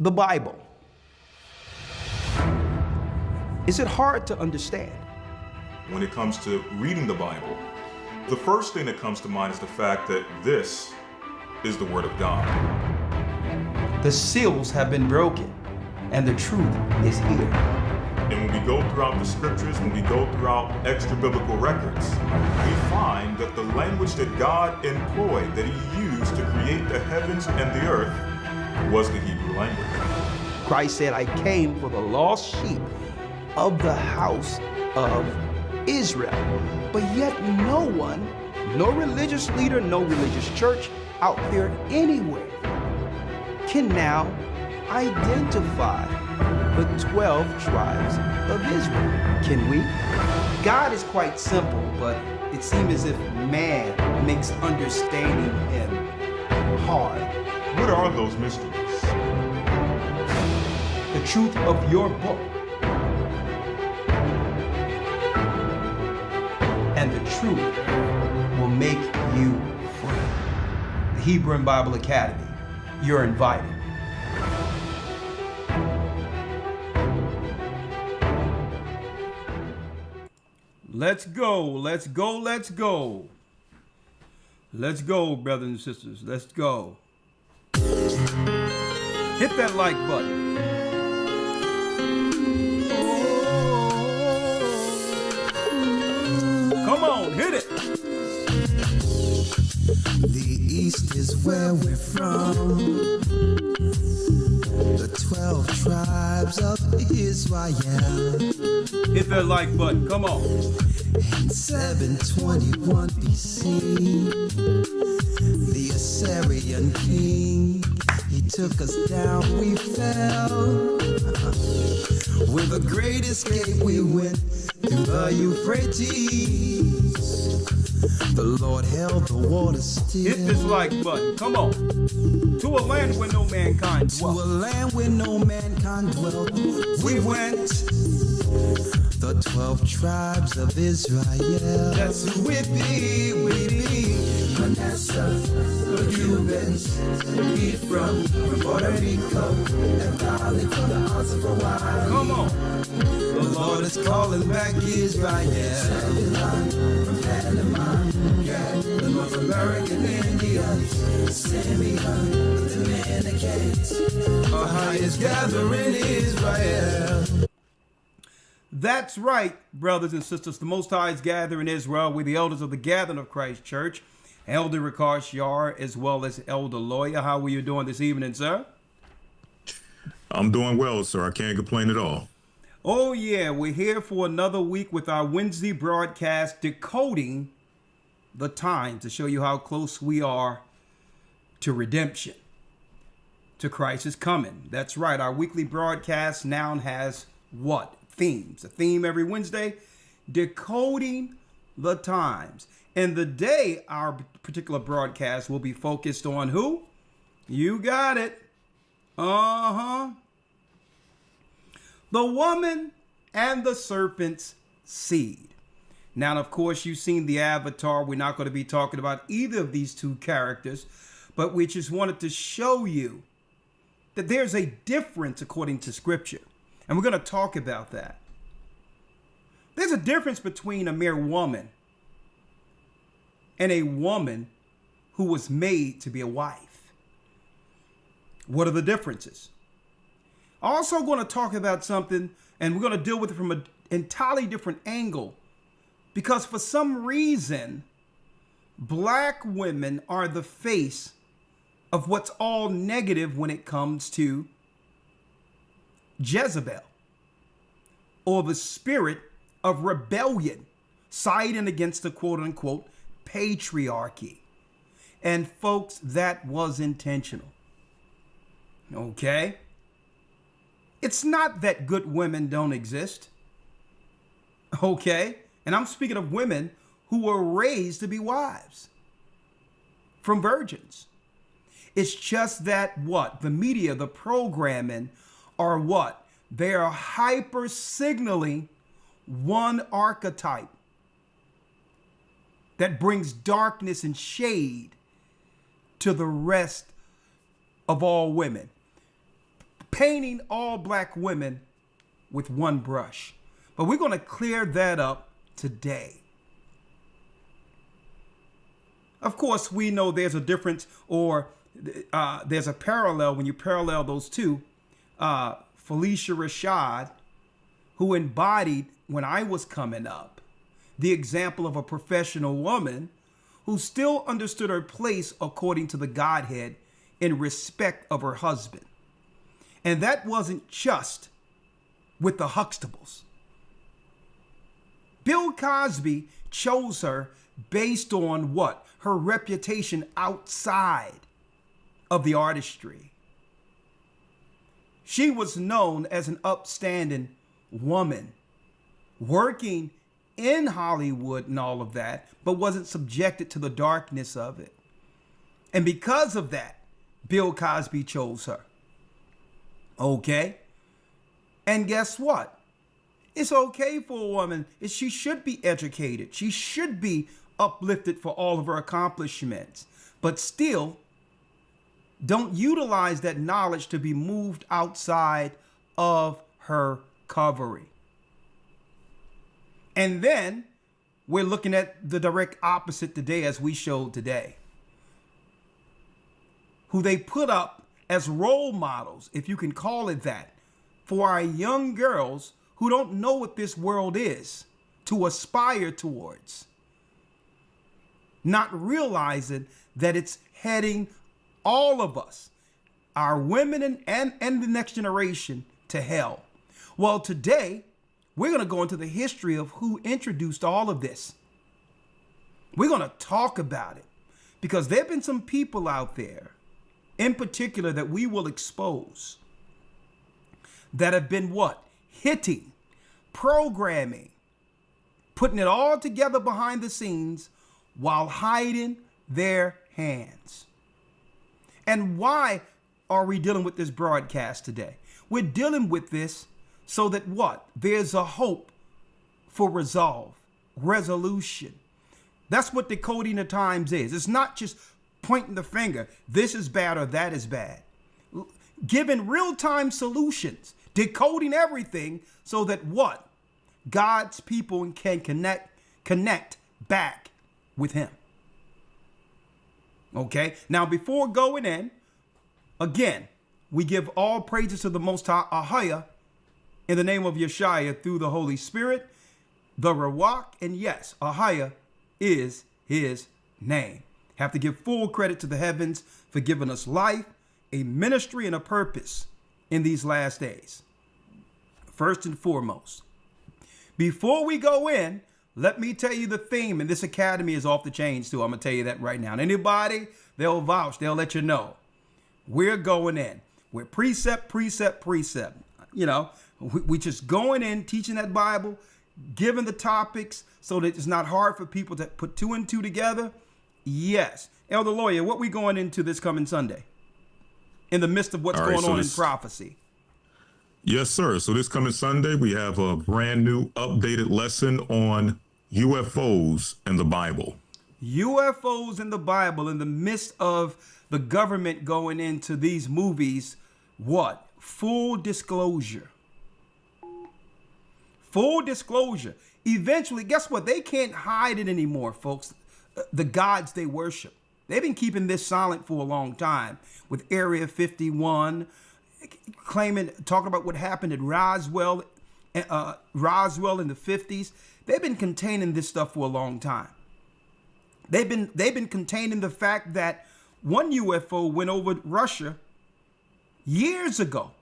The Bible. Is it hard to understand? When it comes to reading the Bible, the first thing that comes to mind is the fact that this is the Word of God. The seals have been broken, and the truth is here. And when we go throughout the scriptures, when we go throughout extra biblical records, we find that the language that God employed, that He used to create the heavens and the earth, was the Hebrew language. Christ said, I came for the lost sheep of the house of Israel. But yet no one, no religious leader, no religious church out there anywhere can now identify the 12 tribes of Israel. Can we? God is quite simple, but it seems as if man makes understanding Him hard. What are those mysteries? The truth of your book and the truth will make you free. The Hebrew and Bible Academy, you're invited. Let's go, let's go, let's go. Let's go, brothers and sisters, let's go. Hit that like button. Come on, hit it. The East is where we're from. The 12 tribes of Israel. Hit that like button, come on. In 721 BC, the Assyrian king, he took us down, we fell. With a great escape we went through the Euphrates. The Lord held the water still. Hit this like button, come on. To a land where no mankind dwelt. To a land where no mankind dwelt. We went. The 12 tribes of Israel. That's who we be, we be. Manasseh, the Cubans, we from Puerto Rico, and Valley from the Isles of Hawaii. Come on. The Lord is calling back Israel. Zebulon from Panama, yeah, the North American Indians, Simeon, the Dominicans, our highest gathering Israel. That's right, brothers and sisters. The Most High is gathering Israel. We're the elders of the Gathering of Christ Church. Elder Rikash Yar, as well as Elder Lawyer. How are you doing this evening, sir? I'm doing well, sir. I can't complain at all. Oh, yeah. We're here for another week with our Wednesday broadcast, Decoding the Time, to show you how close we are to redemption, to Christ's coming. That's right. Our weekly broadcast now has what? Themes. A theme every Wednesday, Decoding the Times. And the day our particular broadcast will be focused on who? You got it. The woman and the serpent's seed. Now, of course, you've seen the avatar. We're not going to be talking about either of these two characters, but we just wanted to show you that there's a difference according to Scripture. And we're going to talk about that. There's a difference between a mere woman and a woman who was made to be a wife. What are the differences? Also going to talk about something, and we're going to deal with it from an entirely different angle, because for some reason, black women are the face of what's all negative when it comes to Jezebel, or the spirit of rebellion, siding against the quote-unquote patriarchy. And folks, that was intentional. Okay? It's not that good women don't exist. Okay? And I'm speaking of women who were raised to be wives from virgins. It's just that what? The media, the programming are what? They are hyper signaling one archetype that brings darkness and shade to the rest of all women. painting all black women with one brush. But we're going to clear that up today. Of course, we know there's a difference, or there's a parallel when you parallel those two. Felicia Rashad, who embodied, when I was coming up, the example of a professional woman who still understood her place according to the Godhead in respect of her husband. And that wasn't just with the Huxtables. Bill Cosby chose her based on what? Her reputation outside of the artistry. She was known as an upstanding woman, working in Hollywood and all of that, but wasn't subjected to the darkness of it. And because of that, Bill Cosby chose her. Okay? And guess what? It's okay for a woman. She should be educated. She should be uplifted for all of her accomplishments. But still, don't utilize that knowledge to be moved outside of her covering. And then we're looking at the direct opposite today, as we showed today, who they put up as role models, if you can call it that, for our young girls who don't know what this world is to aspire towards, not realizing that it's heading all of us, our women and the next generation, to hell. Well, today, we're going to go into the history of who introduced all of this. We're going to talk about it because there have been some people out there, in particular, that we will expose that have been what? Hitting, programming, putting it all together behind the scenes while hiding their hands. And why are we dealing with this broadcast today? We're dealing with this so that what? There's a hope for resolution. That's what decoding the times is. It's not just pointing the finger. This is bad or that is bad. Giving real-time solutions, decoding everything so that what? God's people can connect back with him. Okay, now before going in, again, we give all praises to the Most High, Ahaya, in the name of Yeshua through the Holy Spirit, the Rawak, and yes, Ahaya is his name. Have to give full credit to the heavens for giving us life, a ministry, and a purpose in these last days. First and foremost, before we go in, let me tell you the theme, and this academy is off the chains too. I'm going to tell you that right now. And anybody, they'll vouch, they'll let you know. We're going in. We're precept, precept, precept. You know, we just going in, teaching that Bible, giving the topics so that it's not hard for people to put two and two together. Yes. Elder Lawyer, what we going into this coming Sunday in the midst of what's going on in prophecy? Yes, sir. So this coming Sunday, we have a brand new updated lesson on UFOs and the Bible. UFOs in the Bible, in the midst of the government going into these movies, what? Full disclosure. Full disclosure. Eventually, guess what? They can't hide it anymore, folks. The gods they worship. They've been keeping this silent for a long time with Area 51, talking about what happened at Roswell in the 50s. They've been containing this stuff for a long time. They've been containing the fact that one UFO went over Russia years ago.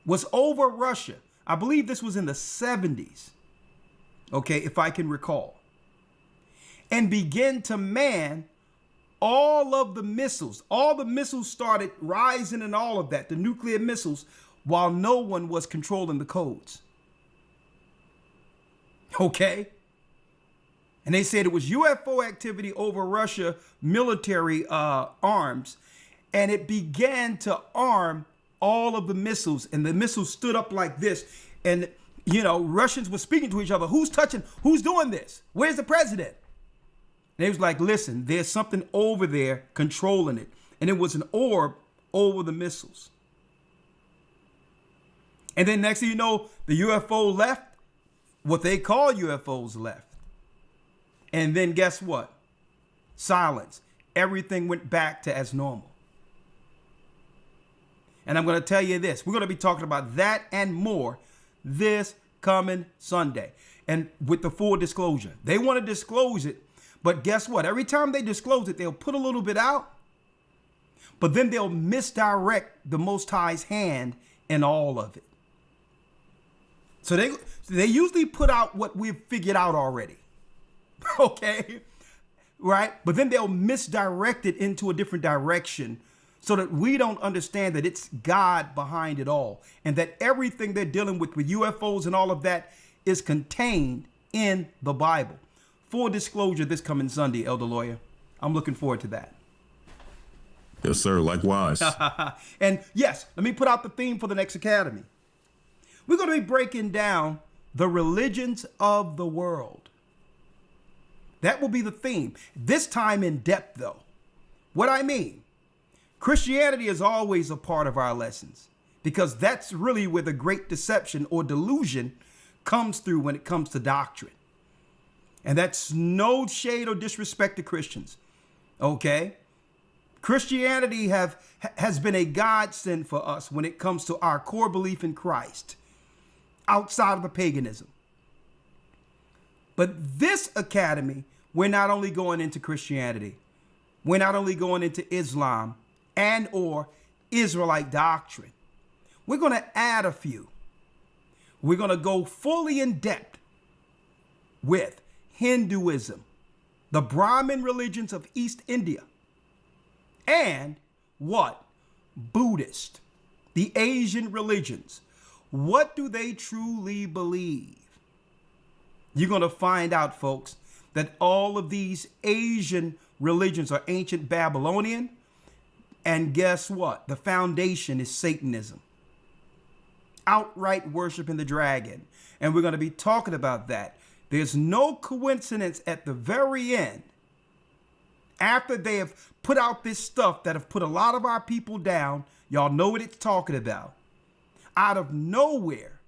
Was over Russia. I believe this was in the 70s. Okay, if I can recall. And began to man all of the missiles. All the missiles started rising and all of that, the nuclear missiles, while no one was controlling the codes. Okay? And they said it was UFO activity over Russia military arms. And it began to arm all of the missiles. And the missiles stood up like this. And, you know, Russians were speaking to each other. Who's doing this? Where's the president? And they was like, listen, there's something over there controlling it. And it was an orb over the missiles. And then next thing you know, the UFO left, what they call UFOs left. And then guess what? Silence. Everything went back to as normal. And I'm going to tell you this. We're going to be talking about that and more this coming Sunday. And with the full disclosure, they want to disclose it. But guess what? Every time they disclose it, they'll put a little bit out. But then they'll misdirect the Most High's hand in all of it. So they usually put out what we've figured out already. Okay? Right? But then they'll misdirect it into a different direction so that we don't understand that it's God behind it all and that everything they're dealing with UFOs and all of that is contained in the Bible. Full disclosure this coming Sunday, Elder Lawyer. I'm looking forward to that. Yes, sir. Likewise. And yes, let me put out the theme for the next academy. We're going to be breaking down the religions of the world. That will be the theme. This time in depth, though. What I mean, Christianity is always a part of our lessons because that's really where the great deception or delusion comes through when it comes to doctrine. And that's no shade or disrespect to Christians. Okay? Christianity has been a godsend for us when it comes to our core belief in Christ outside of the paganism. But this academy, we're not only going into Christianity, we're not only going into Islam and or Israelite doctrine. We're going to add a few. We're going to go fully in depth with Hinduism, the Brahmin religions of East India, and what? Buddhist, the Asian religions. What do they truly believe? You're going to find out, folks, that all of these Asian religions are ancient Babylonian. And guess what? The foundation is Satanism. Outright worshiping the dragon. And we're going to be talking about that. There's no coincidence at the very end, after they have put out this stuff that have put a lot of our people down, y'all know what it's talking about. Out of nowhere,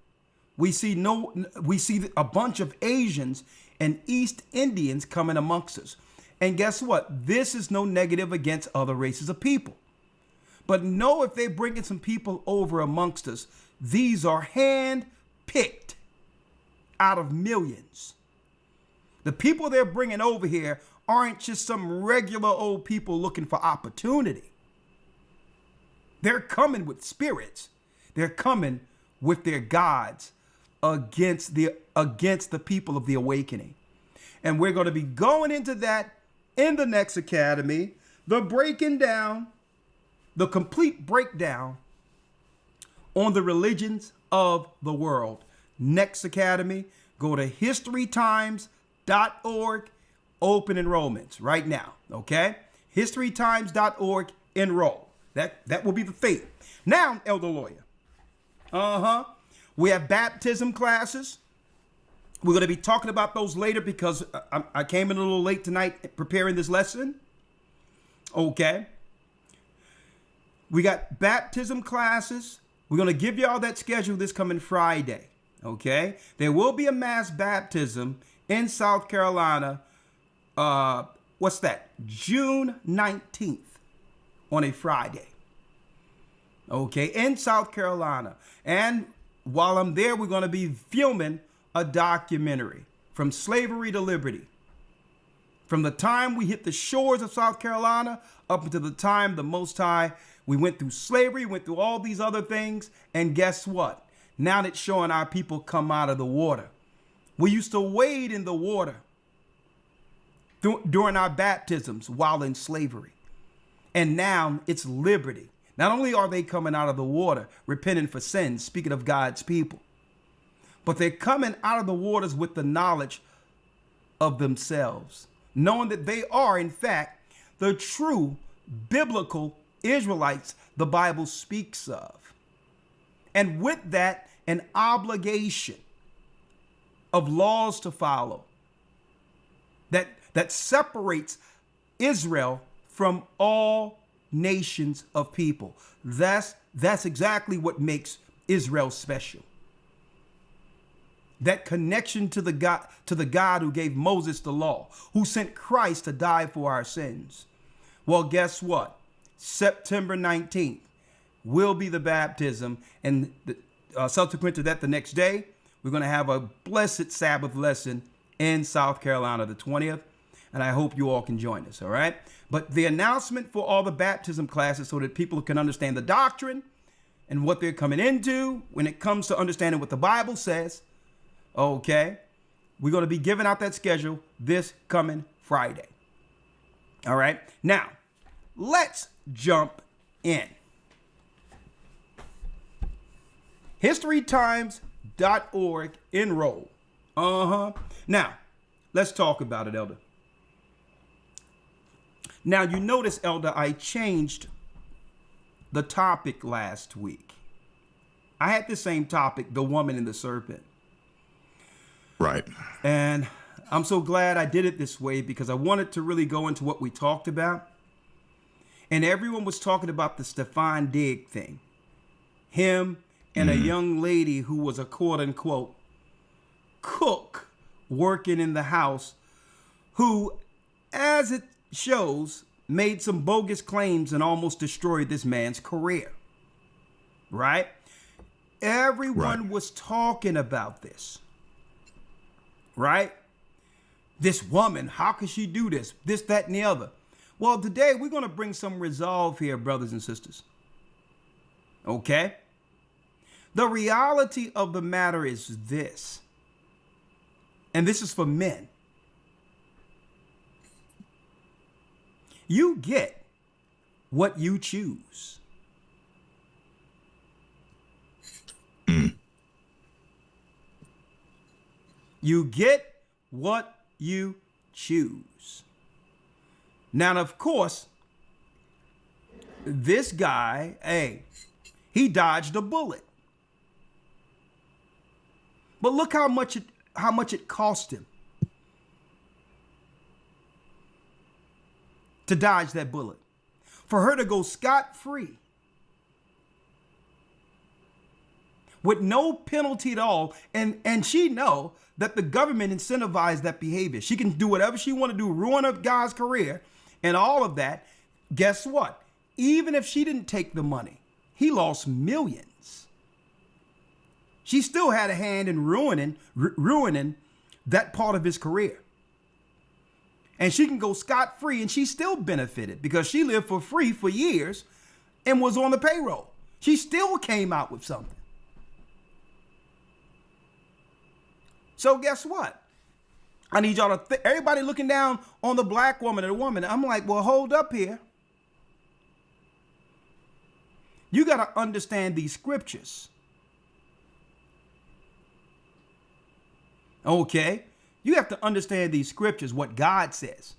we see a bunch of Asians and East Indians coming amongst us. And guess what? This is no negative against other races of people. But know if they're bringing some people over amongst us, these are hand-picked out of millions. The people they're bringing over here aren't just some regular old people looking for opportunity. They're coming with spirits. They're coming with their gods against the people of the awakening. And we're going to be going into that in the next academy, the complete breakdown on the religions of the world. Next academy, go to historytimes.org, open enrollments right now, okay? historytimes.org, enroll. That will be the theme. Now, Elder Lawyer, we have baptism classes. We're going to be talking about those later because I came in a little late tonight preparing this lesson. Okay. We got baptism classes. We're going to give y'all that schedule this coming Friday. Okay. There will be a mass baptism in South Carolina. What's that? June 19th on a Friday. Okay. In South Carolina. And while I'm there, we're going to be filming a documentary from slavery to liberty. From the time we hit the shores of South Carolina up until the time the Most High, we went through slavery, went through all these other things. And guess what? Now it's showing our people come out of the water. We used to wade in the water during our baptisms while in slavery. And now it's liberty. Not only are they coming out of the water, repenting for sins, speaking of God's people, but they're coming out of the waters with the knowledge of themselves, knowing that they are, in fact, the true biblical Israelites the Bible speaks of. And with that, an obligation of laws to follow that separates Israel from all nations of people. That's exactly what makes Israel special. That connection to the God who gave Moses the law, who sent Christ to die for our sins. Well, guess what? September 19th will be the baptism, and subsequent to that, the next day, we're going to have a blessed Sabbath lesson in South Carolina, the 20th, and I hope you all can join us, all right? But the announcement for all the baptism classes so that people can understand the doctrine and what they're coming into when it comes to understanding what the Bible says, okay? We're going to be giving out that schedule this coming Friday, all right? Now, let's jump in. HistoryTimes.org, enroll. Now, let's talk about it, Elder. Now, you notice, Elder, I changed the topic last week. I had the same topic, the woman and the serpent. Right. And I'm so glad I did it this way because I wanted to really go into what we talked about. And everyone was talking about the Stefan Diggs thing. Him and a young lady who was a quote unquote cook working in the house who, as it shows, made some bogus claims and almost destroyed this man's career. Right? Everyone was talking about this. Right? This woman, how could she do this? This, that, and the other. Well, today we're going to bring some resolve here, brothers and sisters. Okay? The reality of the matter is this, and this is for men. You get what you choose. You get what you choose. Now, of course, this guy, he dodged a bullet. But look how much it cost him to dodge that bullet. For her to go scot-free with no penalty at all, and she know that the government incentivized that behavior. She can do whatever she want to do, ruin a guy's career and all of that. Guess what? Even if she didn't take the money, he lost millions. She still had a hand in ruining that part of his career. And she can go scot-free, and she still benefited because she lived for free for years and was on the payroll. She still came out with something. So guess what? I need y'all to everybody looking down on the black woman or the woman. I'm like, well, hold up here. You got to understand these scriptures. Okay? You have to understand these scriptures, what God says,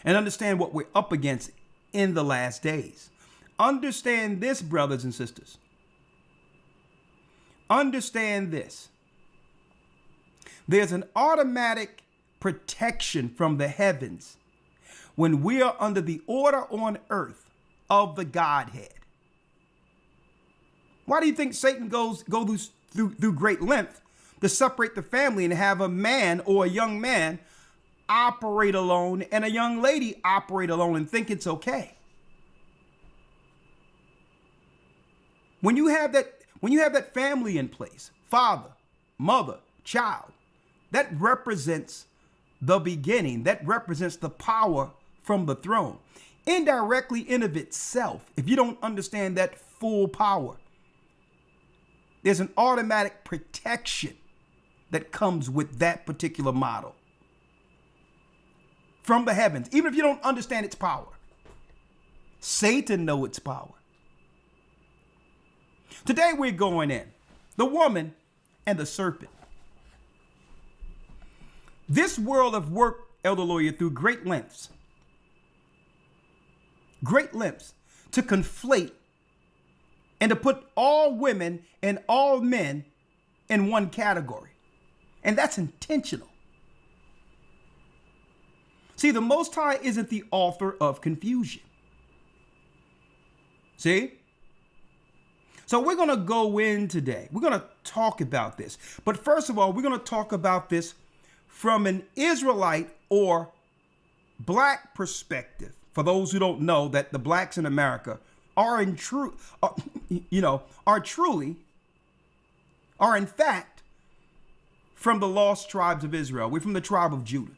and understand what we're up against in the last days. Understand this, brothers and sisters. Understand this. There's an automatic protection from the heavens when we are under the order on earth of the Godhead. Why do you think Satan goes through great length to separate the family and have a man or a young man operate alone and a young lady operate alone and think it's okay? When you have that family in place, father, mother, child, that represents the beginning. That represents the power from the throne. Indirectly in of itself, if you don't understand that full power, there's an automatic protection that comes with that particular model from the heavens, even if you don't understand its power. Satan knows its power. Today we're going in the woman and the serpent. This world have worked, Elder Lawyer, through great lengths to conflate and to put all women and all men in one category. And that's intentional. See, the Most High isn't the author of confusion. See? So we're going to go in today. We're going to talk about this. But first of all, we're going to talk about this from an Israelite or black perspective. For those who don't know that the blacks in America are in fact from the lost tribes of Israel. We're from the tribe of Judah.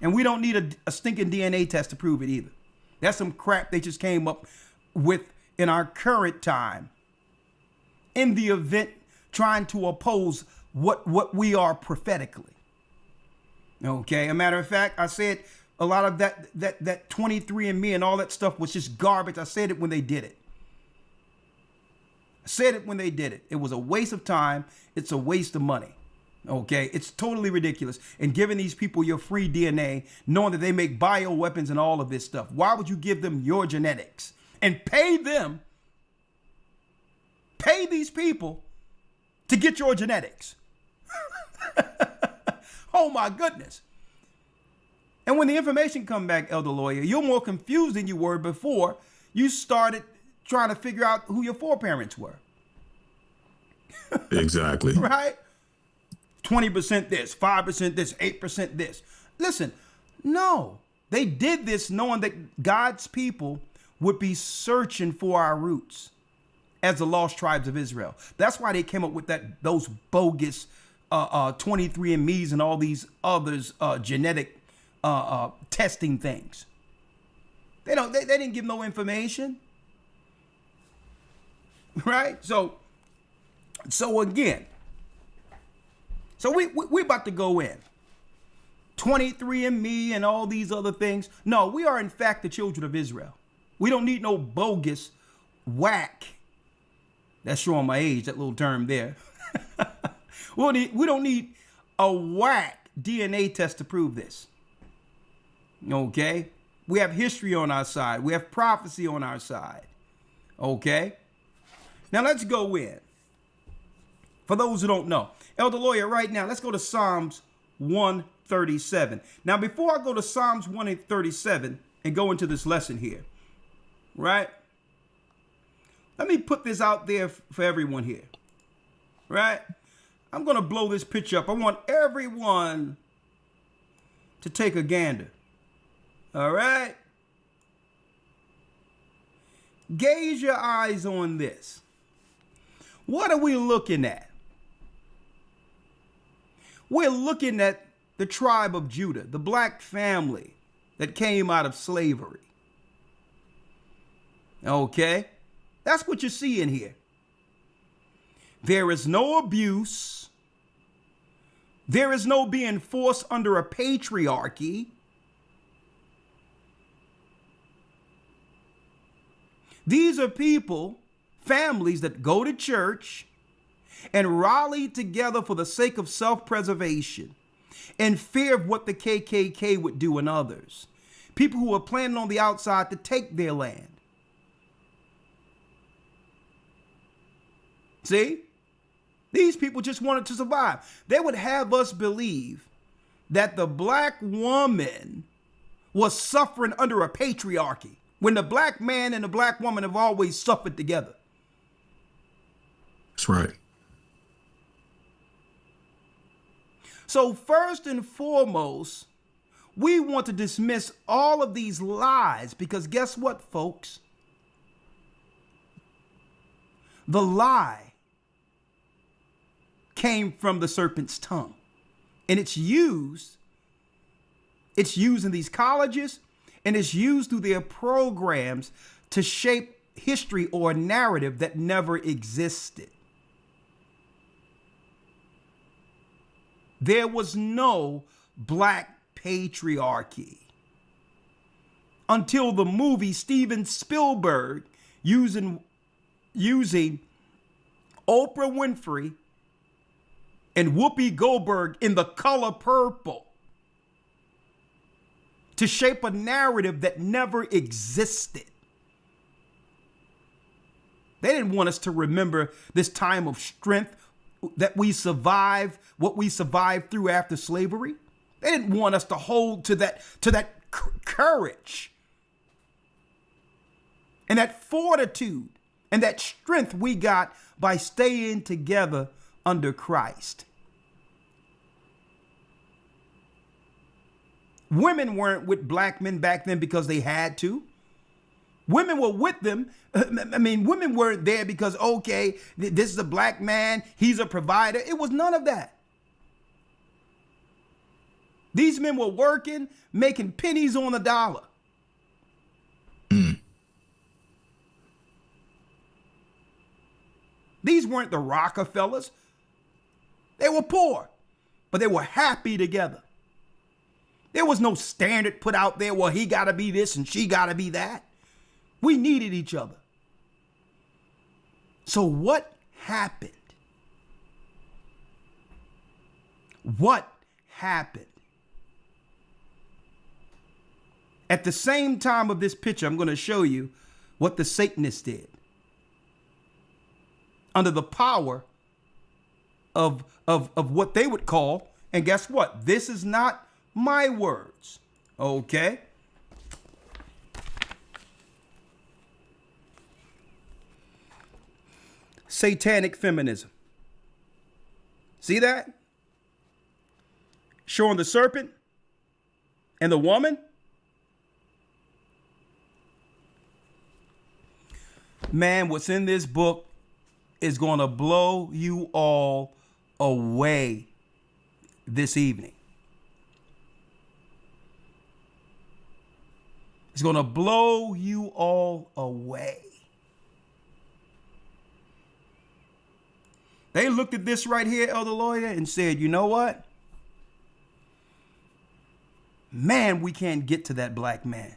And we don't need a stinking DNA test to prove it either. That's some crap they just came up with in our current time, in the event trying to oppose what we are prophetically. Okay, a matter of fact, I said a lot of that 23andMe and all that stuff was just garbage. I said it when they did it. It was a waste of time. It's a waste of money. Okay, it's totally ridiculous. And giving these people your free DNA, knowing that they make bioweapons and all of this stuff. Why would you give them your genetics and pay these people to get your genetics? Oh my goodness. And when the information come back, Elder Lawyer, you're more confused than you were before you started trying to figure out who your foreparents were. Exactly. Right? 20% this, 5% this, 8% this. Listen, no. They did this knowing that God's people would be searching for our roots as the lost tribes of Israel. That's why they came up with those bogus 23andMe's and all these others genetic testing things. They didn't give no information. Right? So again, we're about to go in 23andMe and all these other things. No, we are in fact the children of Israel. We don't need no bogus whack. That's showing my age, that little term there. We don't need a whack DNA test to prove this. Okay? We have history on our side. We have prophecy on our side. Okay? Now let's go in. For those who don't know, Elder Lawyer, right now, let's go to Psalms 137. Now, before I go to Psalms 137 and go into this lesson here, right? Let me put this out there for everyone here, right? I'm going to blow this picture up. I want everyone to take a gander, all right? Gaze your eyes on this. What are we looking at? We're looking at the tribe of Judah, the black family that came out of slavery. Okay? That's what you see in here. There is no abuse. There is no being forced under a patriarchy. These are people, families that go to church and rally together for the sake of self-preservation and fear of what the KKK would do and others. People who are planning on the outside to take their land. See? These people just wanted to survive. They would have us believe that the black woman was suffering under a patriarchy when the black man and the black woman have always suffered together. That's right. So first and foremost, we want to dismiss all of these lies because guess what, folks? The lie came from the serpent's tongue. And it's used in these colleges, and it's used through their programs to shape history or a narrative that never existed. There was no black patriarchy until the movie Steven Spielberg using Oprah Winfrey and Whoopi Goldberg in The Color Purple to shape a narrative that never existed. They didn't want us to remember this time of strength that we survived, what we survived through after slavery. They didn't want us to hold to that courage And that fortitude and that strength we got by staying together under Christ. Women weren't with black men back then because they had to. Women were with them. I mean, women weren't there because, okay, this is a black man, he's a provider. It was none of that. These men were working, making pennies on the dollar. These weren't the Rockefellers. They were poor, but they were happy together. There was no standard put out there, well, he got to be this and she got to be that. We needed each other. So what happened? What happened? At the same time of this picture, I'm going to show you what the Satanists did. Under the power of what they would call, and guess what? This is not my words, okay? Satanic feminism. See that? Showing the serpent and the woman. Man, what's in this book is going to blow you all away this evening. It's going to blow you all away. They looked at this right here, Elder Lawyer, and said, you know what? Man, we can't get to that black man.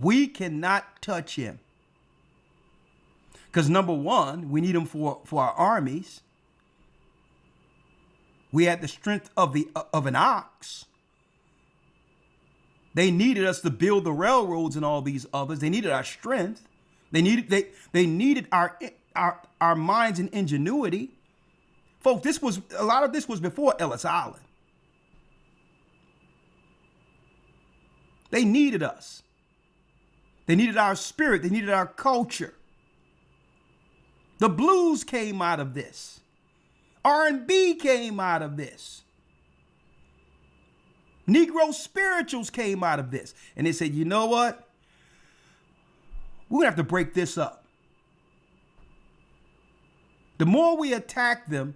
We cannot touch him. Because number one, we need him for our armies. We had the strength of an ox. They needed us to build the railroads and all these others. They needed our strength. They needed our minds and ingenuity. Folks, a lot of this was before Ellis Island. They needed us. They needed our spirit. They needed our culture. The blues came out of this. R&B came out of this. Negro spirituals came out of this. And they said, you know what? We're going to have to break this up. The more we attack them,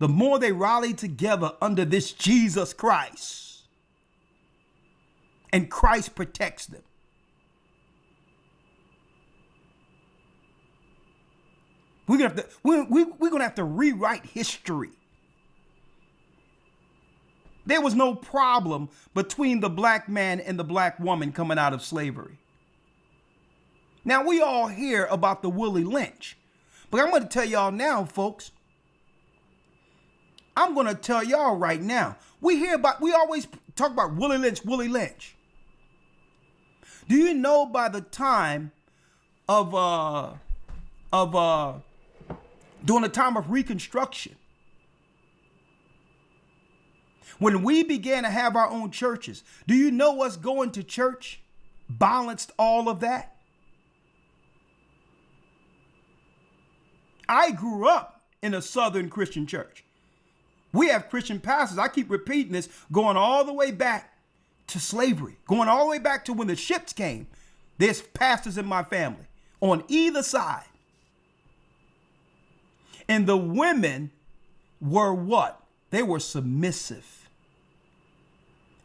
the more they rally together under this Jesus Christ. And Christ protects them. We're gonna have to rewrite history. There was no problem between the black man and the black woman coming out of slavery. Now we all hear about the Willie Lynch, but I'm going to tell y'all now, folks. I'm going to tell y'all right now. We always talk about Willie Lynch, Willie Lynch. Do you know by the time during the time of Reconstruction, when we began to have our own churches, do you know us going to church balanced all of that? I grew up in a Southern Christian church. We have Christian pastors, I keep repeating this, going all the way back to slavery, going all the way back to when the ships came. There's pastors in my family on either side. And the women were what? They were submissive.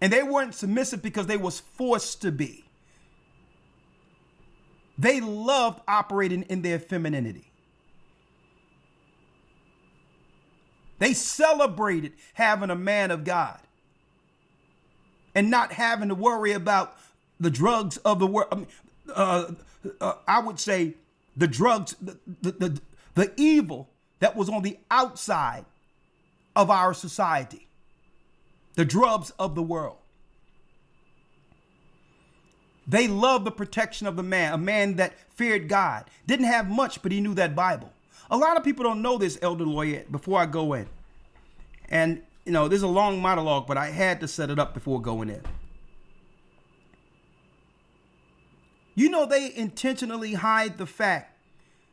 And they weren't submissive because they was forced to be. They loved operating in their femininity. They celebrated having a man of God and not having to worry about the drugs of the world. I would say the drugs, the evil that was on the outside of our society, the drugs of the world. They loved the protection of the man, a man that feared God, didn't have much, but he knew that Bible. A lot of people don't know this, Elder Lawyer, before I go in. And, you know, there's a long monologue, but I had to set it up before going in. You know, they intentionally hide the fact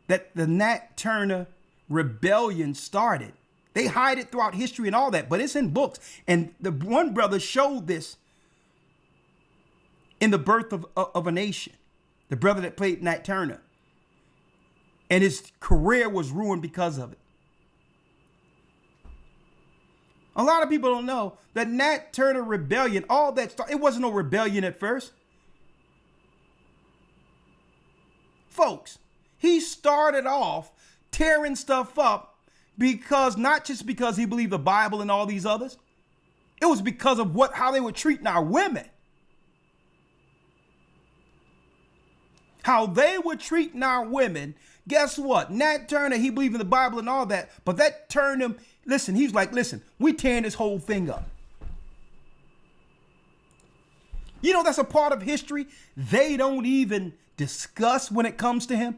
that the Nat Turner rebellion started. They hide it throughout history and all that, but it's in books. And the one brother showed this in The Birth of a Nation, the brother that played Nat Turner. And his career was ruined because of it. A lot of people don't know that Nat Turner rebellion, all that stuff, it wasn't no rebellion at first. Folks, he started off tearing stuff up because, not just because he believed the Bible and all these others, it was because of how they were treating our women. How they were treating our women. Guess what? Nat Turner, he believed in the Bible and all that, but that turned him, listen, he's like, listen, we tearing this whole thing up. You know, that's a part of history they don't even discuss when it comes to him.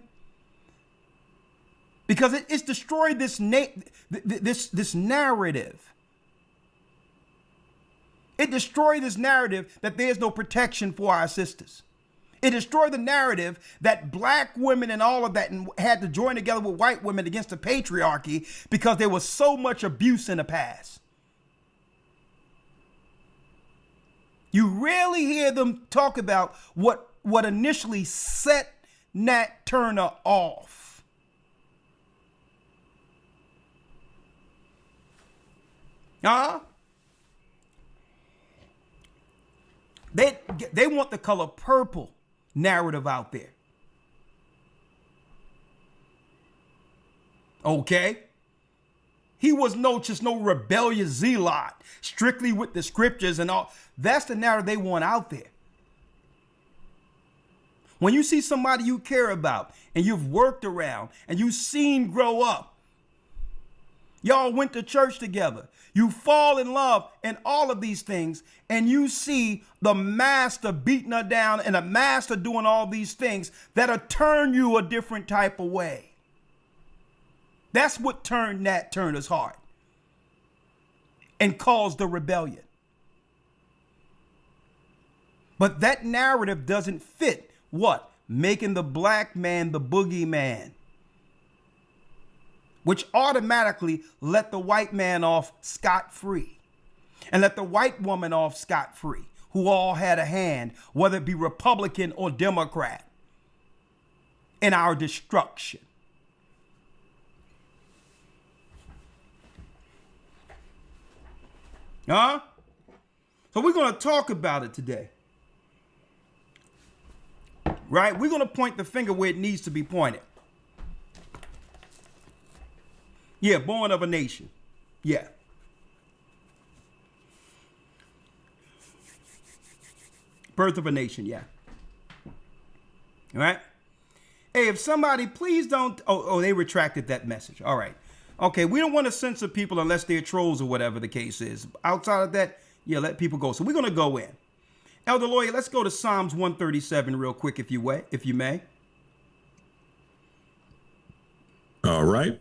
Because it's destroyed this narrative. It destroyed this narrative that there's no protection for our sisters. It destroyed the narrative that black women and all of that had to join together with white women against the patriarchy because there was so much abuse in the past. You rarely hear them talk about what initially set Nat Turner off. They want the color purple narrative out there. Okay? He was just no rebellious zealot, strictly with the scriptures and all. That's the narrative they want out there. When you see somebody you care about and you've worked around and you've seen grow up, y'all went to church together, you fall in love and all of these things, and you see the master beating her down and the master doing all these things that'll turn you a different type of way. That's what turned Nat Turner's heart and caused the rebellion. But that narrative doesn't fit what? Making the black man the boogeyman, which automatically let the white man off scot-free and let the white woman off scot-free, who all had a hand, whether it be Republican or Democrat, in our destruction. So we're going to talk about it today. Right? We're going to point the finger where it needs to be pointed. Yeah, born of a nation. Yeah. Birth of a nation, yeah. All right? Hey, if somebody, please don't... Oh, they retracted that message. All right. Okay, we don't want to censor people unless they're trolls or whatever the case is. Outside of that, yeah, let people go. So we're going to go in. Elder Lawyer, let's go to Psalms 137 real quick, if you may. All right.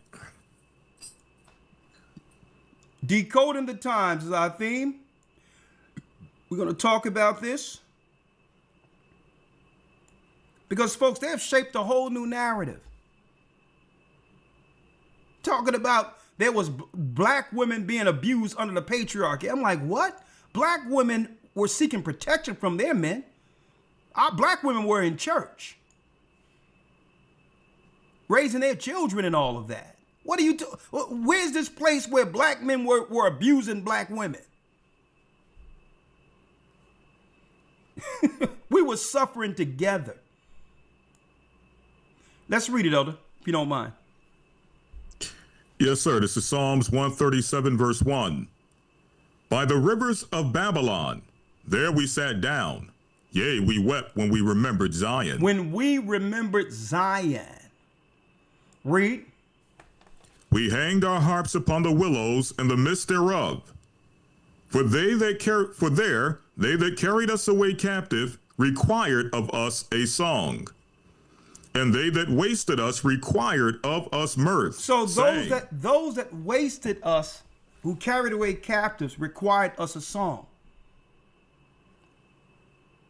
Decoding the times is our theme. We're going to talk about this because, folks, they have shaped a whole new narrative. Talking about there was black women being abused under the patriarchy. I'm like, what? Black women were seeking protection from their men. Our black women were in church, raising their children and all of that. What are you do? Where's this place where black men were abusing black women? We were suffering together. Let's read it, Elder, if you don't mind. Yes, sir. This is Psalms 137, verse 1. By the rivers of Babylon, there we sat down. Yea, we wept when we remembered Zion. When we remembered Zion. Read. We hanged our harps upon the willows in the midst thereof. For they that carried us away captive required of us a song. And they that wasted us required of us mirth. So those that wasted us, who carried away captives, required us a song.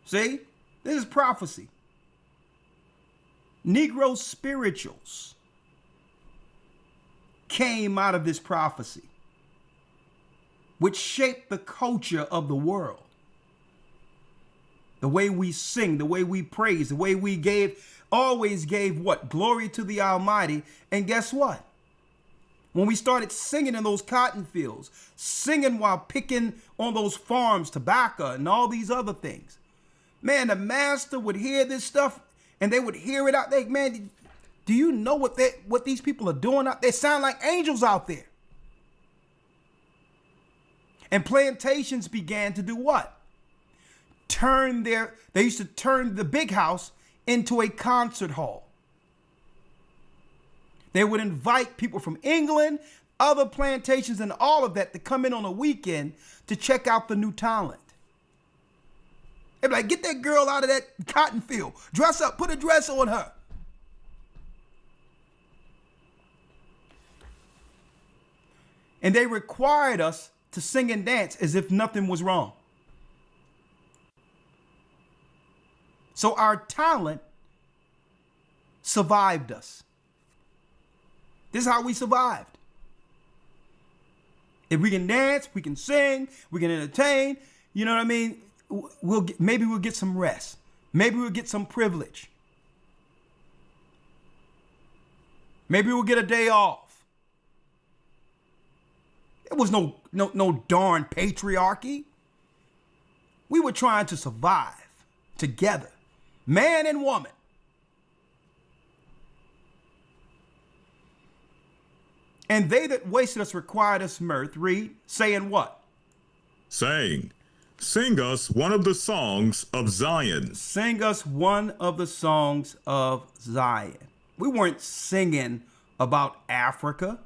See? This is prophecy. Negro spirituals came out of this prophecy, which shaped the culture of the world. The way we sing, the way we praise, the way we always gave what? Glory to the Almighty. And guess what? When we started singing in those cotton fields, singing while picking on those farms, tobacco and all these other things, man, the master would hear this stuff and they would hear it out there. Man, do you know what these people are doing out there? They sound like angels out there. And plantations began to do what? They used to turn the big house into a concert hall. They would invite people from England, other plantations, and all of that to come in on a weekend to check out the new talent. They'd be like, get that girl out of that cotton field. Dress up, put a dress on her. And they required us to sing and dance as if nothing was wrong. So our talent survived us. This is how we survived. If we can dance, we can sing, we can entertain, you know what I mean? Maybe we'll get some rest. Maybe we'll get some privilege. Maybe we'll get a day off. There was no darn patriarchy. We were trying to survive together, man and woman. And they that wasted us required us mirth. Read, saying what? Saying, sing us one of the songs of Zion. Sing us one of the songs of Zion. We weren't singing about Africa.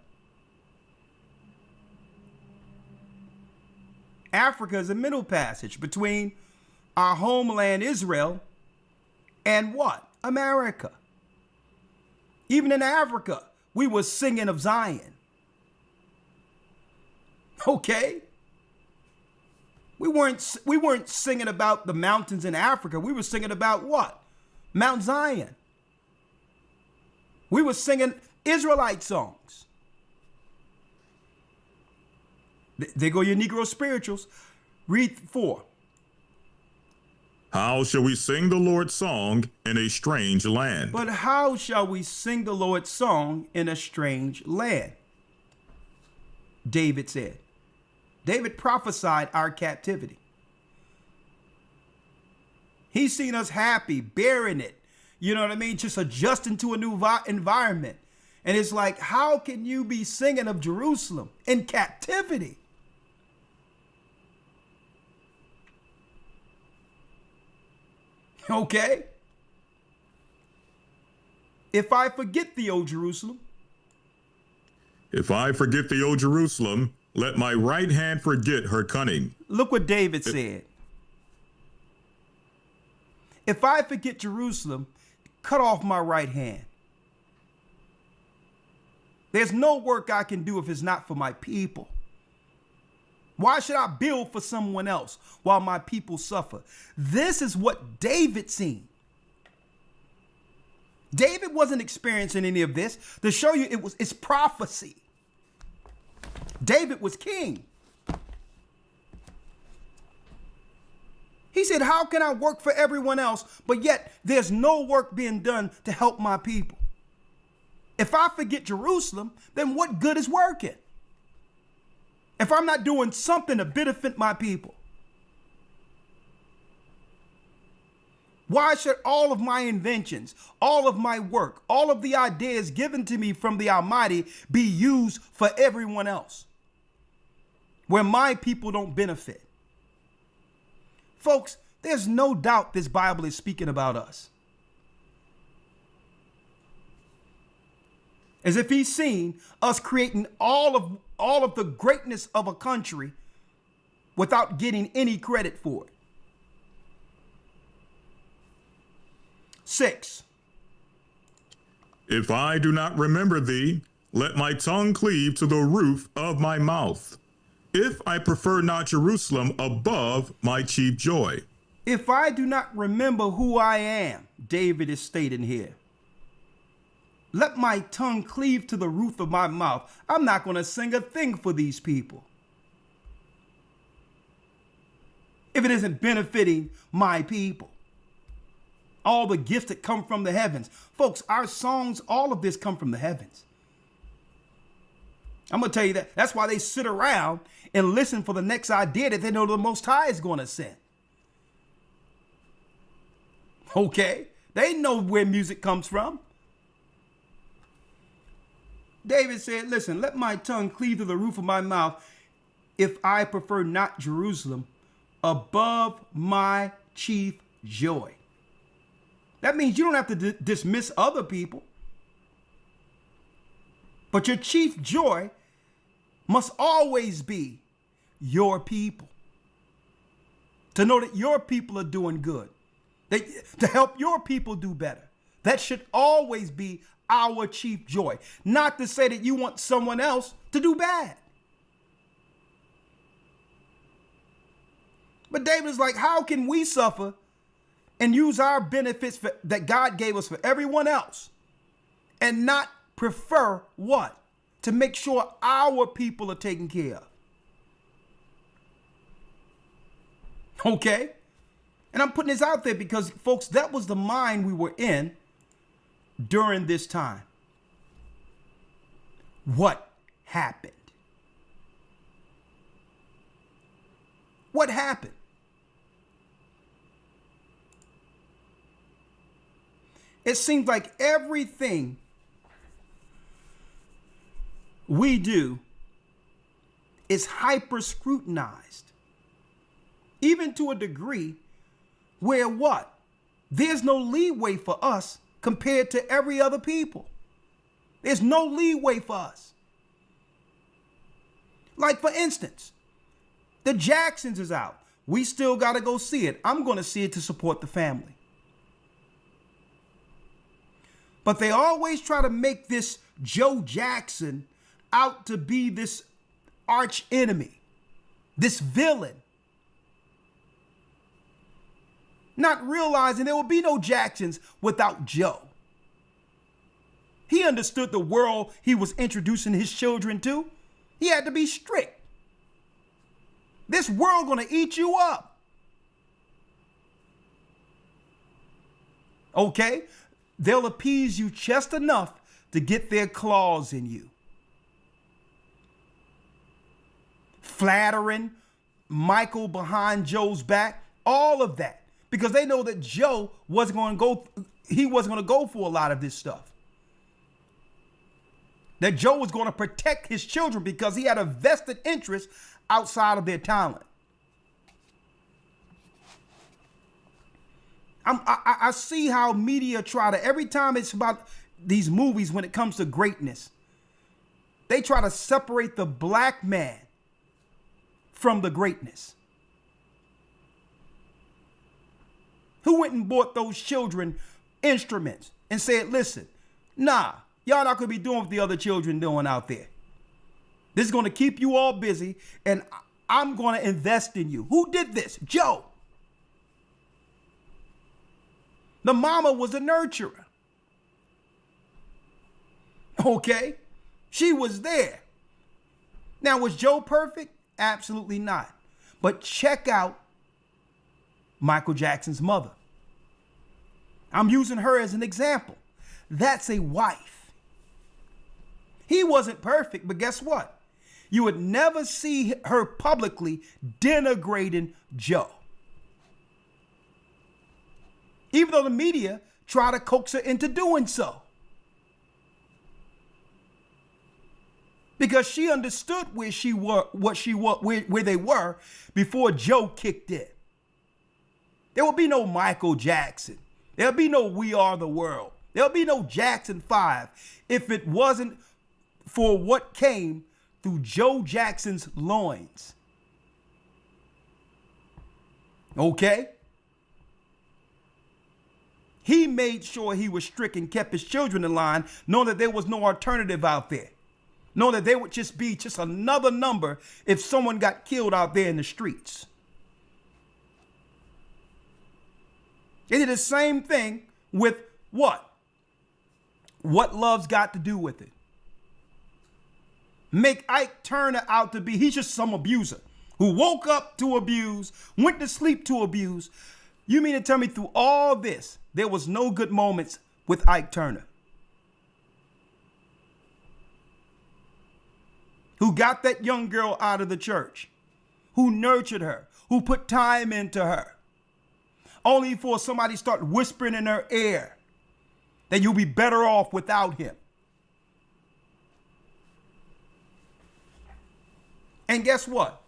Africa is a middle passage between our homeland Israel and what? America. Even in Africa, we were singing of Zion. Okay? We weren't singing about the mountains in Africa. We were singing about what? Mount Zion. We were singing Israelite songs. There go your Negro spirituals. Read 4. How shall we sing the Lord's song in a strange land? But how shall we sing the Lord's song in a strange land? David said. David prophesied our captivity. He's seen us happy, bearing it. You know what I mean? Just adjusting to a new environment. And it's like, how can you be singing of Jerusalem in captivity? Okay. If I forget thee, O Jerusalem. If I forget thee, O Jerusalem, let my right hand forget her cunning. Look what David said. If I forget Jerusalem, cut off my right hand. There's no work I can do if it's not for my people. Why should I build for someone else while my people suffer? This is what David seen. David wasn't experiencing any of this. To show you it's prophecy. David was king. He said, how can I work for everyone else, but yet there's no work being done to help my people? If I forget Jerusalem, then what good is working? If I'm not doing something to benefit my people? Why should all of my inventions, all of my work, all of the ideas given to me from the Almighty be used for everyone else, where my people don't benefit? Folks, there's no doubt this Bible is speaking about us. As if he's seen us creating all of the greatness of a country without getting any credit for it. 6. If I do not remember thee, let my tongue cleave to the roof of my mouth. If I prefer not Jerusalem above my chief joy. If I do not remember who I am, David is stating here. let my tongue cleave to the roof of my mouth. I'm not going to sing a thing for these people if it isn't benefiting my people. All the gifts that come from the heavens. Folks, our songs, all of this come from the heavens. I'm going to tell you that. That's why they sit around and listen for the next idea that they know the Most High is going to send. Okay? They know where music comes from. David said, listen, let my tongue cleave to the roof of my mouth if I prefer not Jerusalem above my chief joy. That means you don't have to dismiss other people. But your chief joy must always be your people. To know that your people are doing good. To help your people do better. That should always be our chief joy. Not to say that you want someone else to do bad. But David is like, how can we suffer and use our benefits that God gave us for everyone else and not prefer what? To make sure our people are taken care of. Okay? And I'm putting this out there because, folks, that was the mind we were in during this time. What happened? What happened? It seems like everything we do is hyper scrutinized, even to a degree where what? There's no leeway for us compared to every other people. There's no leeway for us. Like, for instance, the Jacksons is out. We still got to go see it. I'm going to see it to support the family. But they always try to make this Joe Jackson out to be this arch enemy, this villain. Not realizing there will be no Jacksons without Joe. He understood the world he was introducing his children to. He had to be strict. This world gonna eat you up. Okay? They'll appease you just enough to get their claws in you. Flattering Michael behind Joe's back, all of that. Because they know that Joe wasn't going to go for a lot of this stuff. That Joe was going to protect his children because he had a vested interest outside of their talent. I see how media try to, every time it's about these movies when it comes to greatness, they try to separate the black man from the greatness. Who went and bought those children instruments and said, listen, nah, y'all not going to be doing what the other children doing out there. This is going to keep you all busy, and I'm going to invest in you. Who did this? Joe. The mama was a nurturer. Okay? She was there. Now, was Joe perfect? Absolutely not. But check out Michael Jackson's mother. I'm using her as an example. That's a wife. He wasn't perfect, but guess what? You would never see her publicly denigrating Joe. Even though the media try to coax her into doing so. Because she understood where they were before Joe kicked in. There will be no Michael Jackson. There'll be no We Are the World. There'll be no Jackson 5 if it wasn't for what came through Joe Jackson's loins. Okay? He made sure he was strict and kept his children in line, knowing that there was no alternative out there. Knowing that they would just be just another number if someone got killed out there in the streets. They did the same thing with what? What love's got to do with it? Make Ike Turner out to be, he's just some abuser who woke up to abuse, went to sleep to abuse. You mean to tell me through all this, there was no good moments with Ike Turner? Who got that young girl out of the church, who nurtured her, who put time into her, only for somebody to start whispering in her ear that you'll be better off without him. And guess what?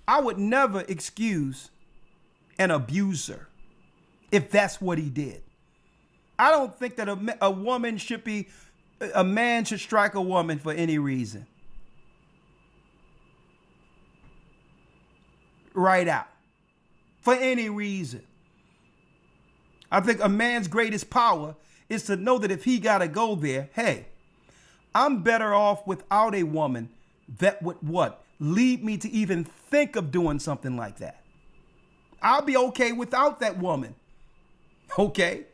I would never excuse an abuser if that's what he did. I don't think that a woman should be, a man should strike a woman for any reason. Right out. For any reason. I think a man's greatest power is to know that if he got to go there, hey, I'm better off without a woman that would what? Lead me to even think of doing something like that. I'll be okay without that woman. Okay?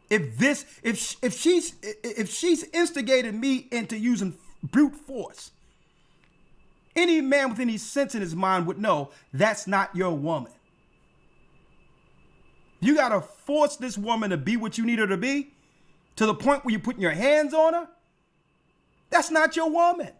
If she's instigated me into using brute force, any man with any sense in his mind would know that's not your woman. You got to force this woman to be what you need her to be to the point where you're putting your hands on her. That's not your woman.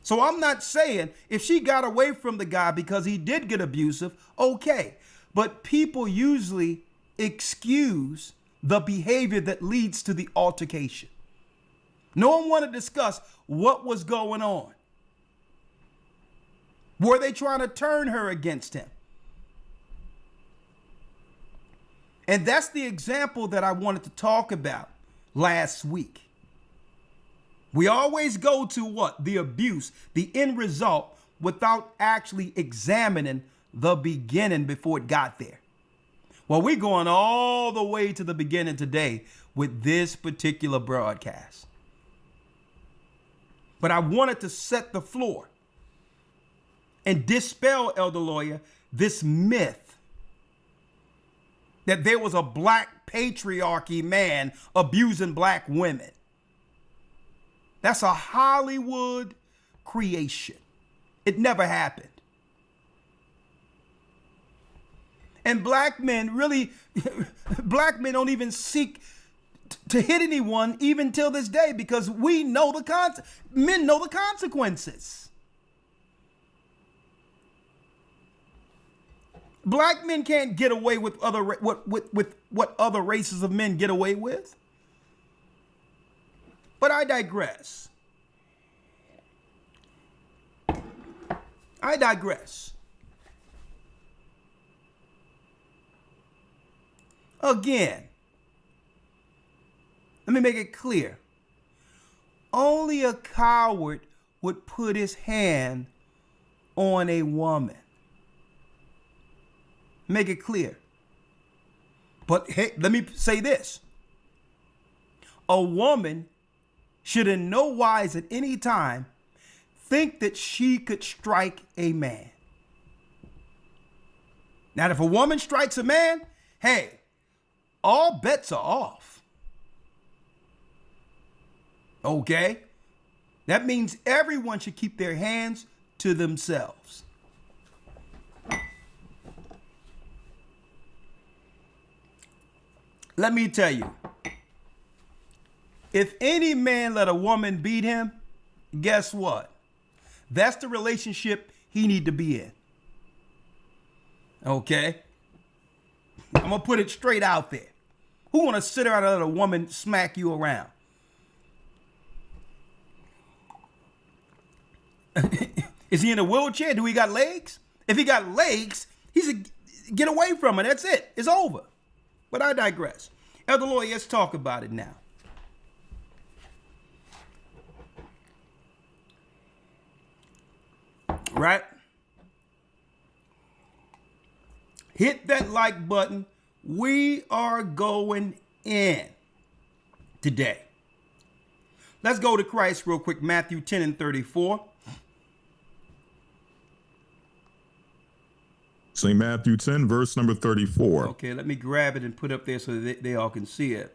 So I'm not saying if she got away from the guy because he did get abusive, okay. But people usually excuse the behavior that leads to the altercation. No one want to discuss what was going on. Were they trying to turn her against him? And that's the example that I wanted to talk about last week. We always go to what? The abuse, the end result, without actually examining the beginning before it got there. Well, we're going all the way to the beginning today with this particular broadcast. But I wanted to set the floor and dispel, Elder Lawyer, this myth that there was a black patriarchy man abusing black women. That's a Hollywood creation. It never happened. And black men really, black men don't even seek to hit anyone even till this day because we know men know the consequences. Black men can't get away with what other races of men get away with. But I digress. Again, let me make it clear. Only a coward would put his hand on a woman. Make it clear. But hey, let me say this. A woman should in no wise at any time think that she could strike a man. Now, if a woman strikes a man, hey, all bets are off. Okay? That means everyone should keep their hands to themselves. Let me tell you, if any man let a woman beat him, guess what? That's the relationship he need to be in. Okay? I'm going to put it straight out there. Who want to sit around and let a woman smack you around? Is he in a wheelchair? Do he got legs? If he got legs, he's a get away from it. That's it. It's over. But I digress. Elder Lawyer, let's talk about it now. Right? Hit that like button. We are going in today. Let's go to Christ real quick. Matthew 10:34. St. Matthew 10, verse number 34. Okay, let me grab it and put it up there so that they all can see it.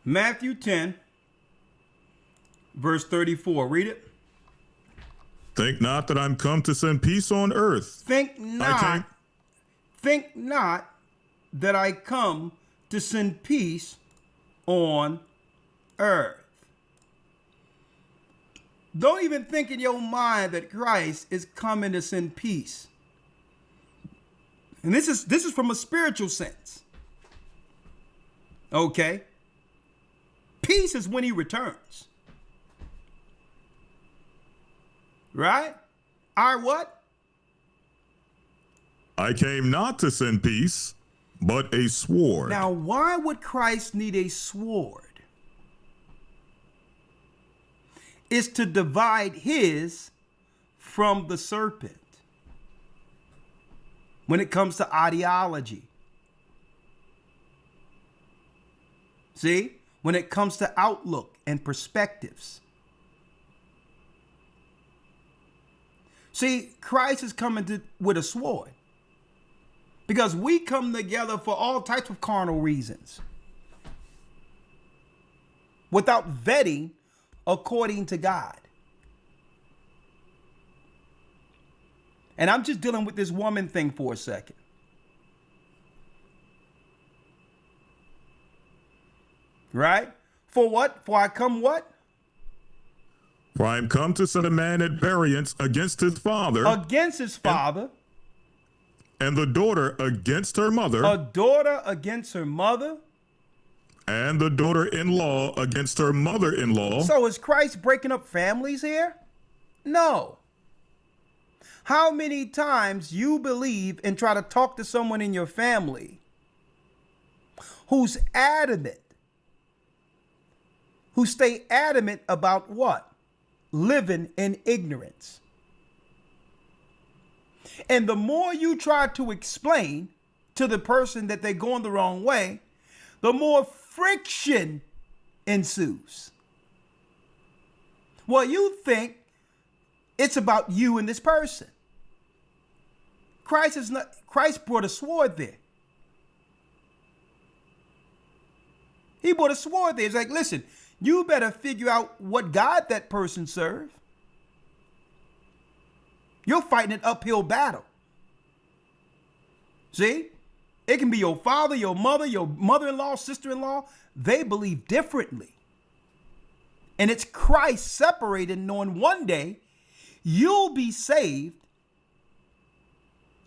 Matthew 10, verse 34. Read it. Think not that I'm come to send peace on earth. Think not that I come to send peace on earth. Don't even think in your mind that Christ is coming to send peace. And this is from a spiritual sense. Okay? Peace is when he returns. Right? Our what? I came not to send peace, but a sword. Now, why would Christ need a sword? It's to divide his from the serpent when it comes to ideology. See? When it comes to outlook and perspectives. See, Christ is coming with a sword. Because we come together for all types of carnal reasons. Without vetting according to God. And I'm just dealing with this woman thing for a second. Right? For what? For I come what? For I am come to set a man at variance against his father. Against his father. And the daughter against her mother. A daughter against her mother. And the daughter-in-law against her mother-in-law. So is Christ breaking up families here? No. How many times you believe and try to talk to someone in your family who's adamant, who stay adamant about what? Living in ignorance. And the more you try to explain to the person that they're going the wrong way, the more friction ensues. Well, you think it's about you and this person. Christ brought a sword there. He brought a sword there. It's like, listen, you better figure out what God that person serves. You're fighting an uphill battle. See? It can be your father, your mother-in-law, sister-in-law. They believe differently. And it's Christ separated, knowing one day you'll be saved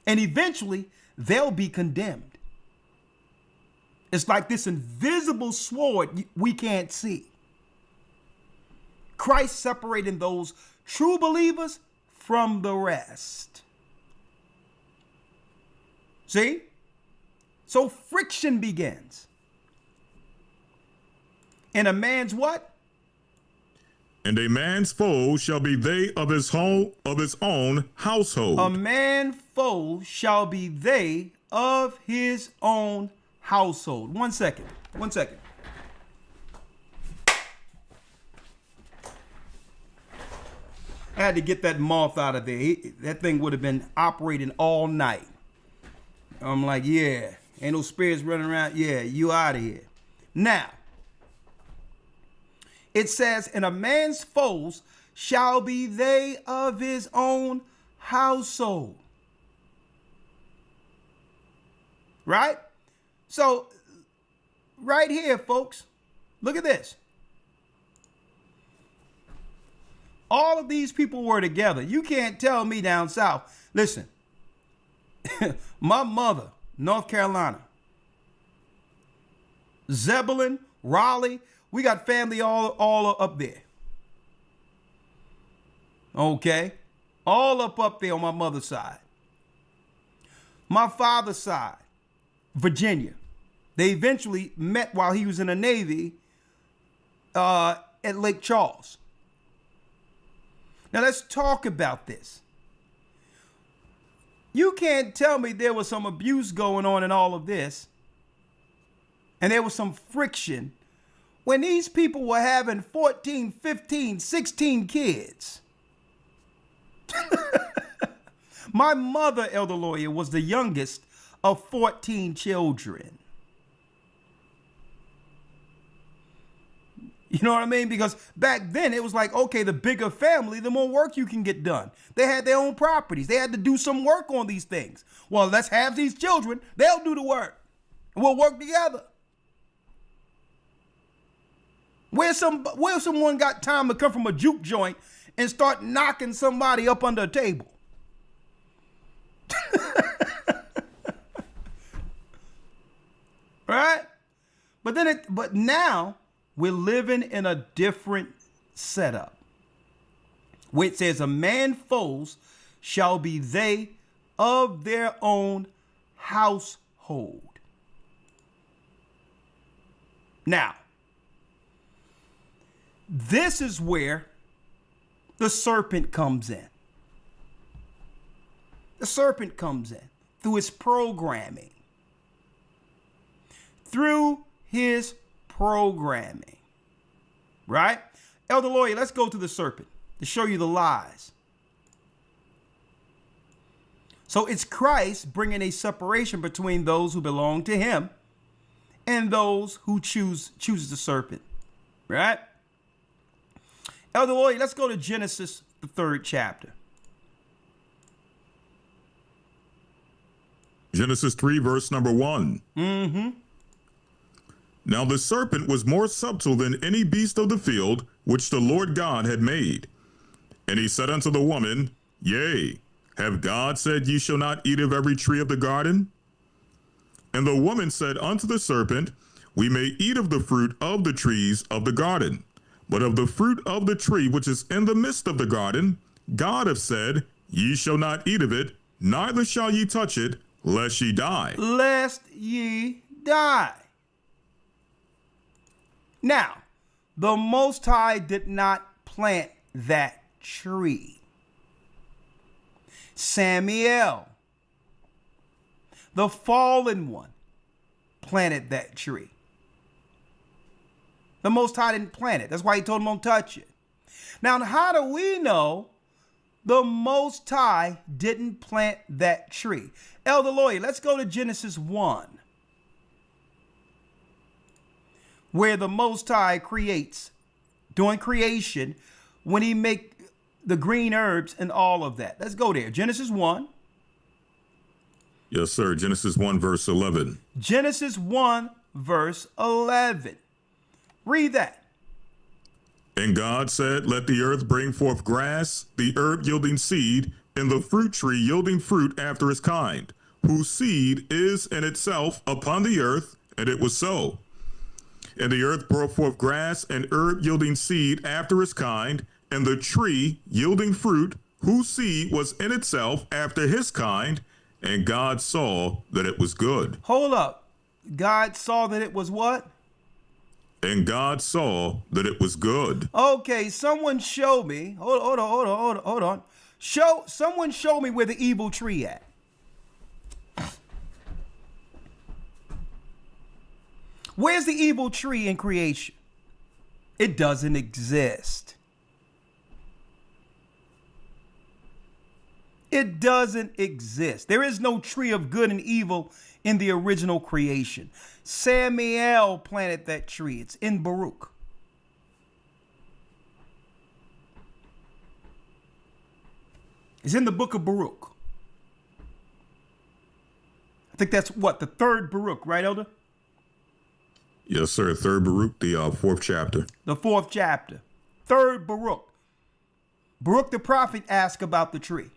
and eventually they'll be condemned. It's like this invisible sword we can't see. Christ separating those true believers from the rest. See? So friction begins. And a man's what? And a man's foe shall be they of his own household. A man's foe shall be they of his own household. One second. I had to get that moth out of there. That thing would have been operating all night. I'm like, yeah, ain't no spirits running around. Yeah, you out of here. Now, it says, and a man's foes shall be they of his own household. Right? So, right here, folks, look at this. All of these people were together. You can't tell me down south. Listen, my mother, North Carolina, Zebulon, Raleigh, we got family all up there. Okay? All up there on my mother's side. My father's side, Virginia. They eventually met while he was in the Navy at Lake Charles. Now let's talk about this. You can't tell me there was some abuse going on in all of this, and there was some friction when these people were having 14, 15, 16 kids. My mother, Elder Lawyer, was the youngest of 14 children. You know what I mean? Because back then it was like, okay, the bigger family, the more work you can get done. They had their own properties. They had to do some work on these things. Well, let's have these children. They'll do the work. And we'll work together. Where someone got time to come from a juke joint and start knocking somebody up under a table? Right? But now we're living in a different setup, where it says a man's foes shall be they of their own household. Now, this is where the serpent comes in. The serpent comes in through his programming. Right? Elder Lawyer, let's go to the serpent to show you the lies. So it's Christ bringing a separation between those who belong to him and those who choose the serpent. Right? Elder Lawyer, let's go to Genesis, the 3rd chapter. Genesis 3, verse number 1. Mm-hmm. Now the serpent was more subtle than any beast of the field which the Lord God had made. And he said unto the woman, Yea, have God said ye shall not eat of every tree of the garden? And the woman said unto the serpent, We may eat of the fruit of the trees of the garden, but of the fruit of the tree which is in the midst of the garden, God hath said, Ye shall not eat of it, neither shall ye touch it, lest ye die. Lest ye die. Now, the Most High did not plant that tree. Samuel, the fallen one, planted that tree. The Most High didn't plant it. That's why he told him don't touch it. Now, how do we know the Most High didn't plant that tree? Elder Lawyer, let's go to Genesis 1. Where the Most High creates, during creation, when he make the green herbs and all of that. Let's go there. Genesis 1. Yes, sir. Genesis 1, verse 11. Genesis 1, verse 11. Read that. And God said, Let the earth bring forth grass, the herb yielding seed, and the fruit tree yielding fruit after his kind, whose seed is in itself upon the earth, and it was so. And the earth brought forth grass and herb yielding seed after his kind, and the tree yielding fruit, whose seed was in itself after his kind, and God saw that it was good. Hold up. God saw that it was what? And God saw that it was good. Okay, someone show me. Hold on. Someone show me where the evil tree at. Where's the evil tree in creation? It doesn't exist. It doesn't exist. There is no tree of good and evil in the original creation. Samuel planted that tree. It's in Baruch. It's in the book of Baruch. I think that's what, the 3rd Baruch, right, Elder? Yes, sir. 3rd Baruch, the 4th chapter. The 4th chapter. 3rd Baruch. Baruch the prophet asked about the tree.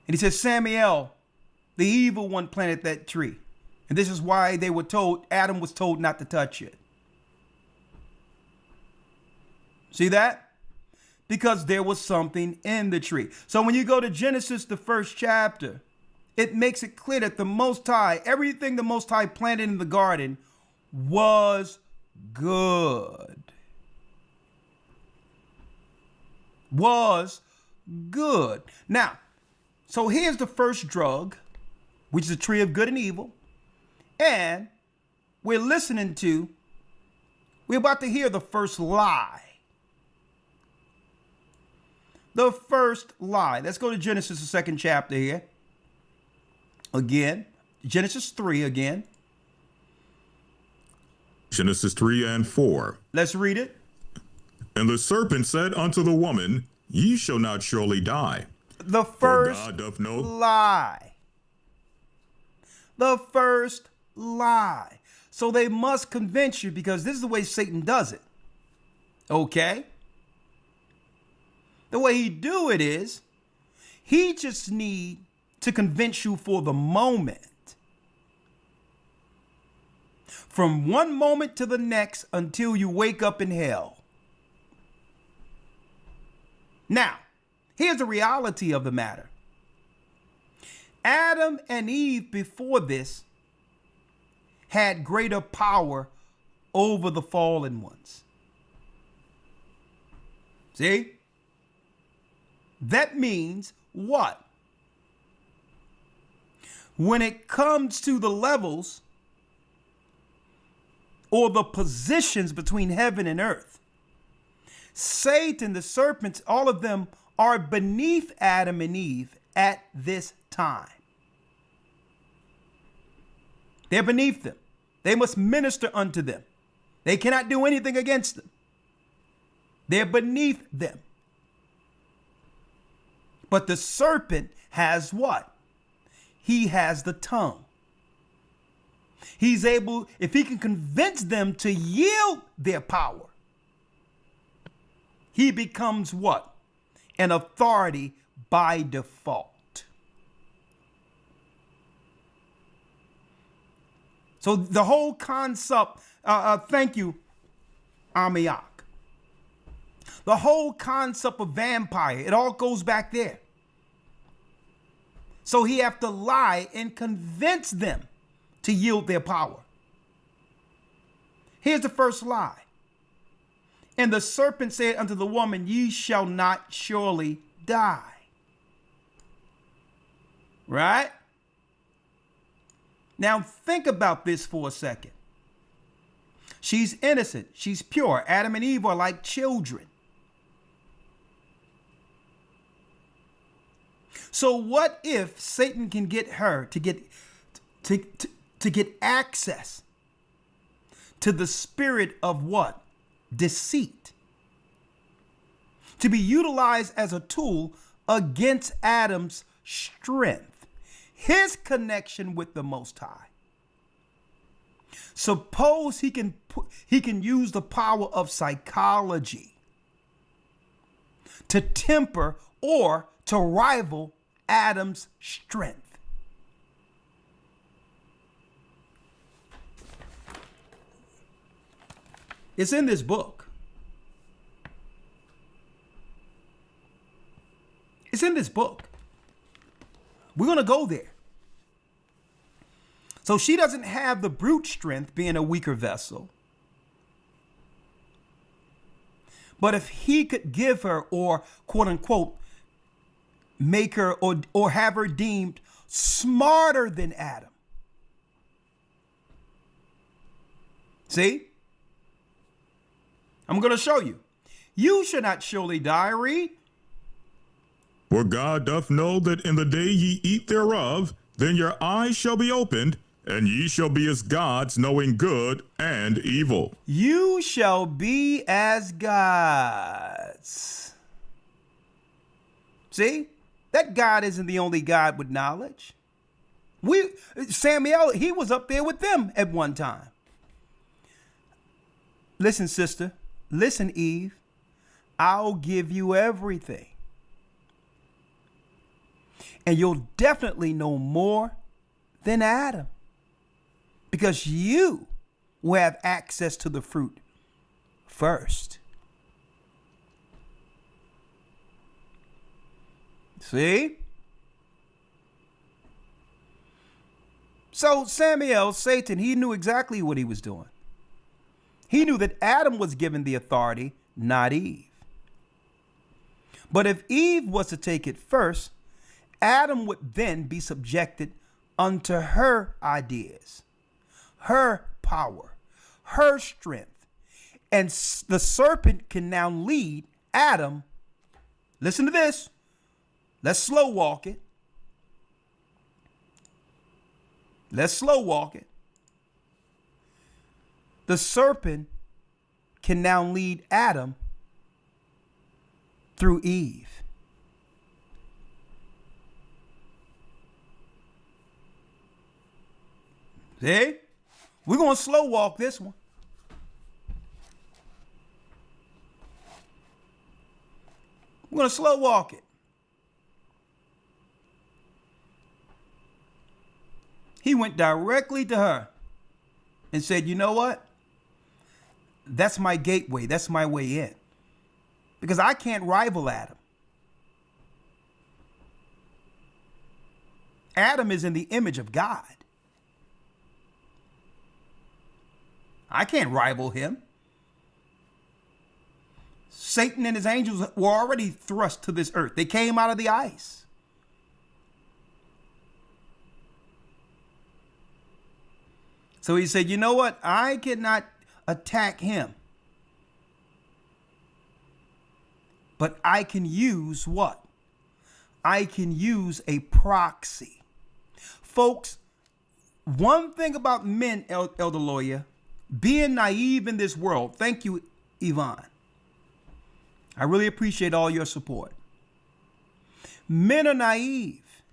And he says, Samuel, the evil one, planted that tree. And this is why they were told, Adam was told not to touch it. See that? Because there was something in the tree. So when you go to Genesis, the 1st chapter, it makes it clear that the Most High, everything the Most High planted in the garden was good. Was good. Now, so here's the first drug, which is the tree of good and evil. And we're listening to We're about to hear the first lie. The first lie. Let's go to Genesis, the second chapter here. Again, Genesis 3 again. Genesis 3 and 4. Let's read it. And the serpent said unto the woman, Ye shall not surely die. The For first God doth know. lie. The first lie. So they must convince you, because this is the way Satan does it. Okay? The way he do it is, he just need to convince you for the moment. From one moment to the next until you wake up in hell. Now, here's the reality of the matter. Adam and Eve before this had greater power over the fallen ones. See? That means what? When it comes to the levels or the positions between heaven and earth, Satan, the serpents, all of them are beneath Adam and Eve at this time. They're beneath them. They must minister unto them. They cannot do anything against them. They're beneath them. But the serpent has what? He has the tongue. He's able, if he can convince them to yield their power, he becomes what? An authority by default. So the whole concept, thank you, Amiak. The whole concept of vampire, it all goes back there. So he have to lie and convince them to yield their power. Here's the first lie. And the serpent said unto the woman, Ye shall not surely die. Right? Now think about this for a second. She's innocent. She's pure. Adam and Eve are like children. So what if Satan can get her to get access to the spirit of what? Deceit. To be utilized as a tool against Adam's strength, his connection with the Most High. Suppose he can use the power of psychology to temper or to rival Adam's strength. It's in this book. It's in this book. We're going to go there. So she doesn't have the brute strength, being a weaker vessel. But if he could give her, or quote unquote, make her or have her deemed smarter than Adam. See? I'm going to show you. You shall not surely die. Read. For God doth know that in the day ye eat thereof, then your eyes shall be opened, and ye shall be as gods, knowing good and evil. You shall be as gods. See? That God isn't the only God with knowledge. Samuel, he was up there with them at one time. Listen, sister. Listen, Eve. I'll give you everything. And you'll definitely know more than Adam, because you will have access to the fruit first. See? So Samuel, Satan, he knew exactly what he was doing. He knew that Adam was given the authority, not Eve. But if Eve was to take it first, Adam would then be subjected unto her ideas, her power, her strength. And the serpent can now lead Adam. Listen to this. Let's slow walk it. Let's slow walk it. The serpent can now lead Adam through Eve. See? We're going to slow walk this one. We're going to slow walk it. He went directly to her and said, you know what? That's my gateway. That's my way in. Because I can't rival Adam. Adam is in the image of God. I can't rival him. Satan and his angels were already thrust to this earth. They came out of the ice. So he said, you know what? I cannot attack him. But I can use what? I can use a proxy. Folks, one thing about men, Elder Lawyer, being naive in this world. Thank you, Yvonne. I really appreciate all your support. Men are naive.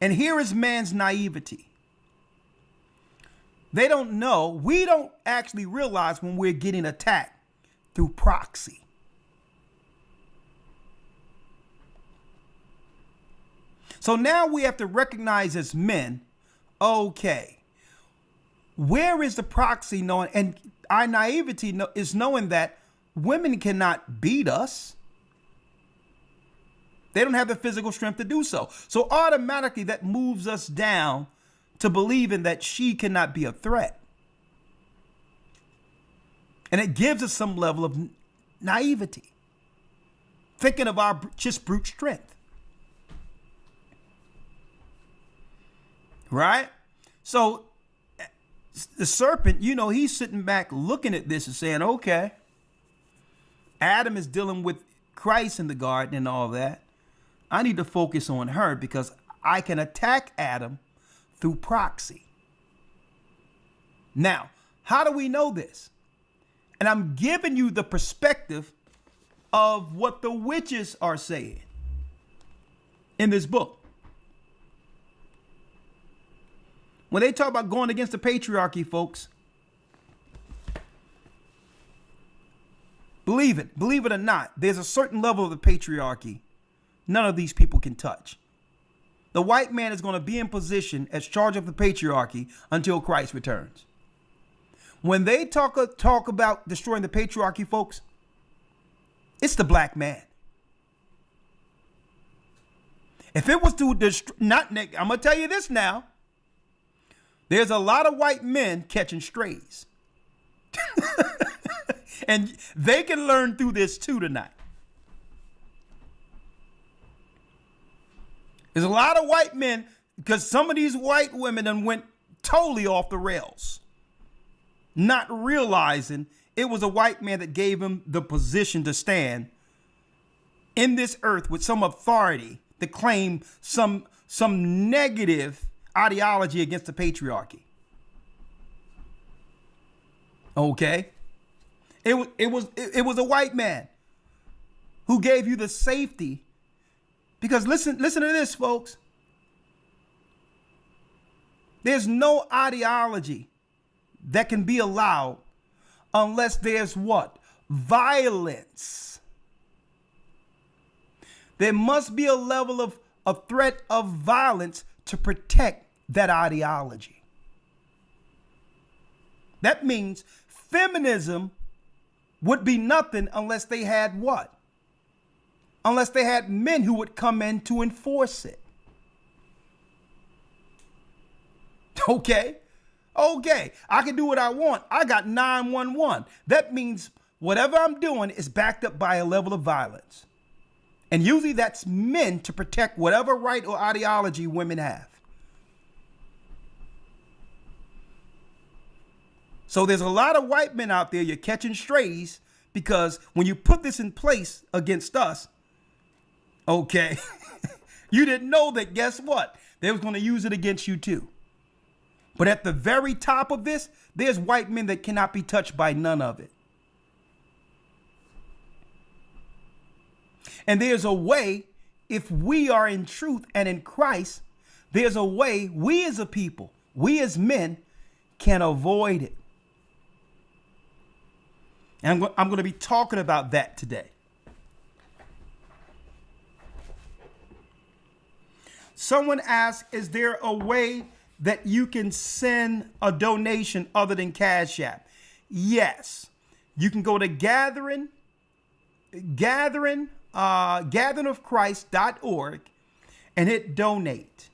And here is man's naivety. They don't know. We don't actually realize when we're getting attacked through proxy. So now we have to recognize as men, okay, where is the proxy knowing? And our naivety is knowing that women cannot beat us. They don't have the physical strength to do so. So automatically that moves us down to believing that she cannot be a threat. And it gives us some level of naivety, thinking of our just brute strength. Right? So the serpent, you know, he's sitting back looking at this and saying, okay, Adam is dealing with Christ in the garden and all that. I need to focus on her because I can attack Adam through proxy. Now, how do we know this? And I'm giving you the perspective of what the witches are saying in this book. When they talk about going against the patriarchy, folks, believe it or not, there's a certain level of the patriarchy none of these people can touch. The white man is going to be in position as charge of the patriarchy until Christ returns. When they talk about destroying the patriarchy, folks, it's the black man. If it was to destroy, I'm going to tell you this now. There's a lot of white men catching strays. And they can learn through this too tonight. There's a lot of white men, because some of these white women done went totally off the rails, not realizing it was a white man that gave him the position to stand in this earth with some authority to claim some negative ideology against the patriarchy. Okay? It was a white man who gave you the safety. Because listen to this, folks. There's no ideology that can be allowed unless there's what? Violence. There must be a level of a threat of violence to protect that ideology. That means feminism would be nothing unless they had what? Unless they had men who would come in to enforce it. Okay. I can do what I want. I got 911. That means whatever I'm doing is backed up by a level of violence. And usually that's men to protect whatever right or ideology women have. So there's a lot of white men out there, you're catching strays, because when you put this in place against us, okay, you didn't know that, guess what? They was going to use it against you too. But at the very top of this, there's white men that cannot be touched by none of it. And there's a way, if we are in truth and in Christ, there's a way we as a people, we as men can avoid it. And I'm going to be talking about that today. Someone asked, is there a way that you can send a donation other than Cash App? Yes. You can go to gatheringofchrist.org and hit donate.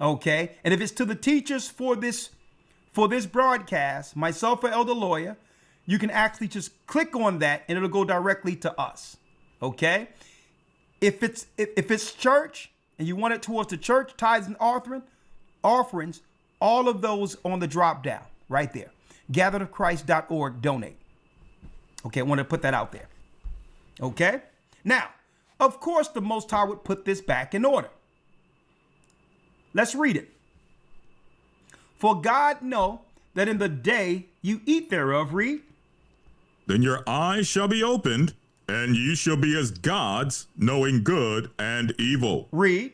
Okay. And if it's to the teachers for this broadcast, myself or Elder Lawyer, you can actually just click on that and it'll go directly to us. Okay. If it's church and you want it towards the church, tithes and offerings, all of those on the drop down right there. Gatheringofchrist.org, donate. Okay. I want to put that out there. Okay. Now, of course, the Most High would put this back in order. Let's read it. For God know that in the day you eat thereof, read. Then your eyes shall be opened, and ye shall be as gods, knowing good and evil. Read.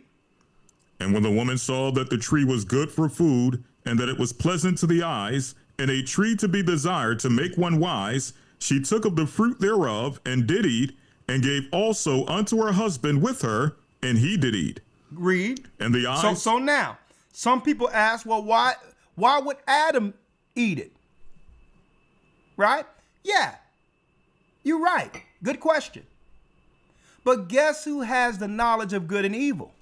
And when the woman saw that the tree was good for food, and that it was pleasant to the eyes, and a tree to be desired to make one wise, she took of the fruit thereof, and did eat, and gave also unto her husband with her, and he did eat. Read. And the eyes. So now, some people ask, well, why would Adam eat it? Right? Yeah. You're right. Good question. But guess who has the knowledge of good and evil?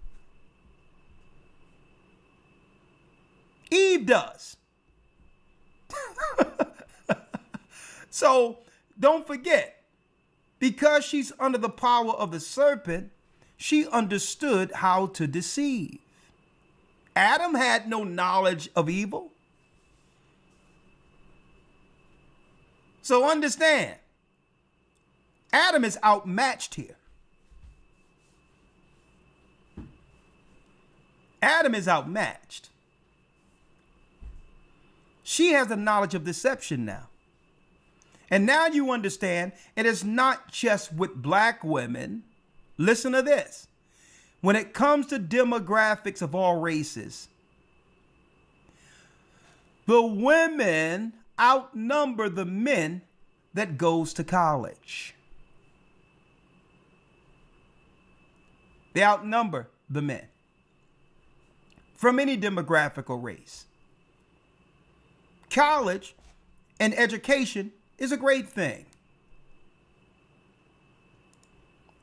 Eve does. So don't forget, because she's under the power of the serpent, she understood how to deceive. Adam had no knowledge of evil. So understand, Adam is outmatched here. Adam is outmatched. She has the knowledge of deception now. And now you understand it is not just with black women. Listen to this. When it comes to demographics of all races, the women outnumber the men that goes to college. They outnumber the men from any demographic or race. College and education is a great thing.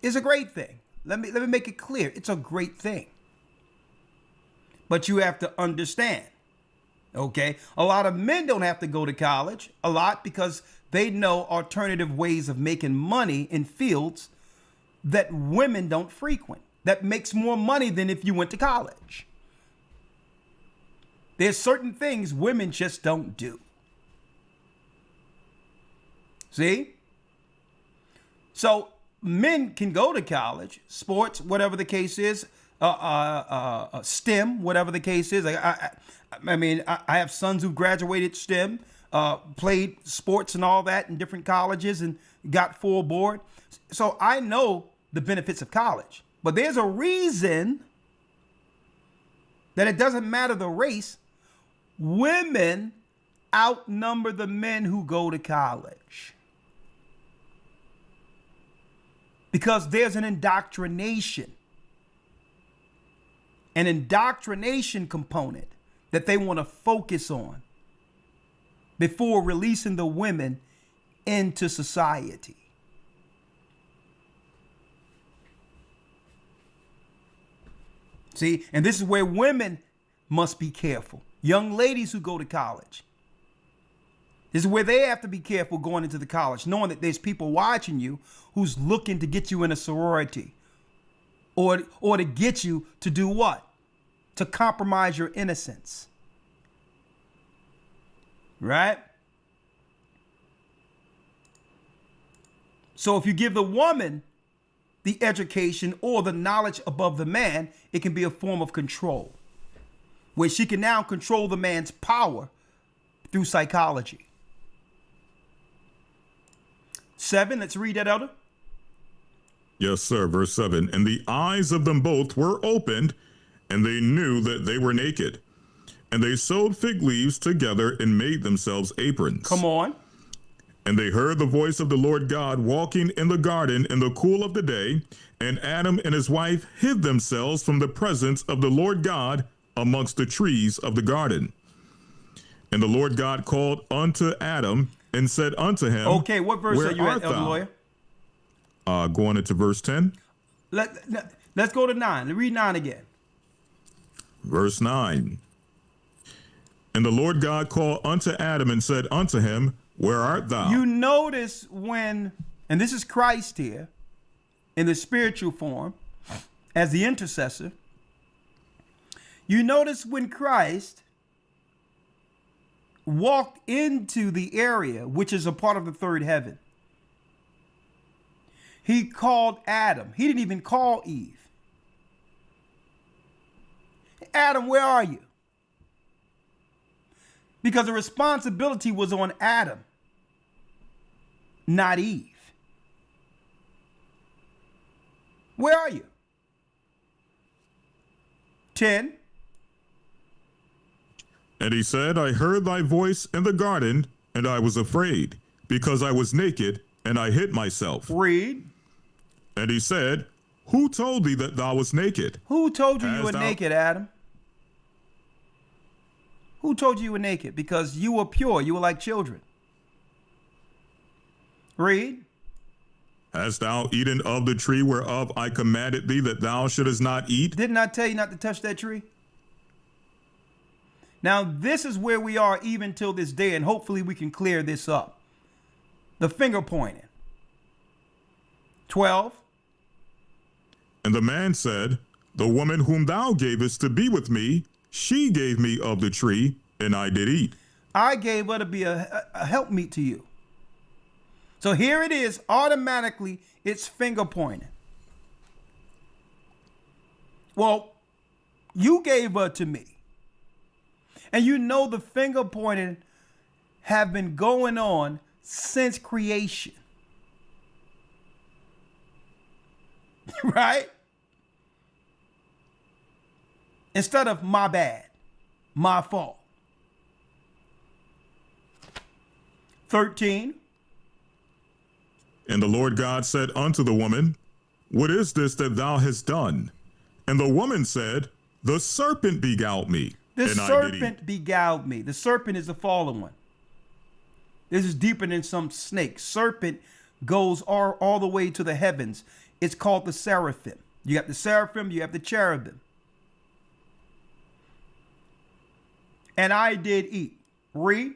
It's a great thing. Let me make it clear. It's a great thing. But you have to understand, okay? A lot of men don't have to go to college, a lot, because they know alternative ways of making money in fields that women don't frequent, that makes more money than if you went to college. There's certain things women just don't do. See? So men can go to college, sports, whatever the case is, STEM, whatever the case is. I have sons who graduated STEM, played sports and all that in different colleges and got full board. So I know the benefits of college. But there's a reason that it doesn't matter the race. Women outnumber the men who go to college. Because there's an indoctrination component that they want to focus on before releasing the women into society. See, and this is where women must be careful. Young ladies who go to college. This is where they have to be careful going into the college, knowing that there's people watching you who's looking to get you in a sorority or to get you to do what? To compromise your innocence. Right? So if you give the woman the education or the knowledge above the man, it can be a form of control, where she can now control the man's power through psychology. 7, let's read that, Elder. Yes, sir. Verse 7. And the eyes of them both were opened, and they knew that they were naked. And they sewed fig leaves together and made themselves aprons. Come on. And they heard the voice of the Lord God walking in the garden in the cool of the day. And Adam and his wife hid themselves from the presence of the Lord God amongst the trees of the garden. And the Lord God called unto Adam and said unto him, Okay, what verse Where are you art at, Elder thou? Lawyer? Going into verse 10. Let's go to 9. Read 9 again. Verse 9. And the Lord God called unto Adam and said unto him, Where art thou? You notice when, and this is Christ here, in the spiritual form, as the intercessor. You notice when Christ walked into the area, which is a part of the third heaven, he called Adam. He didn't even call Eve. Adam, where are you? Because the responsibility was on Adam, not Eve. Where are you? 10. And he said, I heard thy voice in the garden, and I was afraid, because I was naked, and I hid myself. Read. And he said, Who told thee that thou wast naked? Who told you you were thou- naked, Adam? Who told you you were naked? Because you were pure. You were like children. Read. Hast thou eaten of the tree whereof I commanded thee that thou shouldest not eat? Didn't I tell you not to touch that tree? Now, this is where we are even till this day, and hopefully we can clear this up. The finger pointing. 12. And the man said, The woman whom thou gavest to be with me, she gave me of the tree, and I did eat. I gave her to be a helpmeet to you. So here it is, automatically, it's finger pointing. Well, you gave her to me. And you know the finger pointing have been going on since creation. Right? Instead of my bad, my fault. 13. And the Lord God said unto the woman, What is this that thou hast done? And the woman said, The serpent beguiled me, The and I did serpent eat. beguiled me. The serpent is the fallen one. This is deeper than some snake. Serpent goes all the way to the heavens. It's called the seraphim. You got the seraphim, you have the cherubim. And I did eat. Read.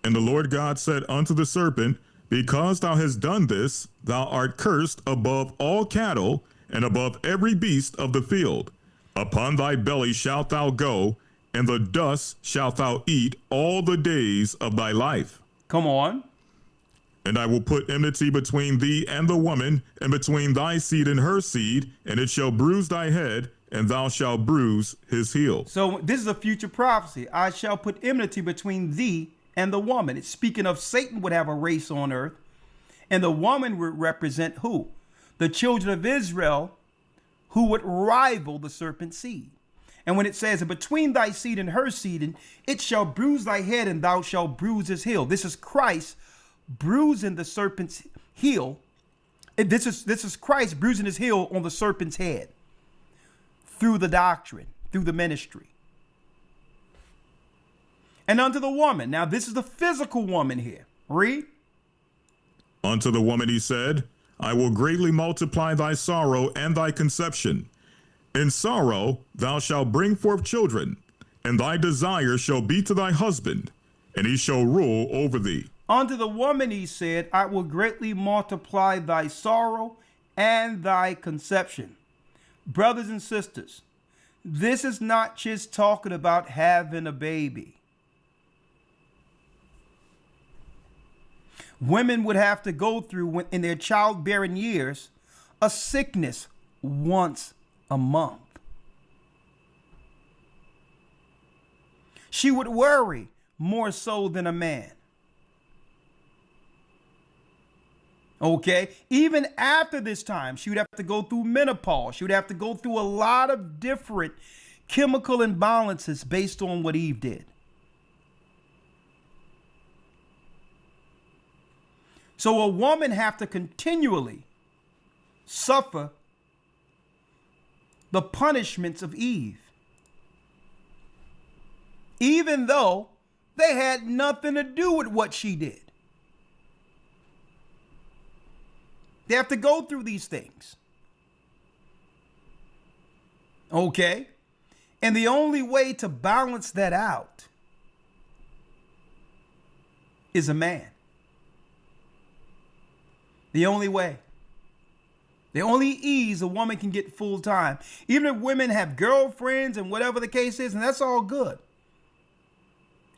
And the Lord God said unto the serpent, Because thou hast done this, thou art cursed above all cattle, and above every beast of the field. Upon thy belly shalt thou go, and the dust shalt thou eat all the days of thy life. Come on. And I will put enmity between thee and the woman, and between thy seed and her seed, and it shall bruise thy head, and thou shalt bruise his heel. So this is a future prophecy. I shall put enmity between thee and the woman. It's speaking of Satan would have a race on earth, and the woman would represent who? The children of Israel, who would rival the serpent's seed. And when it says, between thy seed and her seed, and it shall bruise thy head, and thou shalt bruise his heel. This is Christ bruising the serpent's heel. This is Christ bruising his heel on the serpent's head through the doctrine, through the ministry. And unto the woman. Now, this is the physical woman here. Read. Unto the woman he said, I will greatly multiply thy sorrow and thy conception. In sorrow thou shalt bring forth children, and thy desire shall be to thy husband, and he shall rule over thee. Unto the woman he said, I will greatly multiply thy sorrow and thy conception. Brothers and sisters, this is not just talking about having a baby. Women would have to go through in their childbearing years a sickness once a month. She would worry more so than a man. Okay, even after this time, she would have to go through menopause. She would have to go through a lot of different chemical imbalances based on what Eve did. So a woman have to continually suffer the punishments of Eve, even though they had nothing to do with what she did. They have to go through these things. Okay? And the only way to balance that out is a man. The only way. The only ease a woman can get full time. Even if women have girlfriends and whatever the case is, and that's all good,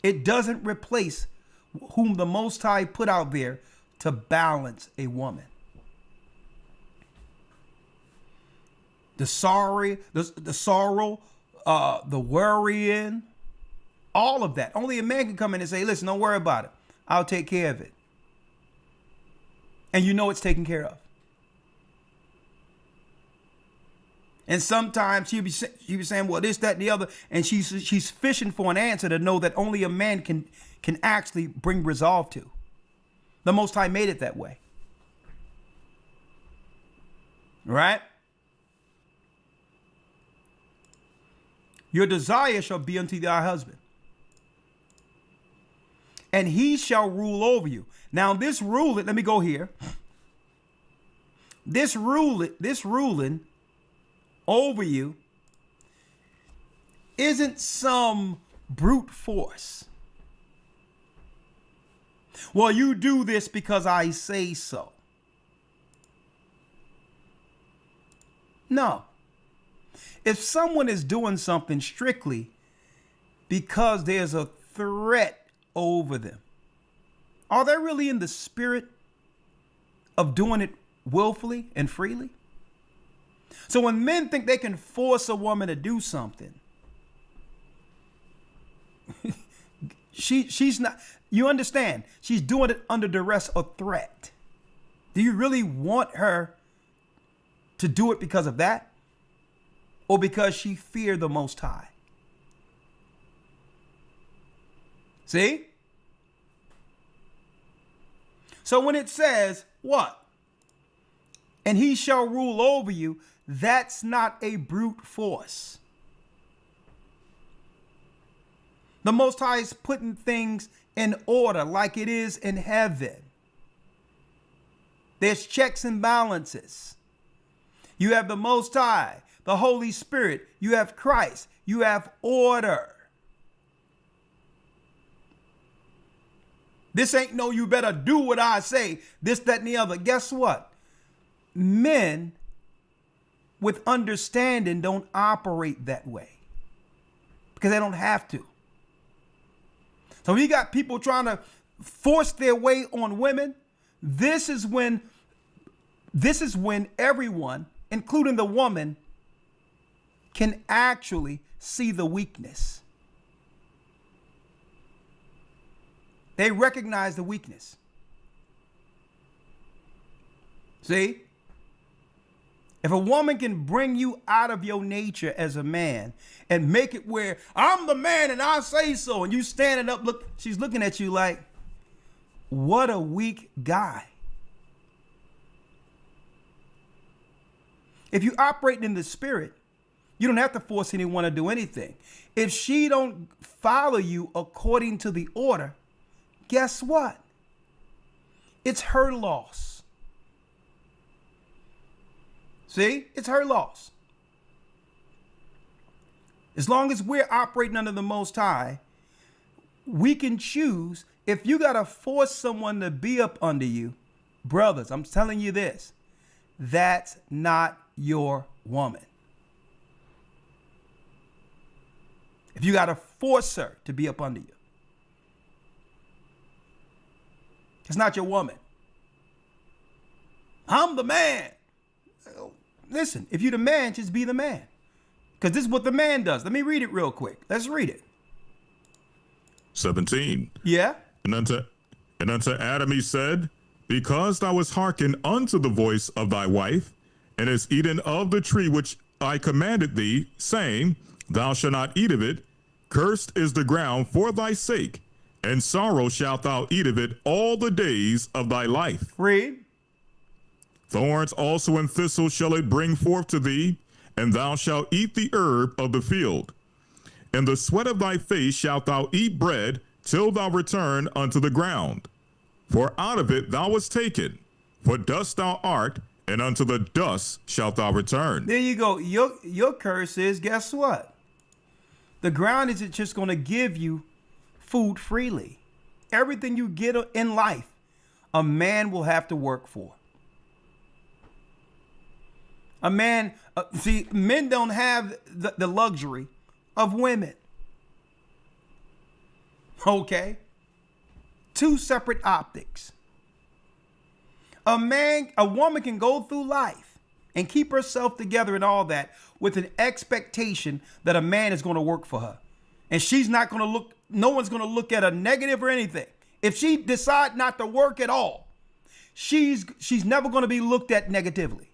it doesn't replace whom the Most High put out there to balance a woman. The sorrow, the worrying, all of that. Only a man can come in and say, listen, don't worry about it. I'll take care of it. And you know it's taken care of. And sometimes she'll be saying, well, this, that, and the other. And she's fishing for an answer to know that only a man can actually bring resolve to. The Most High made it that way. Right? Your desire shall be unto thy husband, and he shall rule over you. Now this ruling, let me go here. This ruling over you isn't some brute force. Well, you do this because I say so. No. If someone is doing something strictly because there's a threat over them, are they really in the spirit of doing it willfully and freely? So when men think they can force a woman to do something, she's not, you understand, she's doing it under duress or threat. Do you really want her to do it because of that? Or because she feared the Most High? See? So when it says, what? And he shall rule over you, that's not a brute force. The Most High is putting things in order like it is in heaven. There's checks and balances. You have the Most High, the Holy Spirit, you have Christ, you have order. This ain't no you better do what I say, this, that, and the other. Guess what? Men with understanding don't operate that way because they don't have to. So you got people trying to force their way on women. This is when everyone, including the woman, can actually see the weakness. They recognize the weakness. See? If a woman can bring you out of your nature as a man and make it where I'm the man and I say so, and you standing up, look, she's looking at you like, what a weak guy. If you operate in the spirit, you don't have to force anyone to do anything. If she don't follow you according to the order, guess what? It's her loss. See? It's her loss. As long as we're operating under the Most High, we can choose. If you got to force someone to be up under you, brothers, I'm telling you this, that's not your woman. If you got to force her to be up under you. It's not your woman. I'm the man. Listen, if you're the man, just be the man. Because this is what the man does. Let me read it real quick. Let's read it. 17. Yeah. And unto Adam he said, because thou hast hearkened unto the voice of thy wife, and hast eaten of the tree which I commanded thee, saying, thou shalt not eat of it, cursed is the ground for thy sake, and sorrow shalt thou eat of it all the days of thy life. Read. Thorns also and thistles shall it bring forth to thee, and thou shalt eat the herb of the field. In the sweat of thy face shalt thou eat bread, till thou return unto the ground. For out of it thou wast taken, for dust thou art, and unto the dust shalt thou return. There you go. Your curse is, guess what? The ground isn't just going to give you food freely. Everything you get in life, a man will have to work for. A man, see, men don't have the luxury of women. Okay? Two separate optics. A woman can go through life and keep herself together and all that with an expectation that a man is going to work for her. And she's not going to look, no one's going to look at her negative or anything. If she decides not to work at all, she's never going to be looked at negatively.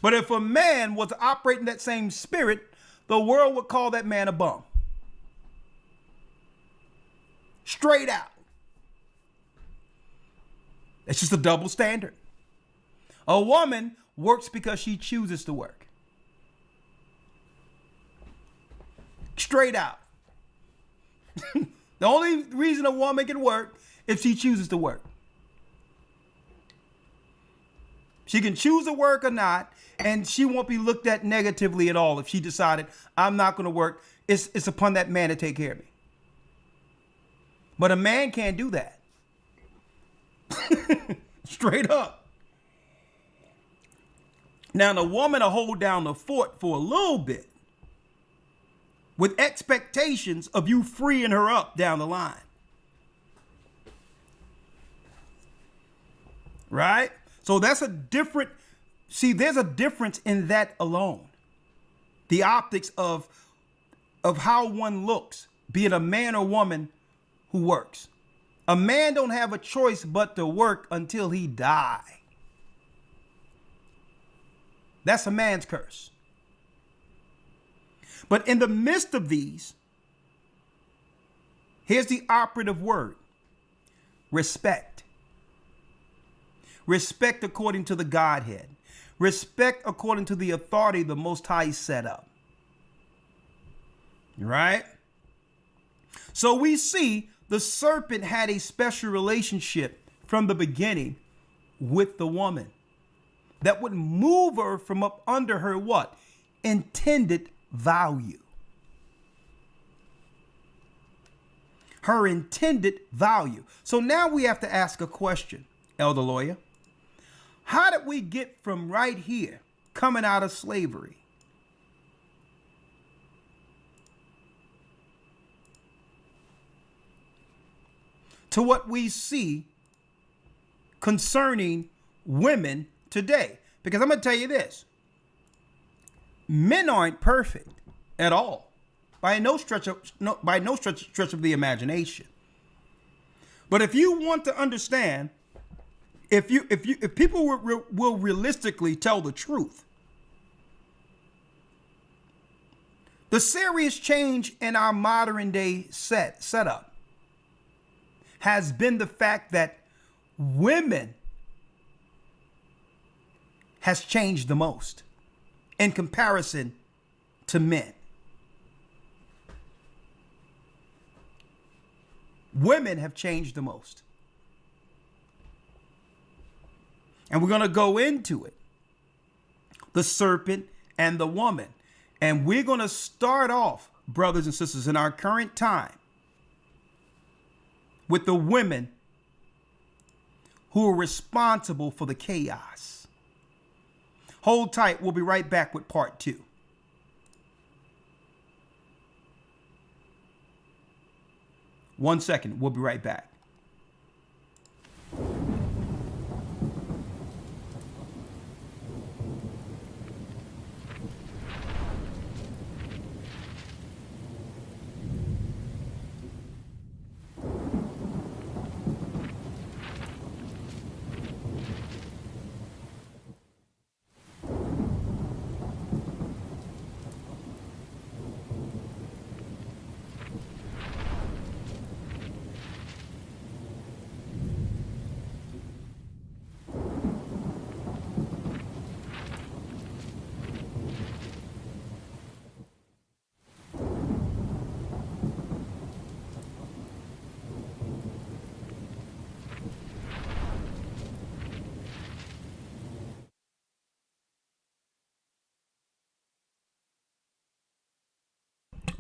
But if a man was operating that same spirit, the world would call that man a bum. Straight out. It's just a double standard. A woman works because she chooses to work. Straight out. The only reason a woman can work is if she chooses to work. She can choose to work or not, and she won't be looked at negatively at all if she decided, I'm not going to work. It's upon that man to take care of me. But a man can't do that. Straight up. Now, the woman will hold down the fort for a little bit with expectations of you freeing her up down the line. Right? So that's a different, there's a difference in that alone. The optics of how one looks, be it a man or woman who works. A man don't have a choice but to work until he die. That's a man's curse. But in the midst of these, here's the operative word: respect. Respect according to the Godhead. Respect according to the authority the Most High set up. Right? So we see the serpent had a special relationship from the beginning with the woman that would move her from up under her what? Intended value. Her intended value. So now we have to ask a question, Elder Lawyer. How did we get from right here, coming out of slavery, to what we see concerning women today? Because I'm going to tell you this. Men aren't perfect at all, by no stretch of the imagination. But if you want to understand, if people will realistically tell the truth, the serious change in our modern day setup has been the fact that women has changed the most in comparison to men. Women have changed the most. And we're going to go into it. The serpent and the woman. And we're going to start off, brothers and sisters, in our current time with the women who are responsible for the chaos. Hold tight. We'll be right back with part 2. 1 second. We'll be right back.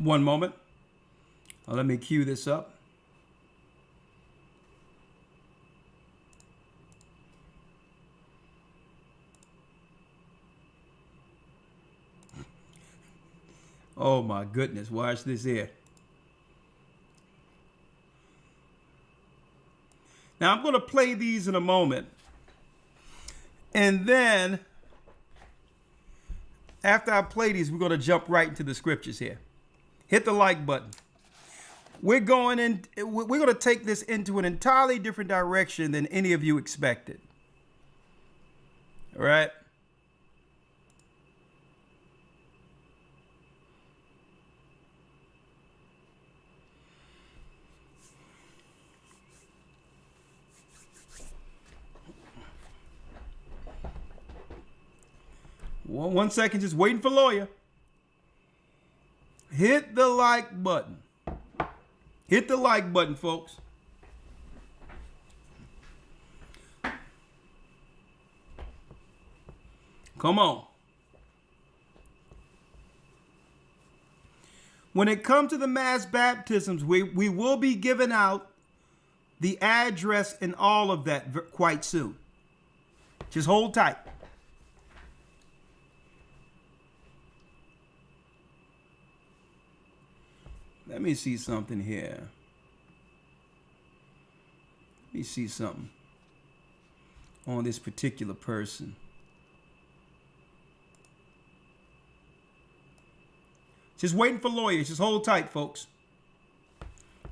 One moment. Let me cue this up. Oh my goodness, watch this here. Now I'm going to play these in a moment. And then after I play these, we're going to jump right into the scriptures here. Hit the like button. We're going to take this into an entirely different direction than any of you expected. All right? Well, 1 second, just waiting for lawyer. Hit the like button. Hit the like button, folks. Come on. When it comes to the mass baptisms, we will be giving out the address and all of that quite soon. Just hold tight. Let me see something here. Let me see something on this particular person. Just waiting for lawyers. Just hold tight, folks.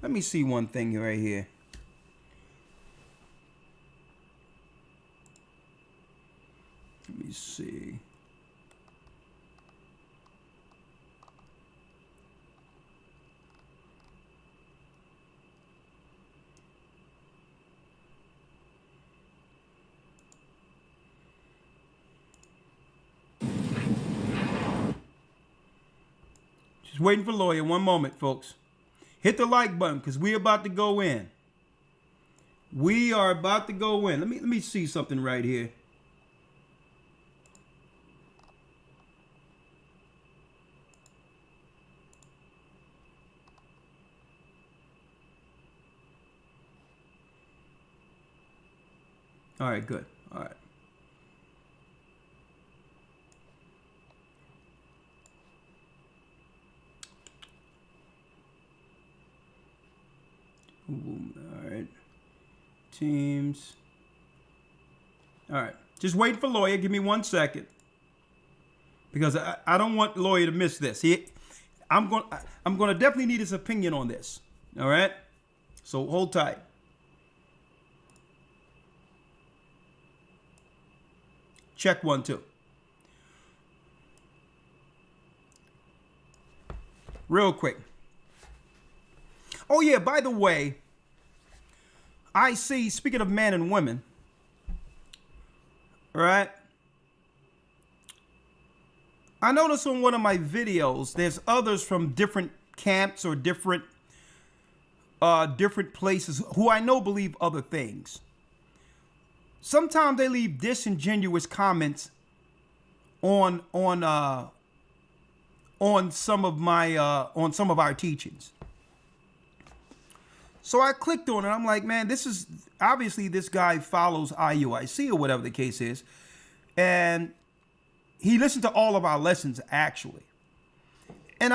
Let me see one thing right here. Let me see. Just waiting for lawyer. 1 moment, folks. Hit the like button because we're about to go in. We are about to go in. Let me see something right here. All right, good. All right. All right. Teams. All right. Just wait for lawyer. Give me 1 second. Because I don't want lawyer to miss this. I'm going to definitely need his opinion on this. All right? So hold tight. Check 1, 2. Real quick. Oh, yeah, by the way, I see, speaking of men and women, right? I noticed on one of my videos, there's others from different camps or different places who I know believe other things. Sometimes they leave disingenuous comments on some of our teachings. So I clicked on it. I'm like, man, this is obviously this guy follows IUIC or whatever the case is, and he listened to all of our lessons actually. And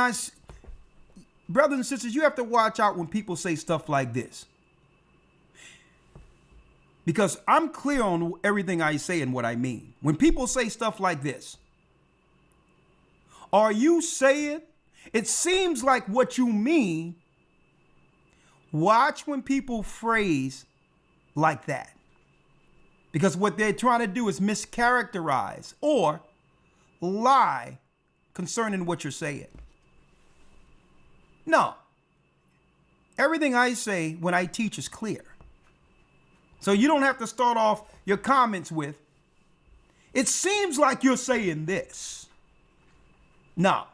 brothers and sisters, you have to watch out when people say stuff like this. Because I'm clear on everything I say and what I mean. When people say stuff like this, are you saying, it seems like what you mean? Watch when people phrase like that. Because what they're trying to do is mischaracterize or lie concerning what you're saying. No. Everything I say when I teach is clear. So you don't have to start off your comments with, it seems like you're saying this. No.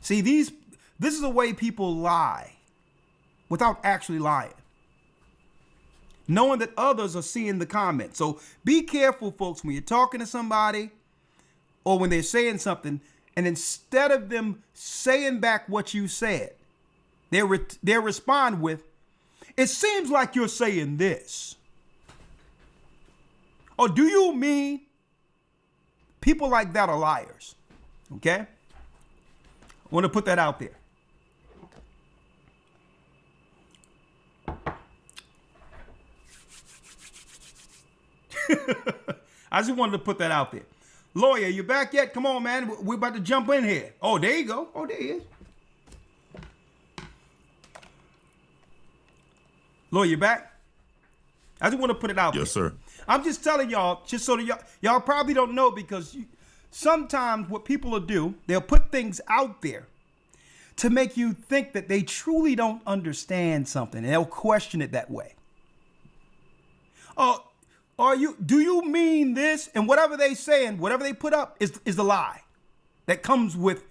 See, this is the way people lie without actually lying, knowing that others are seeing the comments. So be careful, folks, when you're talking to somebody or when they're saying something, and instead of them saying back what you said, they respond with, it seems like you're saying this. Or do you mean? People like that are liars. Okay? I want to put that out there. I just wanted to put that out there. Lawyer, you back yet? Come on, man. We're about to jump in here. Oh, there you go. Oh, there he is. Lawyer, you back? I just want to put it out there. Yes, sir. I'm just telling y'all, just so that y'all probably don't know, because sometimes what people will do, they'll put things out there to make you think that they truly don't understand something, and they'll question it that way. Oh, do you mean this? And whatever they say and whatever they put up is the lie that comes with,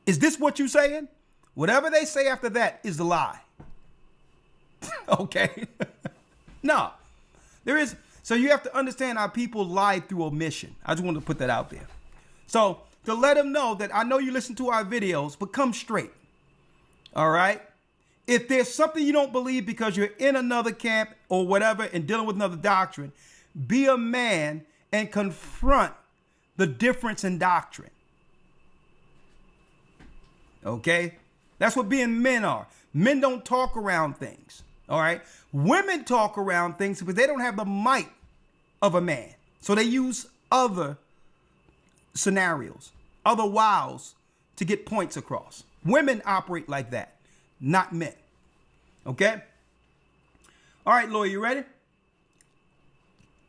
is this what you saying? Whatever they say after that is the lie. Okay? No. There is, so you have to understand how people lie through omission. I just wanted to put that out there. So to let them know that I know you listen to our videos, but come straight. All right? If there's something you don't believe because you're in another camp or whatever and dealing with another doctrine, be a man and confront the difference in doctrine. Okay? That's what being men are. Men don't talk around things. All right? Women talk around things because they don't have the might of a man. So they use other scenarios, other wows to get points across. Women operate like that, not men. Okay? All right, Lawyer, you ready?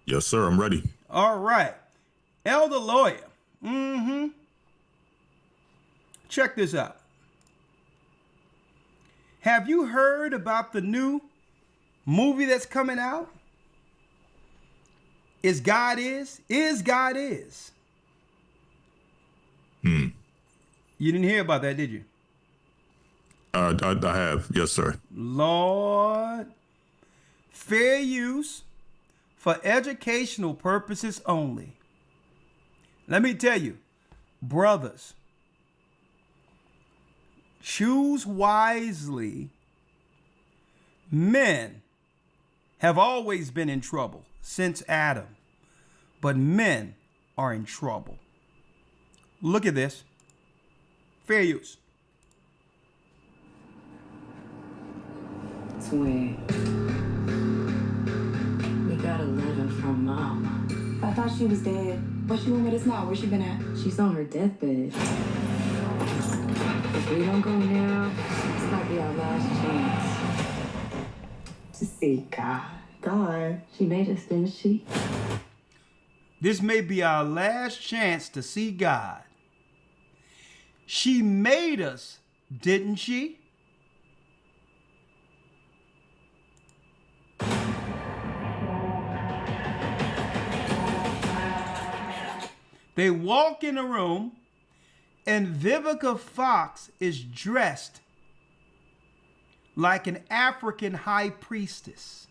Yes, sir. I'm ready. All right. Elder Lawyer. Check this out. Have you heard about the new movie that's coming out? Is God Is? Is God Is? You didn't hear about that, did you? I have. Yes, sir. Lord. Fair use for educational purposes only. Let me tell you, brothers, choose wisely. Men have always been in trouble since Adam, but men are in trouble. Look at this. Fair use. Twin, we got a letter from Mom. I thought she was dead. What she with us now? Where she been at? She's on her deathbed. If we don't go now, this might be our last chance to see God. God. She made us, didn't she? This may be our last chance to see God. She made us, didn't she? They walk in a room and Vivica Fox is dressed like an African high priestess.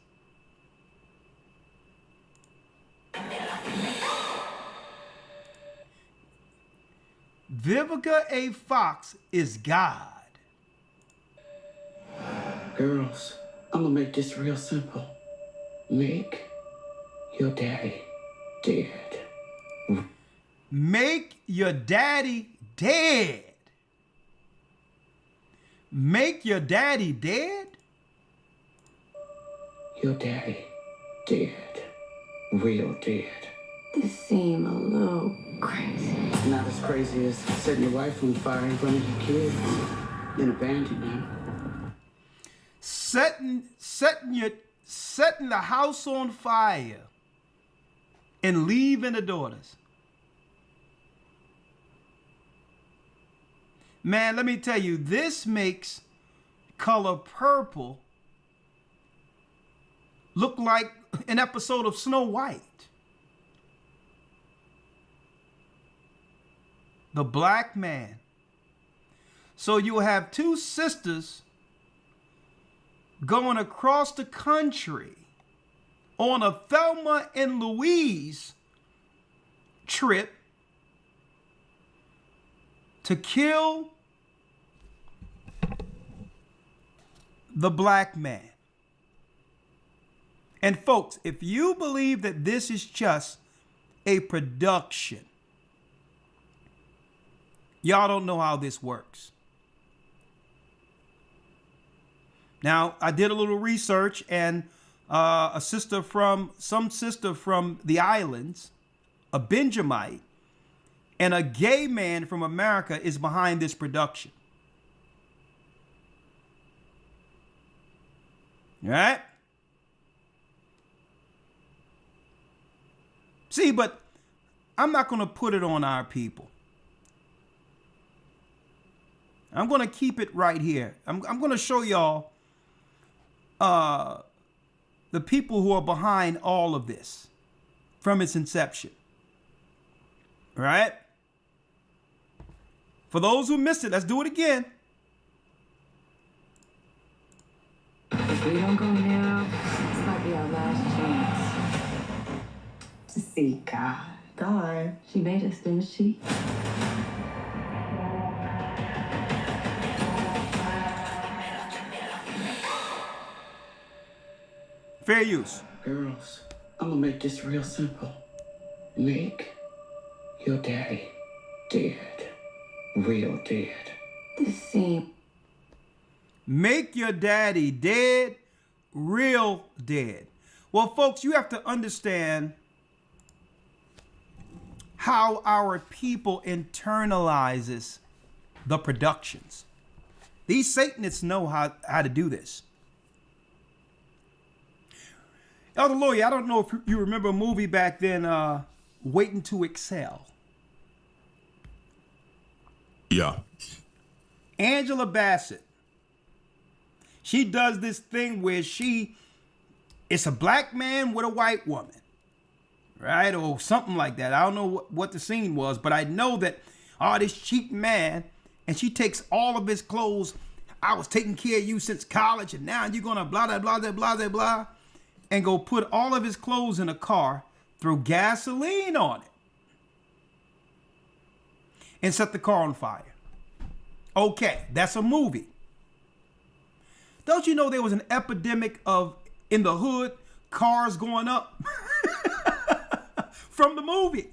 Vivica A. Fox is God. Girls, I'm gonna make this real simple. Make your daddy dead. Make your daddy dead. Make your daddy dead? Your daddy dead. Real dead. This seems a little crazy. Not as crazy as setting your wife on fire in front of your kids, then abandoning them. Setting the house on fire and leaving the daughters. Man, let me tell you, this makes Color Purple look like an episode of Snow White. The black man. So you have two sisters going across the country on a Thelma and Louise trip to kill the black man. And folks, if you believe that this is just a production, y'all don't know how this works. Now, I did a little research, and some sister from the islands, a Benjamite, and a gay man from America is behind this production. All right? See, but I'm not going to put it on our people. I'm going to keep it right here. I'm going to show y'all the people who are behind all of this from its inception. All right? For those who missed it, let's do it again. If we don't go now, this might be our last chance to see God. God. She made us, didn't she? Fair use. Girls, I'm gonna make this real simple. Make your daddy dead. Real dead. This seems Make your daddy dead, real dead. Well, folks, you have to understand how our people internalizes the productions. These Satanists know how to do this. Elder Lawyer, I don't know if you remember a movie back then, Waiting to Excel. Yeah. Angela Bassett. She does this thing where it's a black man with a white woman, right? Or something like that. I don't know what the scene was, but I know that, this cheap man, and she takes all of his clothes. I was taking care of you since college, and now you're gonna blah, blah, blah, blah, blah, blah, blah, and go put all of his clothes in a car, throw gasoline on it, and set the car on fire. Okay, that's a movie. Don't you know there was an epidemic of, in the hood, cars going up from the movie?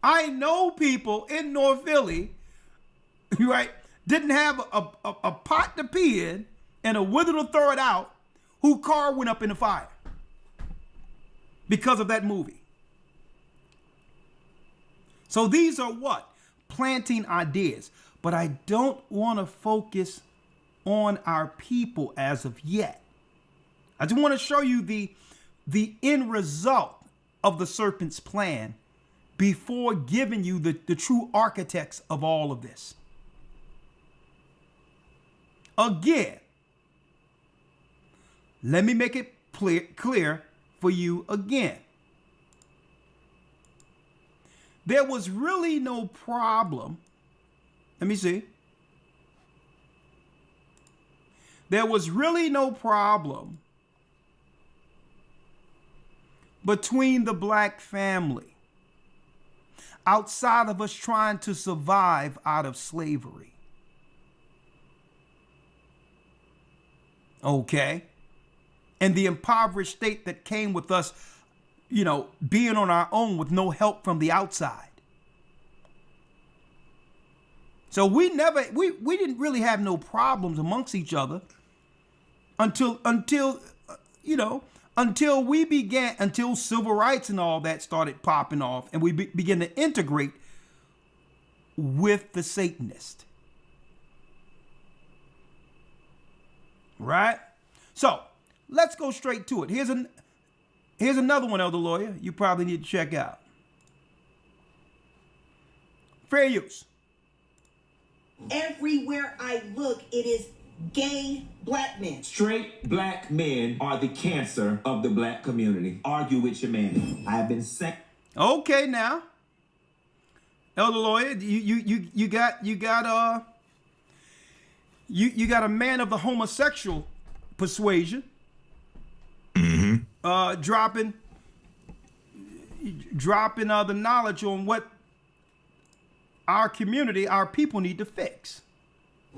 I know people in North Philly, right, didn't have a pot to pee in and a wither to throw it out, whose car went up in the fire because of that movie. So these are what? Planting ideas. But I don't want to focus on our people as of yet. I just want to show you the end result of the serpent's plan before giving you the true architects of all of this. Again, let me make it clear for you again. There was really no problem. Let me see. There was really no problem between the black family outside of us trying to survive out of slavery. Okay? And the impoverished state that came with us, being on our own with no help from the outside. So we didn't really have no problems amongst each other until civil rights and all that started popping off, and we began to integrate with the Satanist. Right? So let's go straight to it. Here's another one, Elder Lawyer, you probably need to check out. Fair use. Everywhere I look, it is gay black men. Straight black men are the cancer of the black community. Argue with your man. I've been saying. Okay, now, Elder Lawyer, you got a man of the homosexual persuasion, dropping the knowledge on what our community, our people need to fix.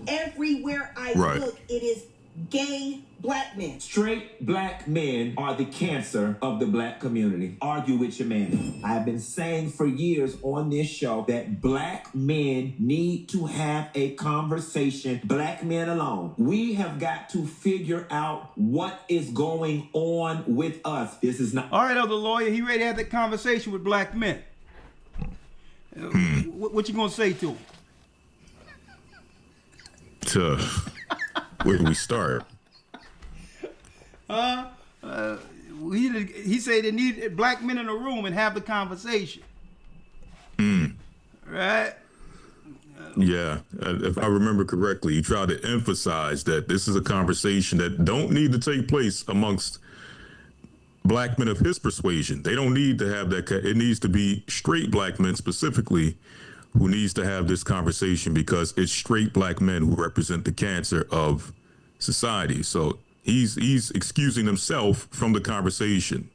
Everywhere I look, it is gay black men. Straight black men are the cancer of the black community. Argue with your man. I've been saying for years on this show that black men need to have a conversation, black men alone. We have got to figure out what is going on with us. This is not. All right, Elder Lawyer, he ready to have that conversation with black men. What you gonna say to him? Where do we start? He said they need black men in a room and have the conversation. Right? Yeah, if I remember correctly, you tried to emphasize that this is a conversation that don't need to take place amongst black men of his persuasion. They don't need to have that. It needs to be straight black men specifically who needs to have this conversation, because it's straight black men who represent the cancer of society. So he's excusing himself from the conversation.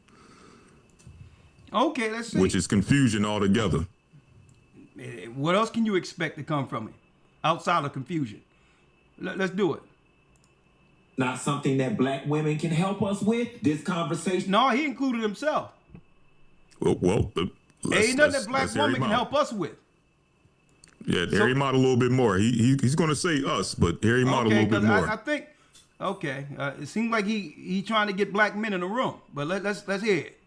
Okay, let's see. Which is confusion altogether. What else can you expect to come from it outside of confusion? Let's do it. Not something that black women can help us with, this conversation. No, he included himself. Well, ain't nothing that black women can help us with. Yeah, hear him out a little bit more. He's going to say us, but hear him out a little bit more. I think, it seems like he trying to get black men in the room, but let's hear it.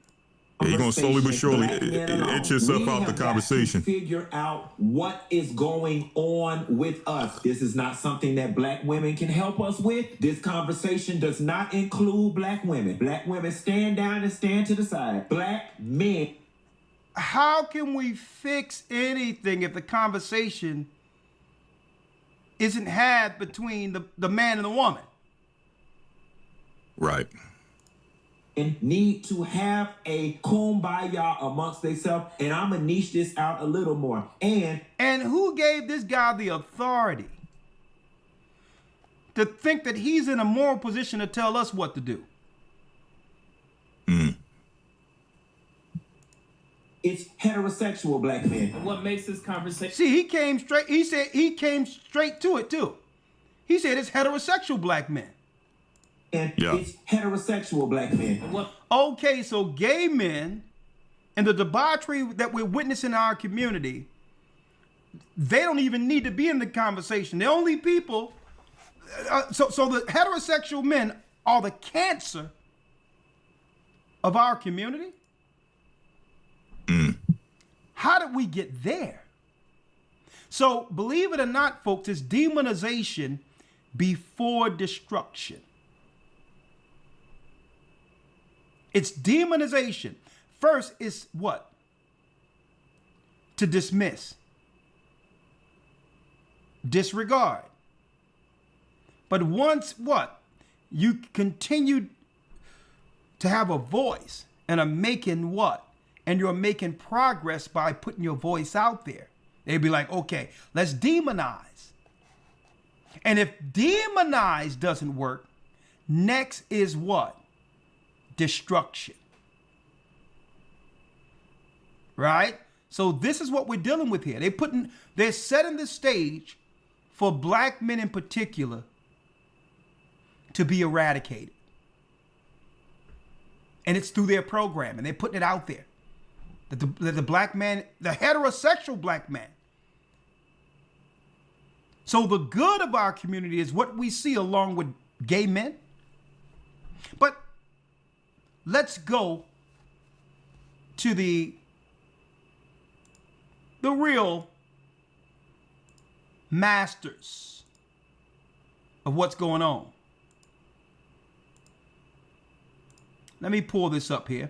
Yeah, you're going to slowly but surely inch yourself out the conversation. Figure out what is going on with us. This is not something that black women can help us with. This conversation does not include black women. Black women, stand down and stand to the side. Black men. How can we fix anything if the conversation isn't had between the man and the woman? Right. And need to have a kumbaya amongst themselves, and I'm gonna niche this out a little more. And who gave this guy the authority to think that he's in a moral position to tell us what to do? It's heterosexual black men. And what makes this conversation? See, he came straight. He said he came straight to it too. He said it's heterosexual black men. And it's heterosexual black men. Okay, so gay men and the debauchery that we're witnessing in our community, they don't even need to be in the conversation. The only people, so the heterosexual men are the cancer of our community? How did we get there? So believe it or not, folks, it's demonization before destruction. It's demonization. First is what? To dismiss. Disregard. But once what? You continue to have a voice and are making what? And you're making progress by putting your voice out there. They'd be like, okay, let's demonize. And if demonize doesn't work, next is what? Destruction. Right? So this is what we're dealing with here. They're setting the stage for black men in particular to be eradicated. And it's through their program, and they're putting it out there. That the black man, the heterosexual black man, So the good of our community is what we see along with gay men. But let's go to the real masters of what's going on. Let me pull this up here.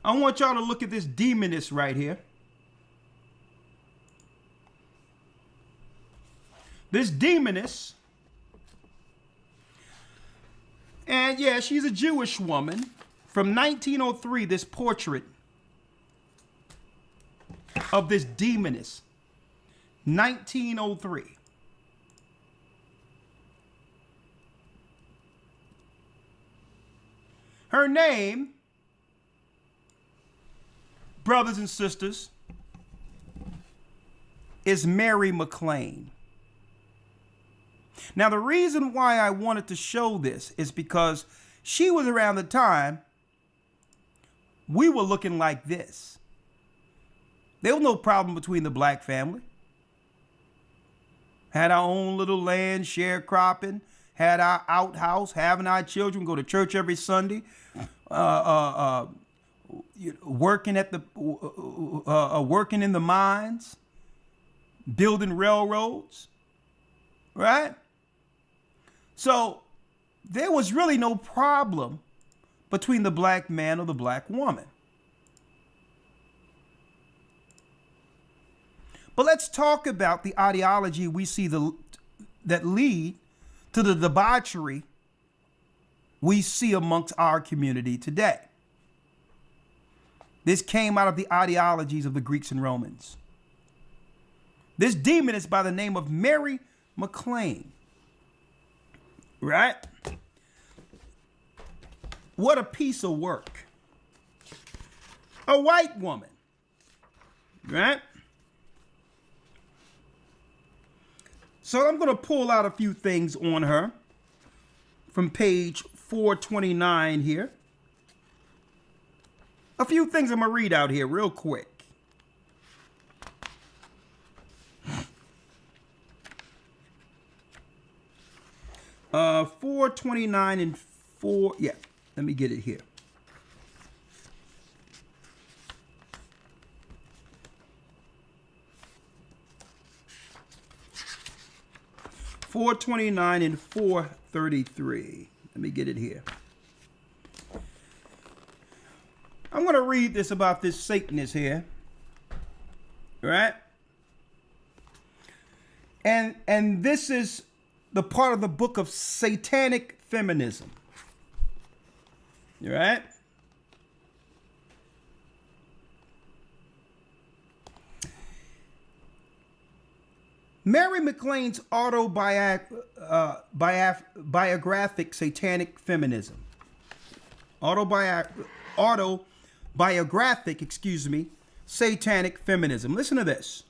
I want y'all to look at this demoness right here. This demoness, and yeah, she's a Jewish woman from 1903, this portrait of this demoness, 1903. Her name, brothers and sisters, is Mary McLean. Now, the reason why I wanted to show this is because she was around the time we were looking like this. There was no problem between the black family. Had our own little land, sharecropping, had our outhouse, having our children go to church every Sunday, working at the working in the mines, building railroads, right? So there was really no problem between the black man or the black woman. But let's talk about the ideology we see that lead to the debauchery we see amongst our community today. This came out of the ideologies of the Greeks and Romans. This demon is by the name of Mary McLean. Right? What a piece of work. A white woman. Right? So I'm going to pull out a few things on her from page 429 here. A few things I'm going to read out here real quick. Uh, 429 and 4. Yeah, let me get it here. $429 and $433. Let me get it here. I'm going to read this about this Satanist here. Right? And this is the part of the book of satanic feminism. Right? Mary McLean's autobiographic satanic feminism. Autobiographic, satanic feminism. Listen to this.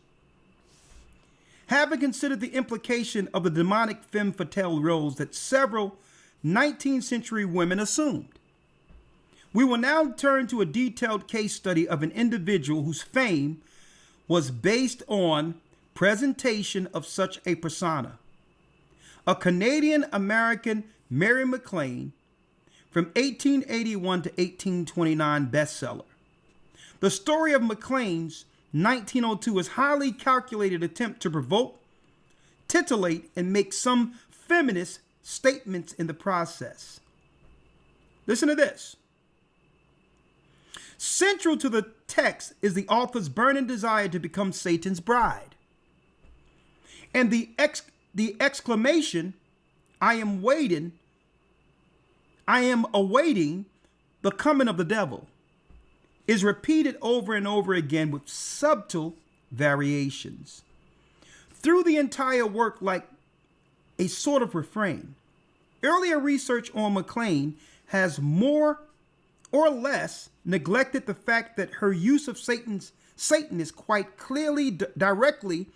Having considered the implication of the demonic femme fatale roles that several 19th century women assumed, we will now turn to a detailed case study of an individual whose fame was based on presentation of such a persona. A Canadian-American Mary McLean, from 1881 to 1829 bestseller. The story of McLean's 1902 is highly calculated attempt to provoke, titillate, and make some feminist statements in the process. Listen to this. Central to the text is the author's burning desire to become Satan's bride. And the exclamation, I am awaiting the coming of the devil, is repeated over and over again with subtle variations through the entire work, like a sort of refrain. Earlier research on McLean has more or less neglected the fact that her use of Satan is quite clearly directly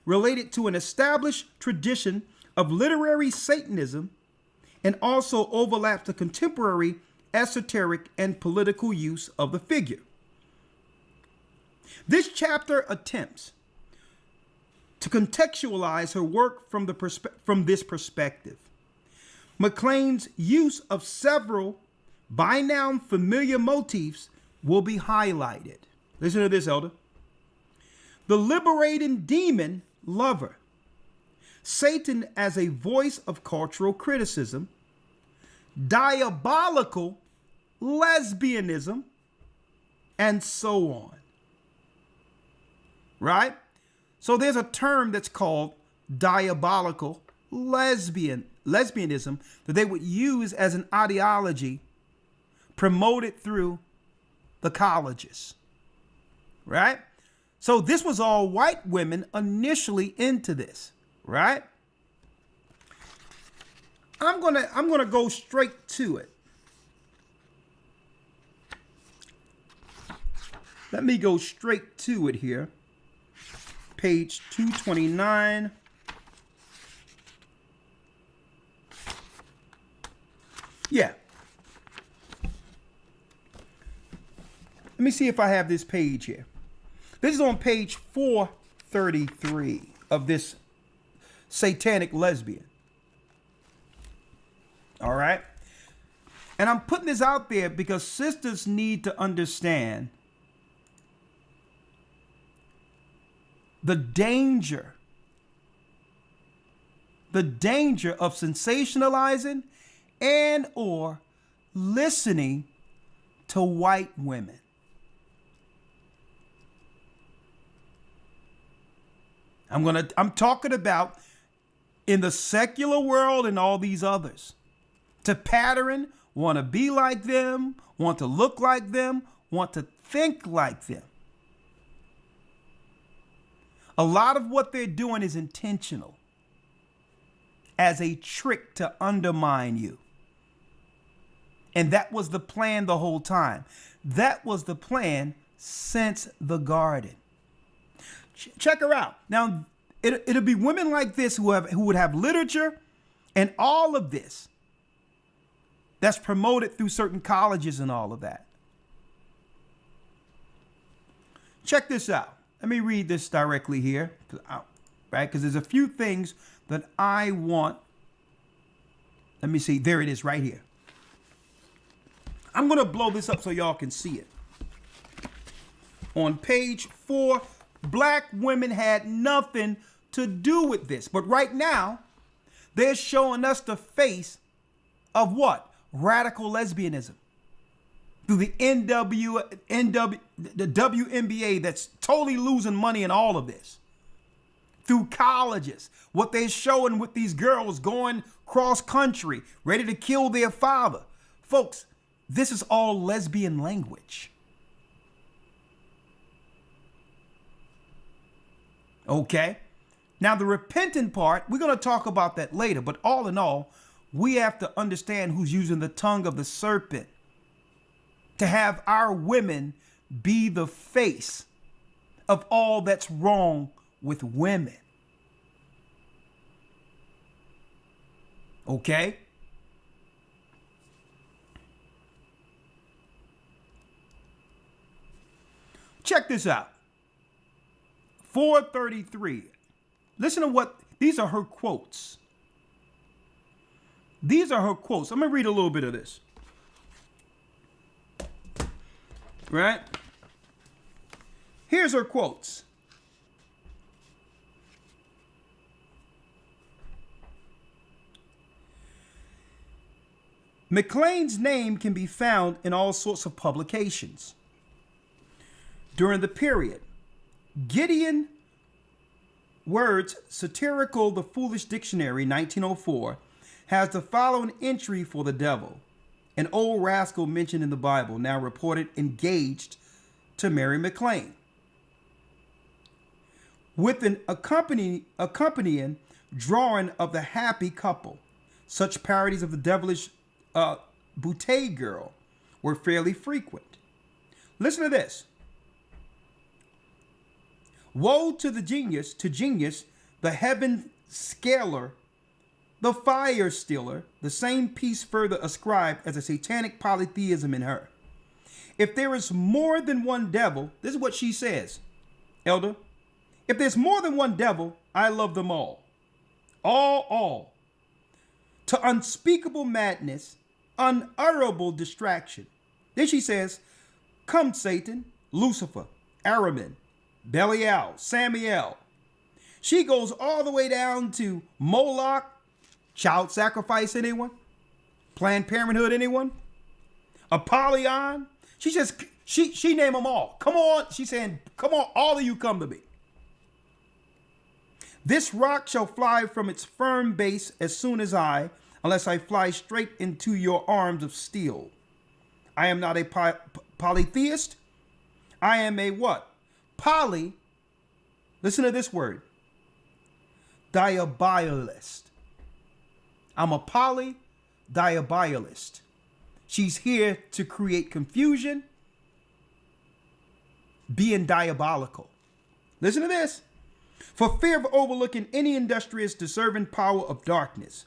related to an established tradition of literary Satanism, and also overlaps the contemporary esoteric, and political use of the figure. This chapter attempts to contextualize her work from this perspective. McLean's use of several by now familiar motifs will be highlighted. Listen to this, Elder. The liberating demon lover, Satan as a voice of cultural criticism, diabolical lesbianism, and so on. Right? So there's a term that's called diabolical lesbianism that they would use as an ideology promoted through the colleges. Right? So this was all white women initially into this, right? I'm gonna go straight to it. Let me go straight to it here. Page 229. Yeah. Let me see if I have this page here. This is on page 433 of this satanic lesbian. All right. And I'm putting this out there because sisters need to understand the danger of sensationalizing and or listening to white women. I'm talking about in the secular world and all these others. To pattern, want to be like them, want to look like them, want to think like them. A lot of what they're doing is intentional as a trick to undermine you. And that was the plan the whole time. That was the plan since the garden. Check her out. Now, it'll be women like this who would have literature and all of this that's promoted through certain colleges and all of that. Check this out. Let me read this directly here, right? Because there's a few things that I want. Let me see. There it is right here. I'm going to blow this up so y'all can see it. On page 4, black women had nothing to do with this. But right now, they're showing us the face of what? Radical lesbianism. Through the the WNBA that's totally losing money in all of this. Through colleges. What they're showing with these girls going cross country, ready to kill their father. Folks, this is all lesbian language. Okay? Now, the repentant part, we're going to talk about that later. But all in all, we have to understand who's using the tongue of the serpent to have our women be the face of all that's wrong with women. Okay? Check this out. 433. Listen to what, these are her quotes. These are her quotes. I'm going to read a little bit of this. Right? Here's her quotes. McLean's name can be found in all sorts of publications. During the period, Gideon Word's Satirical The Foolish Dictionary, 1904, has the following entry for the devil. An old rascal mentioned in the Bible, now reported engaged to marry McLean. With an accompanying drawing of the happy couple. Such parodies of the devilish Boutte girl were fairly frequent. Listen to this. Woe to the genius, the heaven scaler the fire stealer, the same piece further ascribed as a satanic polytheism in her. If there is more than one devil, this is what she says, Elder. If there's more than one devil, I love them all. All. To unspeakable madness, unutterable distraction. Then she says, come Satan, Lucifer, Araman, Belial, Samael. She goes all the way down to Moloch, child sacrifice, anyone? Planned Parenthood, anyone? Apollyon. She named them all. Come on, she's saying, come on, all of you come to me. This rock shall fly from its firm base as soon as I, unless I fly straight into your arms of steel. I am not a polytheist. I am a what? Listen to this word. Diabolist. I'm a diabolist. She's here to create confusion, being diabolical. Listen to this. For fear of overlooking any industrious deserving power of darkness,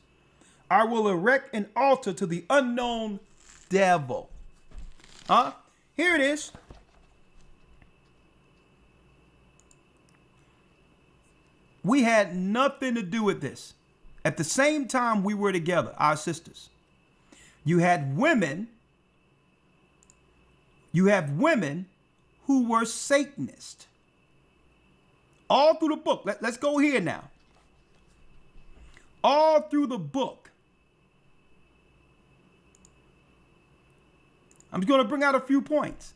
I will erect an altar to the unknown devil. Here it is. We had nothing to do with this. At the same time we were together, our sisters. You have women who were Satanists. All through the book. Let's go here now. All through the book. I'm going to bring out a few points.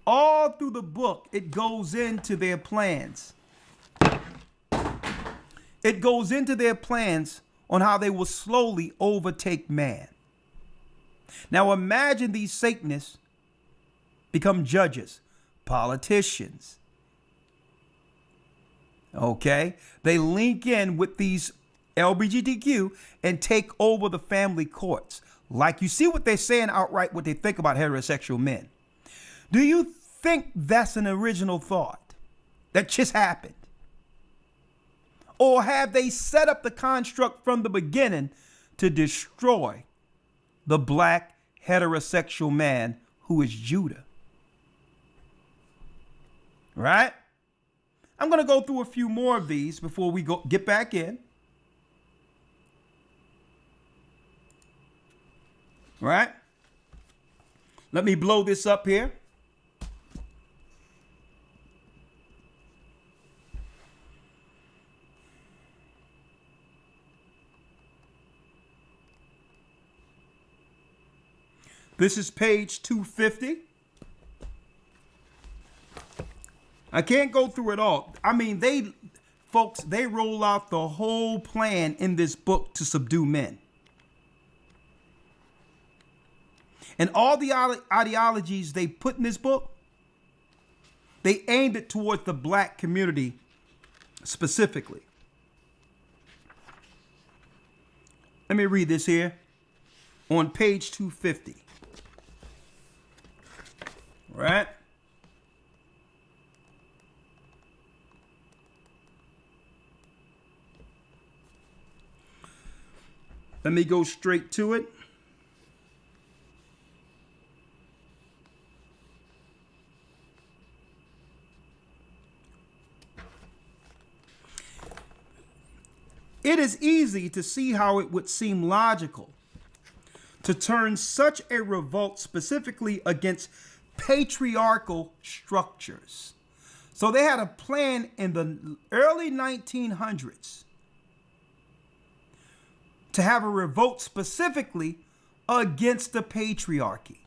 All through the book, it goes into their plans. It goes into their plans on how they will slowly overtake man. Now imagine these Satanists become judges, politicians. Okay? They link in with these LGBTQ and take over the family courts. Like you see what they're saying outright, what they think about heterosexual men. Do you think that's an original thought that just happened? Or have they set up the construct from the beginning to destroy the black heterosexual man who is Judah? Right? I'm going to go through a few more of these before we get back in. Right? Let me blow this up here. This is page 250. I can't go through it all. I mean, they roll out the whole plan in this book to subdue men. And all the ideologies they put in this book, they aimed it towards the black community specifically. Let me read this here on page 250. Right? Let me go straight to it. It is easy to see how it would seem logical to turn such a revolt specifically against patriarchal structures. So they had a plan in the early 1900s to have a revolt specifically against the patriarchy.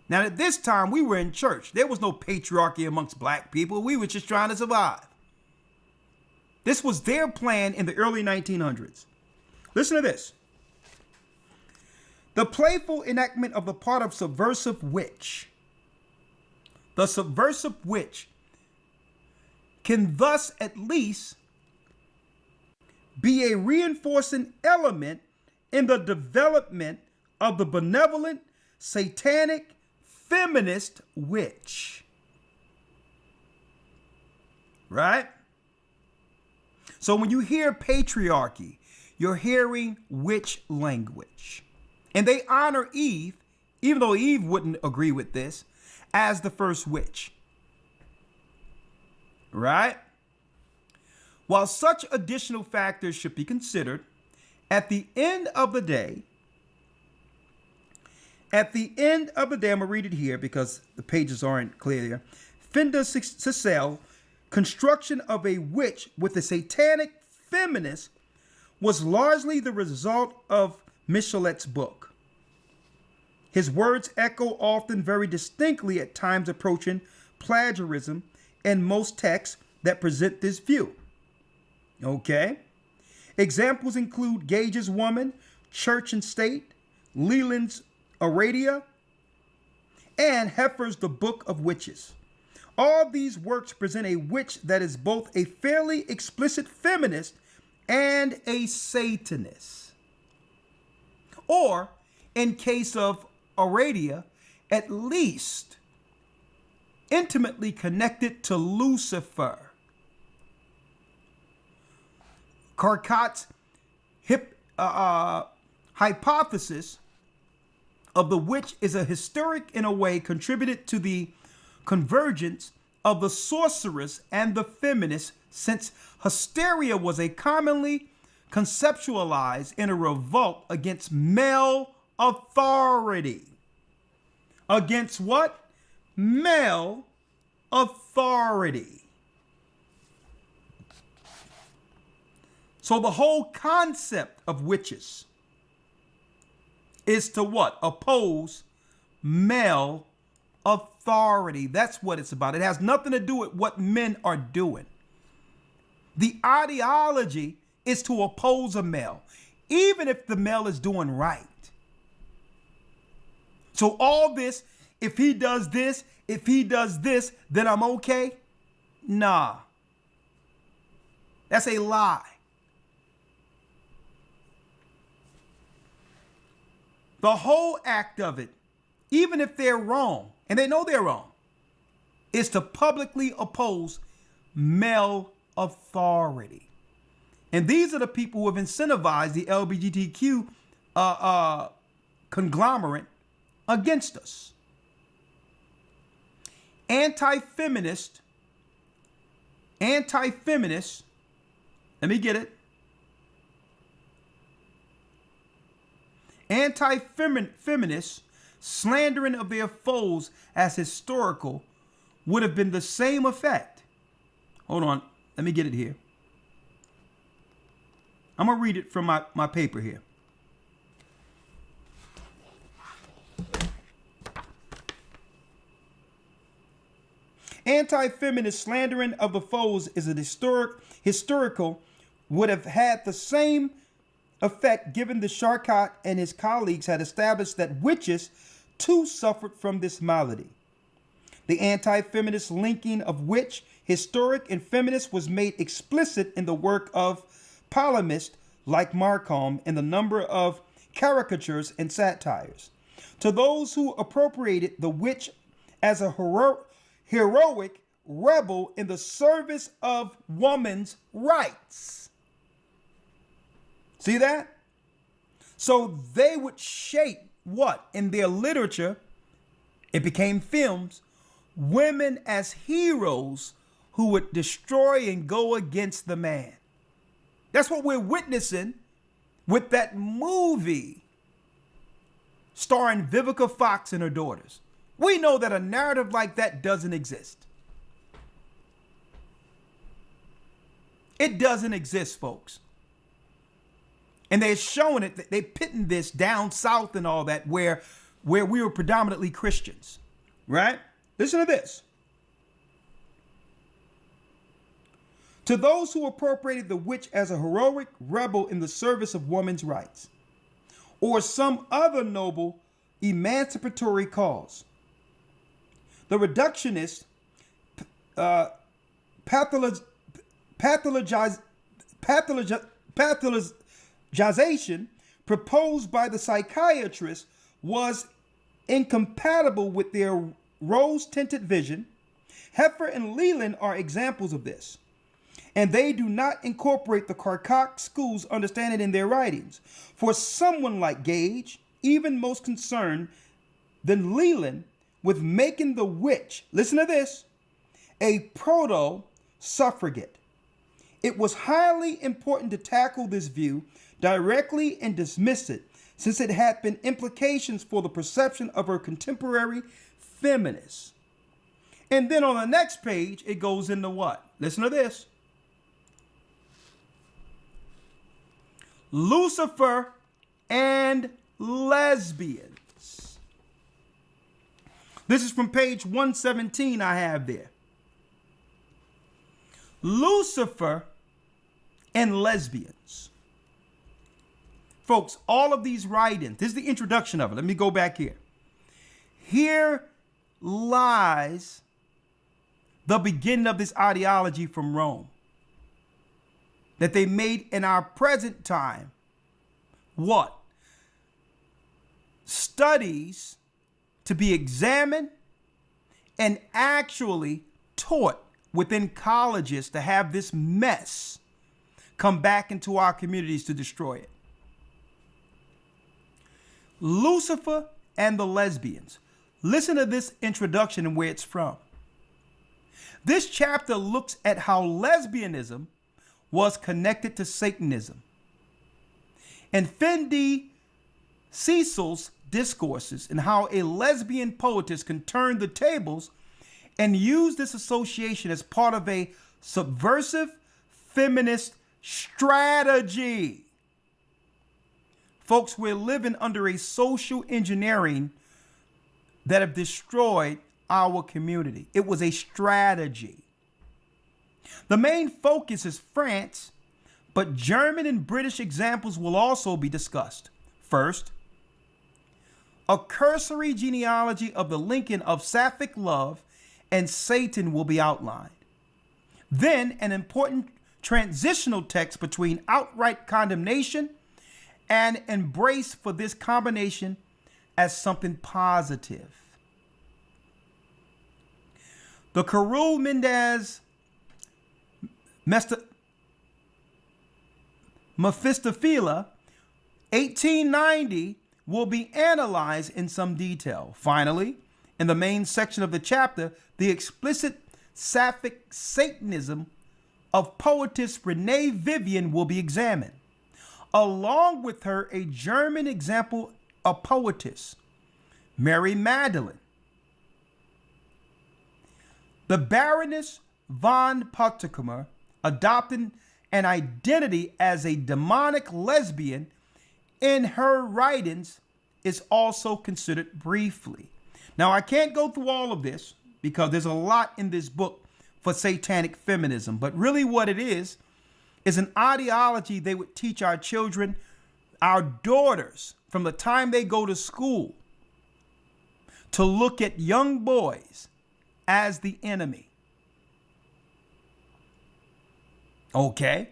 Now at this time we were in church. There was no patriarchy amongst black people. We were just trying to survive. This was their plan in the early 1900s. Listen to this. The playful enactment of the part of subversive witch. The subversive witch can thus at least be a reinforcing element in the development of the benevolent, satanic, feminist witch. Right? So when you hear patriarchy, you're hearing witch language. And they honor Eve, even though Eve wouldn't agree with this, as the first witch. Right? While such additional factors should be considered, at the end of the day, I'm going to read it here because the pages aren't clear here. Fenda Cicel, construction of a witch with a satanic feminist was largely the result of Michelet's book. His words echo often very distinctly, at times approaching plagiarism in most texts that present this view. Okay? Examples include Gage's Woman, Church and State, Leland's Aradia, and Heffer's The Book of Witches. All these works present a witch that is both a fairly explicit feminist and a Satanist. Or, in case of Aradia, at least intimately connected to Lucifer. Carcot's hypothesis of the witch is a historic, in a way, contributed to the convergence of the sorceress and the feminist, since hysteria was a commonly conceptualized in a revolt against male authority. Against what? Male authority. So the whole concept of witches is to what? Oppose male authority. That's what it's about. It has nothing to do with what men are doing. The ideology is to oppose a male, even if the male is doing right. So all this, if he does this, then I'm okay? Nah. That's a lie. The whole act of it, even if they're wrong, and they know they're wrong, is to publicly oppose male authority. And these are the people who have incentivized the LGBTQ conglomerate against us. Anti-feminist, let me get it. Anti-feminists slandering of their foes as historical would have been the same effect. Hold on, let me get it here. I'm going to read it from my paper here. Anti-feminist slandering of the foes is a historical would have had the same effect, given the Charcot and his colleagues had established that witches too suffered from this malady. The anti-feminist linking of witch, historic, and feminist was made explicit in the work of polemists like Marcom and the number of caricatures and satires. To those who appropriated the witch as a heroic rebel in the service of woman's rights. See that? So they would shape what? In their literature, it became films, women as heroes who would destroy and go against the man. That's what we're witnessing with that movie starring Vivica Fox and her daughters. We know that a narrative like that doesn't exist. It doesn't exist, folks. And they're showing it, they're pitting this down south and all that, where we were predominantly Christians, right? Listen to this. To those who appropriated the witch as a heroic rebel in the service of women's rights, or some other noble emancipatory cause, the reductionist pathologization proposed by the psychiatrist was incompatible with their rose-tinted vision. Heffer and Leland are examples of this. and they do not incorporate the GOCC school's understanding in their writings. For someone like Gage, even most concerned than Leland with making the witch, listen to this, a proto-suffragette. It was highly important to tackle this view directly and dismiss it, since it had been implications for the perception of her contemporary feminists. And then on the next page, it goes into what? Listen to this. Lucifer and lesbians. This is from page 117 I have there. Lucifer and lesbians. Folks, all of these writings, this is the introduction of it. Let me go back here. Here lies the beginning of this ideology from Rome that they made in our present time. What? Studies to be examined and actually taught within colleges to have this mess come back into our communities to destroy it. Lucifer and the lesbians. Listen to this introduction and where it's from. This chapter looks at how lesbianism was connected to Satanism. And Fendi Cecil's discourses and how a lesbian poetess can turn the tables and use this association as part of a subversive feminist strategy. Folks, we're living under a social engineering that have destroyed our community. It was a strategy. The main focus is France, but German and British examples will also be discussed. First, a cursory genealogy of the linking of sapphic love and Satan will be outlined. Then, an important transitional text between outright condemnation and embrace for this combination as something positive. The Carul Mendez Mephistophela 1890 will be analyzed in some detail. Finally, in the main section of the chapter, the explicit sapphic Satanism of poetess Renee Vivian will be examined. Along with her, a German example of poetess, Mary Magdalene. The Baroness von Potsdamer adopted an identity as a demonic lesbian in her writings is also considered briefly. Now, I can't go through all of this because there's a lot in this book for satanic feminism, but really what it is an ideology they would teach our children, our daughters, from the time they go to school, to look at young boys as the enemy. Okay?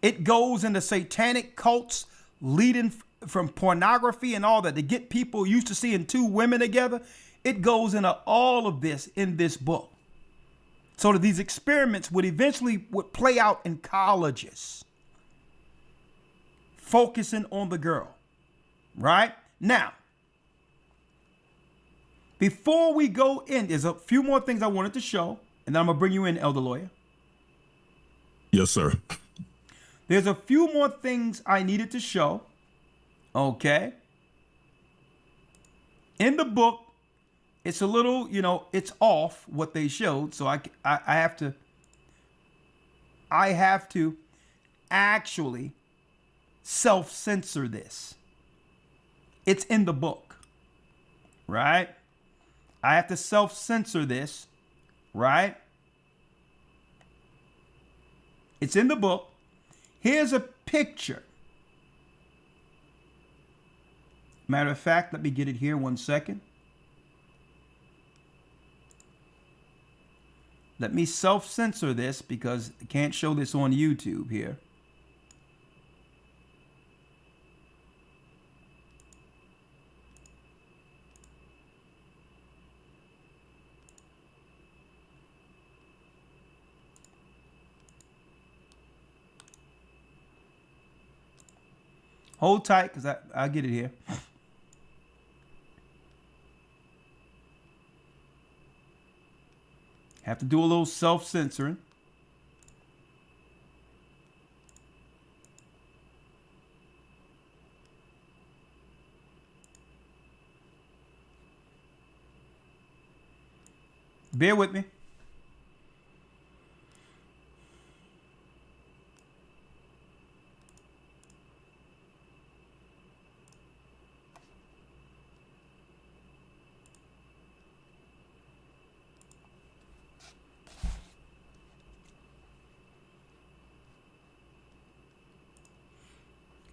It goes into satanic cults leading from pornography and all that to get people used to seeing two women together. It goes into all of this in this book. So that these experiments would eventually play out in colleges, focusing on the girl, right? Now, before we go in, there's a few more things I wanted to show, and then I'm going to bring you in, Elder Lawyer. Yes, sir. There's a few more things I needed to show, okay? In the book, it's a little, it's off what they showed, so I have to actually self-censor this. It's in the book, right? I have to self-censor this, right? It's in the book. Here's a picture. Matter of fact, let me get it here 1 second. Let me self-censor this because I can't show this on YouTube here. Hold tight, because I'll get it here. Have to do a little self-censoring. Bear with me.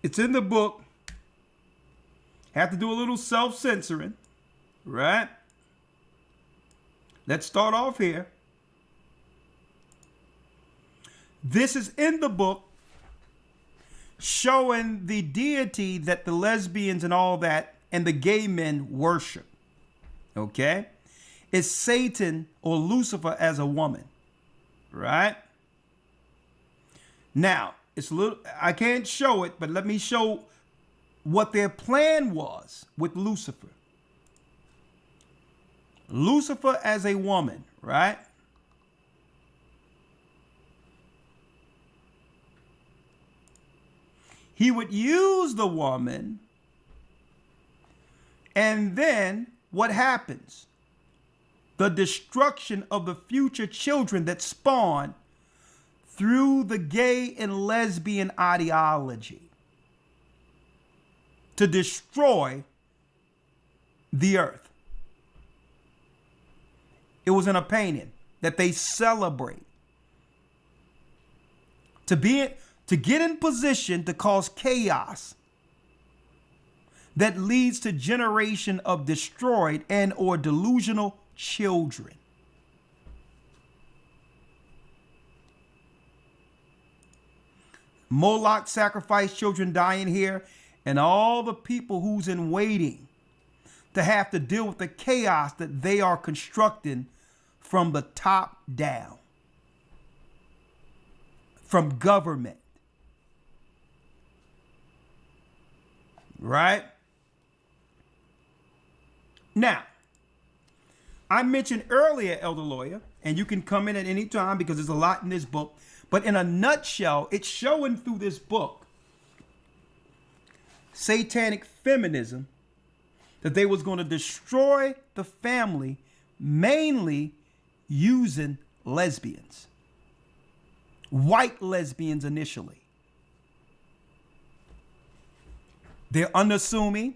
It's in the book. Have to do a little self-censoring, right? Let's start off here. This is in the book showing the deity that the lesbians and all that and the gay men worship. Okay? It's Satan or Lucifer as a woman, right? Now, it's a little, I can't show it, but let me show what their plan was with Lucifer. Lucifer as a woman, right? He would use the woman, and then what happens? The destruction of the future children that spawn through the gay and lesbian ideology to destroy the earth. It was in a painting that they celebrate. To get in position to cause chaos that leads to generation of destroyed and or delusional children. Moloch sacrificed children dying here, and all the people who's in waiting to have to deal with the chaos that they are constructing from the top down, from government, right? Now, I mentioned earlier, Elder Lawyer, and you can come in at any time because there's a lot in this book, but in a nutshell, it's showing through this book satanic feminism, that they was going to destroy the family mainly using lesbians, white lesbians initially. They're unassuming.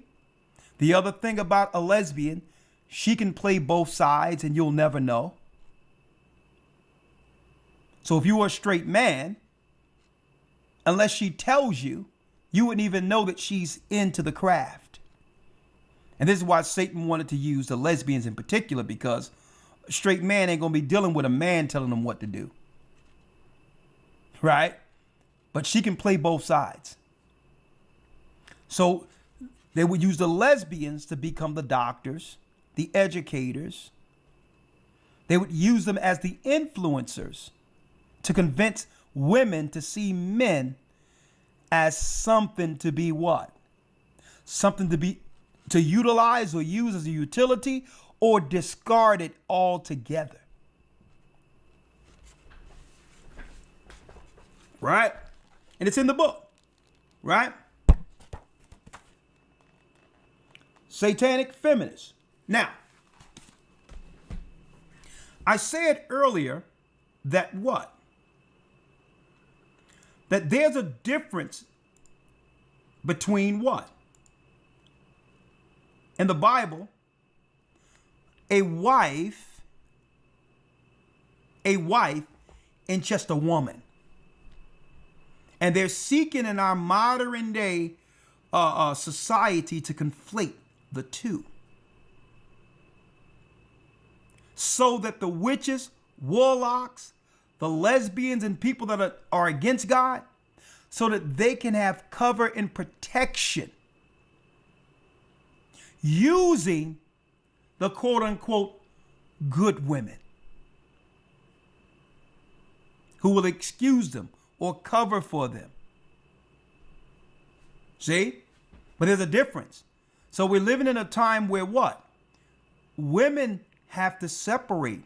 The other thing about a lesbian, she can play both sides and you'll never know. So if you were a straight man, unless she tells you, you wouldn't even know that she's into the craft. And this is why Satan wanted to use the lesbians in particular, because a straight man ain't going to be dealing with a man telling them what to do. Right? But she can play both sides. So they would use the lesbians to become the doctors, the educators. They would use them as the influencers to convince women to see men as something to be what? Something to utilize or use as a utility, or discard it altogether. Right? And it's in the book. Right? Satanic feminists. Now, I said earlier that what? That there's a difference between what? In the Bible, a wife and just a woman. And they're seeking in our modern day society to conflate the two, so that the witches, warlocks, the lesbians, and people that are against God, so that they can have cover and protection using the quote unquote good women who will excuse them or cover for them. See? But there's a difference. So we're living in a time where what? Women have to separate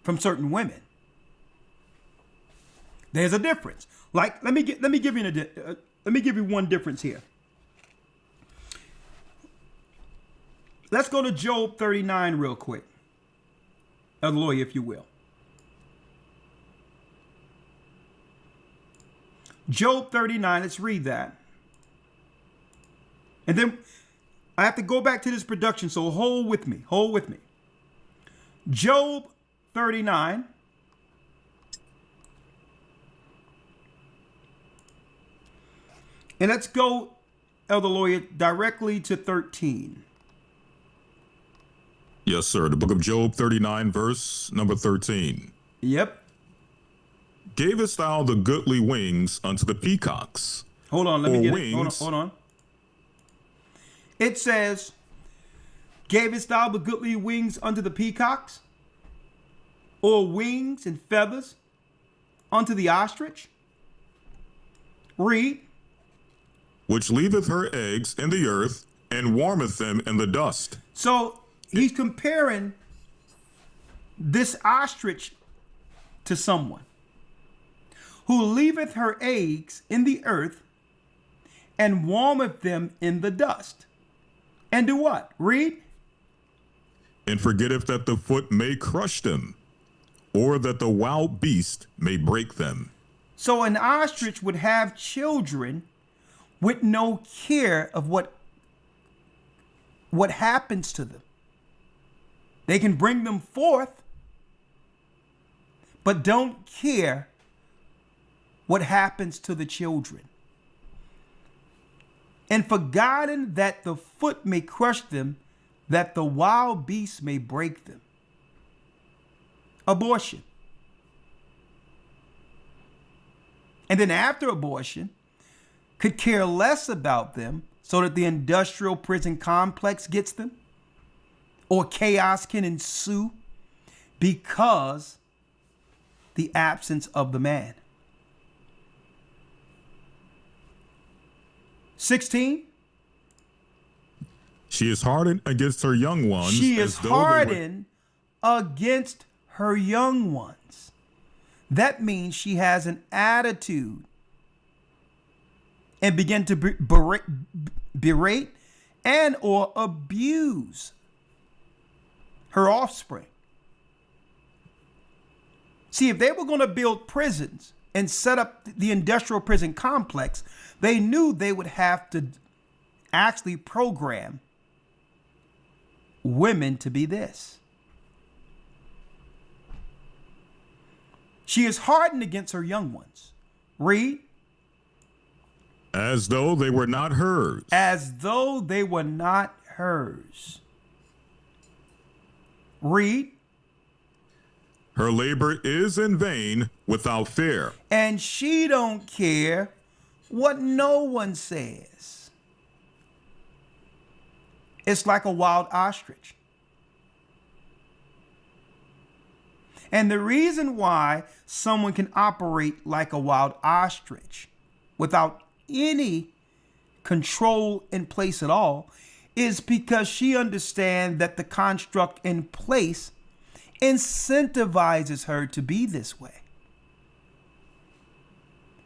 from certain women. There's a difference. Like, let me give you one difference here. Let's go to Job 39 real quick. Elder Lawyer, if you will. Job 39, let's read that. And then I have to go back to this production, so hold with me. Hold with me. Job 39. And let's go, Elder Lawyer, directly to 13. Yes, sir. The book of Job 39, verse number 13. Yep. Gavest thou the goodly wings unto the peacocks? Hold on, let me or get wings, it. Hold on. It says, gavest thou the goodly wings unto the peacocks? Or wings and feathers unto the ostrich? Read. Which leaveth her eggs in the earth, and warmeth them in the dust. So he's comparing this ostrich to someone who leaveth her eggs in the earth and warmeth them in the dust. And do what? Read. And forgetteth that the foot may crush them, or that the wild beast may break them. So an ostrich would have children with no care of what happens to them. They can bring them forth, but don't care what happens to the children. And forgotten that the foot may crush them, that the wild beast may break them. Abortion. And then after abortion, could care less about them so that the industrial prison complex gets them, or chaos can ensue because the absence of the man. 16. She is hardened against her young ones. She is hardened against her young ones. That means she has an attitude and begin to berate and or abuse her offspring. See, if they were going to build prisons and set up the industrial prison complex, they knew they would have to actually program women to be this. She is hardened against her young ones. Read. As though they were not hers. As though they were not hers. Read. Her labor is in vain without fear. And she don't care what no one says. It's like a wild ostrich. And the reason why someone can operate like a wild ostrich without any control in place at all is because she understands that the construct in place incentivizes her to be this way.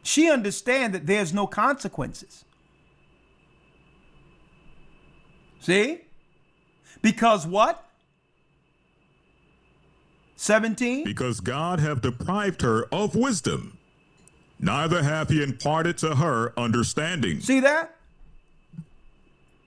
She understands that there's no consequences. See? Because what? 17. Because God hath deprived her of wisdom, neither hath he imparted to her understanding. See that?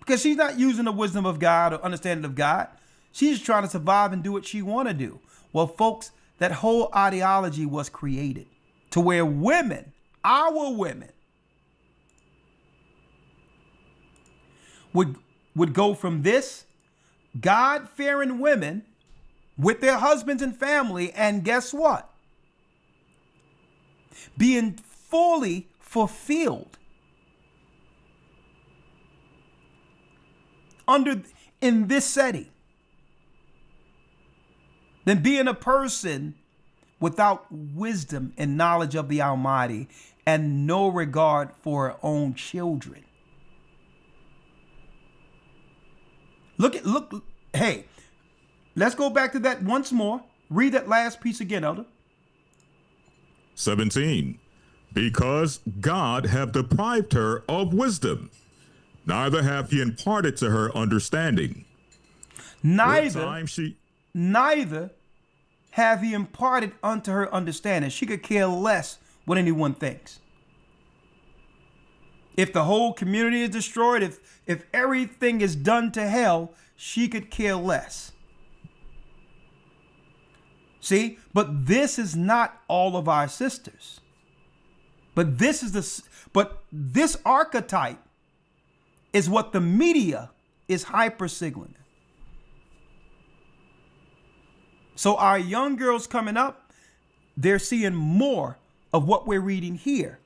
Because she's not using the wisdom of God or understanding of God. She's trying to survive and do what she want to do. Well, folks, that whole ideology was created to where women, our women, would go from this God-fearing women with their husbands and family, and guess what? Being fully fulfilled in this setting, than being a person without wisdom and knowledge of the Almighty and no regard for her own children. Hey, let's go back to that once more. Read that last piece again, Elder. 17. Because God have deprived her of wisdom, neither have he imparted to her understanding. Neither have he imparted unto her understanding. She could care less what anyone thinks. If the whole community is destroyed, if everything is done to hell, she could care less. See, but this is not all of our sisters. But this archetype is what the media is hyper signaling. So our young girls coming up, they're seeing more of what we're reading here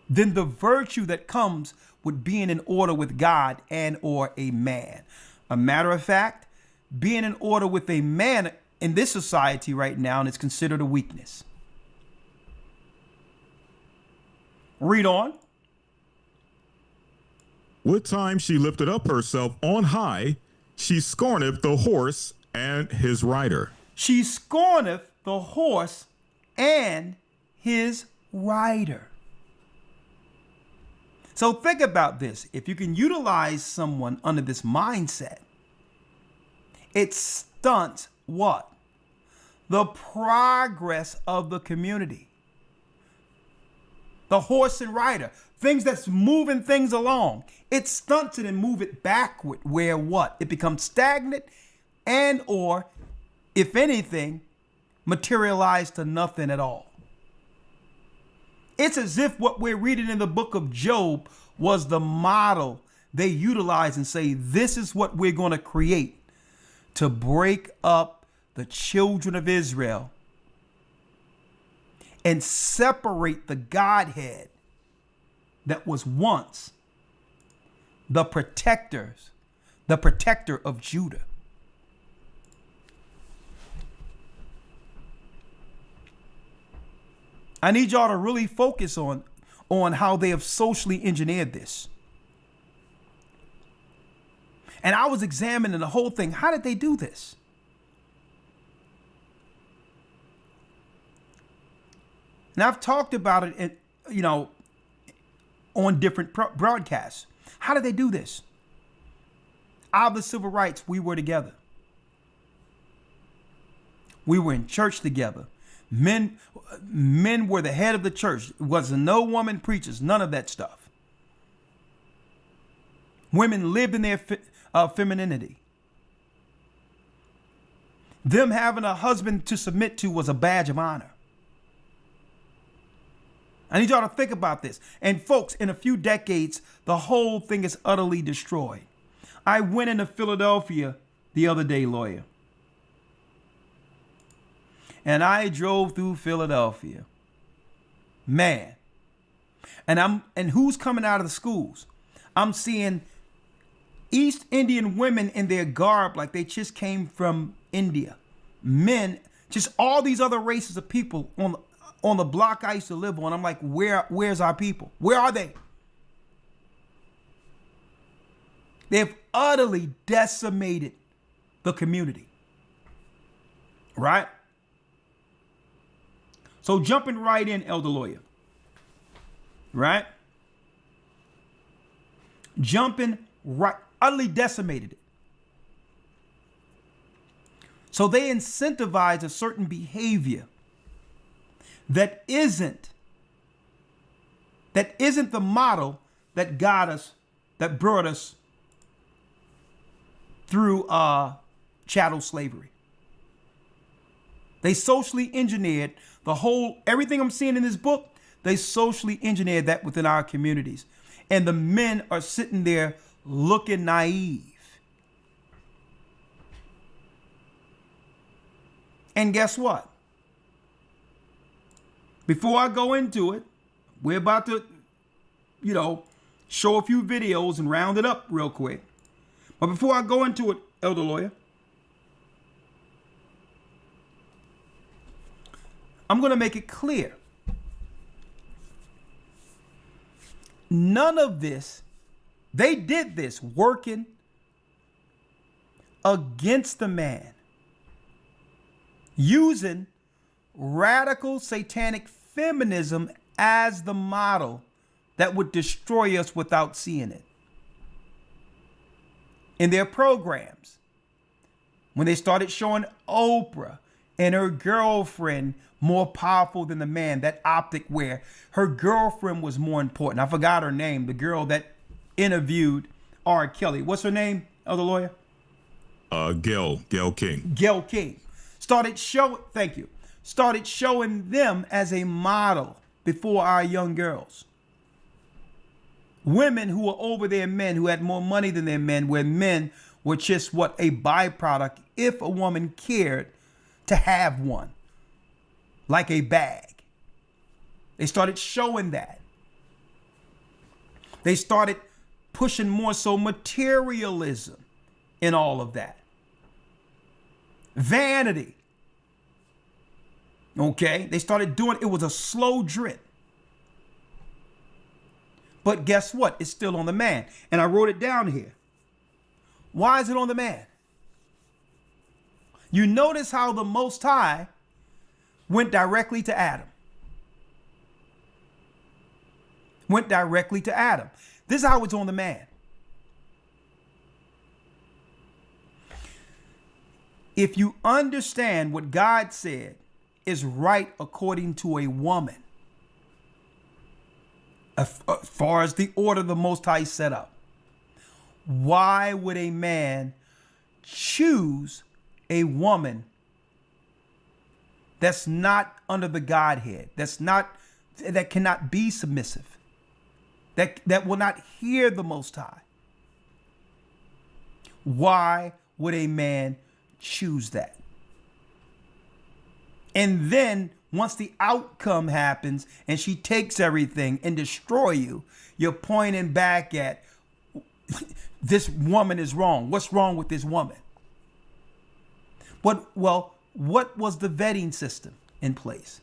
than the virtue that comes with being in order with God and or a man. A matter of fact, being in order with a man in this society right now is considered a weakness. Read on. What time she lifted up herself on high, she scorneth the horse and his rider. She scorneth the horse and his rider. So think about this. If you can utilize someone under this mindset, it stunts what? The progress of the community. The horse and rider, things that's moving things along. It stunts it and move it backward where what? It becomes stagnant and or, if anything, materialized to nothing at all. It's as if what we're reading in the book of Job was the model they utilize and say, this is what we're going to create to break up the children of Israel and separate the Godhead that was once the protector of Judah. I need y'all to really focus on how they have socially engineered this. And I was examining the whole thing. How did they do this? And I've talked about it, on different broadcasts. How did they do this? Out of the civil rights, we were together. We were in church together. Men were the head of the church. It wasn't no woman preachers, none of that stuff. Women lived in their femininity. Them having a husband to submit to was a badge of honor. I need y'all to think about this. And folks, in a few decades, the whole thing is utterly destroyed. I went into Philadelphia the other day, lawyer. And I drove through Philadelphia. Man. And who's coming out of the schools? I'm seeing East Indian women in their garb like they just came from India. Men, just all these other races of people on the block I used to live on. I'm like, where's our people? Where are they? They've utterly decimated the community. Right? So jumping right in, Elder Lawyer. Right? Jumping right, utterly decimated it. So they incentivize a certain behavior that isn't the model that got us, that brought us through chattel slavery. They socially engineered everything I'm seeing in this book, they socially engineered that within our communities. And the men are sitting there looking naive. And guess what? Before I go into it, we're about to, show a few videos and round it up real quick. But before I go into it, Elder Lawyer, I'm going to make it clear none of this, they did this working against the man, using radical satanic feminism as the model that would destroy us without seeing it. In their programs, when they started showing Oprah and her girlfriend more powerful than the man, that optic where her girlfriend was more important. I forgot her name, the girl that interviewed R. Kelly. What's her name, Elder Lawyer? Gail King. Gail King. Started showing them as a model before our young girls. Women who were over their men, who had more money than their men, where men were just what, a byproduct if a woman cared to have one, like a bag. They started showing that. They started pushing more so materialism in all of that. Vanity. Okay, they started doing, it was a slow drip. But guess what? It's still on the man. And I wrote it down here. Why is it on the man? You notice how the Most High went directly to Adam. Went directly to Adam. This is how it's on the man. If you understand what God said is right according to a woman, as far as the order the Most High set up, why would a man choose a woman that's not under the Godhead, that cannot be submissive, that will not hear the Most High? Why would a man choose that? And then once the outcome happens and she takes everything and destroy you, you're pointing back at this woman is wrong. What's wrong with this woman? What was the vetting system in place?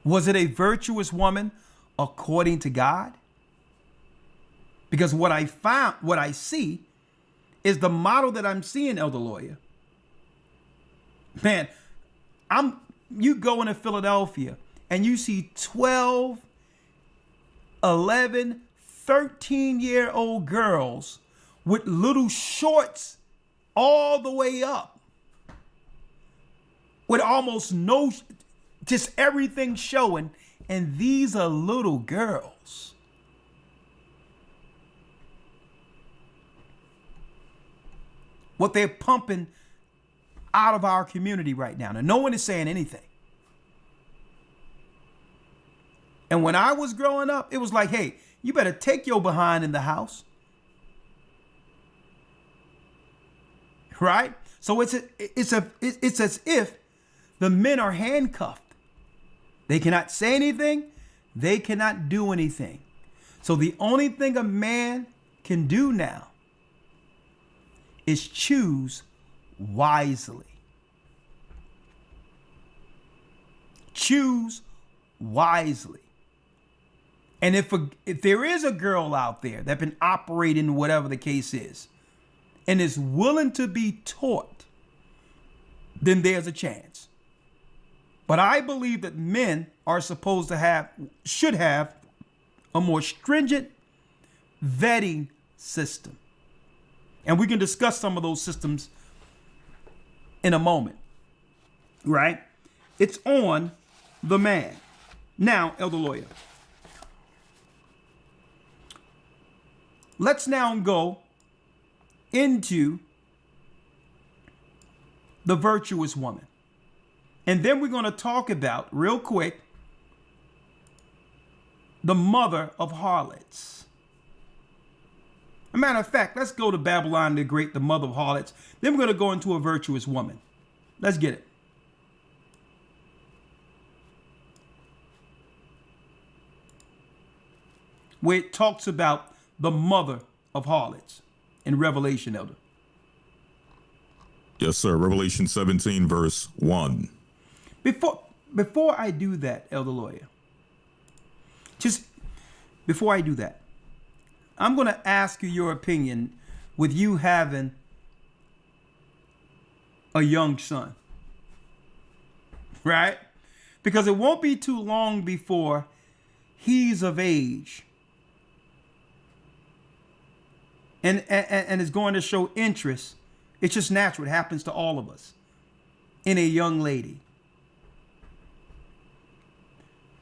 Was it a virtuous woman according to God? Because what I see is the model that I'm seeing, Elder Lawyer. Man, you go into Philadelphia and you see 12, 11, 13-year-old girls with little shorts all the way up, with almost no, just everything showing. And these are little girls. What they're pumping out of our community right now. Now, no one is saying anything. And when I was growing up, it was like, hey, you better take your behind in the house. Right? So it's as if the men are handcuffed. They cannot say anything. They cannot do anything. So the only thing a man can do now is choose wisely. Choose wisely. And if there is a girl out there that's been operating whatever the case is and is willing to be taught, then there's a chance. But I believe that men are supposed to should have a more stringent vetting system. And we can discuss some of those systems in a moment, right? It's on the man. Now, Elder Lawyer, let's now go into the virtuous woman. And then we're going to talk about, real quick, the mother of harlots. As a matter of fact, let's go to Babylon the Great, the mother of harlots. Then we're going to go into a virtuous woman. Let's get it. Where it talks about the mother of harlots in Revelation, Elder. Yes, sir. Revelation 17, verse 1. Before I do that, Elder Lawyer, just before I do that, I'm going to ask you your opinion with you having a young son, right? Because it won't be too long before he's of age and is going to show interest. It's just natural. It happens to all of us in a young lady.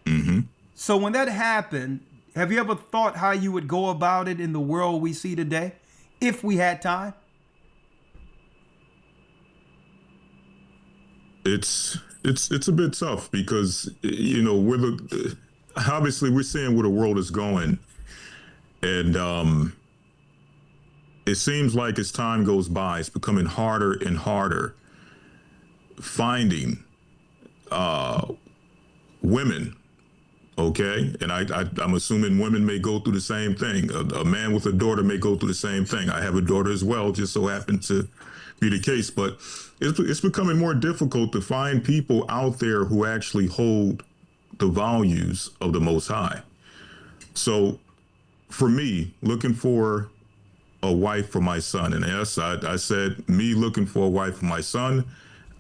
Mm-hmm. So when that happened, have you ever thought how you would go about it in the world we see today, if we had time? It's a bit tough because, you know, obviously we're seeing where the world is going, and it seems like as time goes by, it's becoming harder and harder finding women. Okay, and I'm assuming women may go through the same thing. A man with a daughter may go through the same thing. I have a daughter as well, just so happened to be the case. But it's becoming more difficult to find people out there who actually hold the values of the Most High. So for me, looking for a wife for my son, and yes, I said me looking for a wife for my son,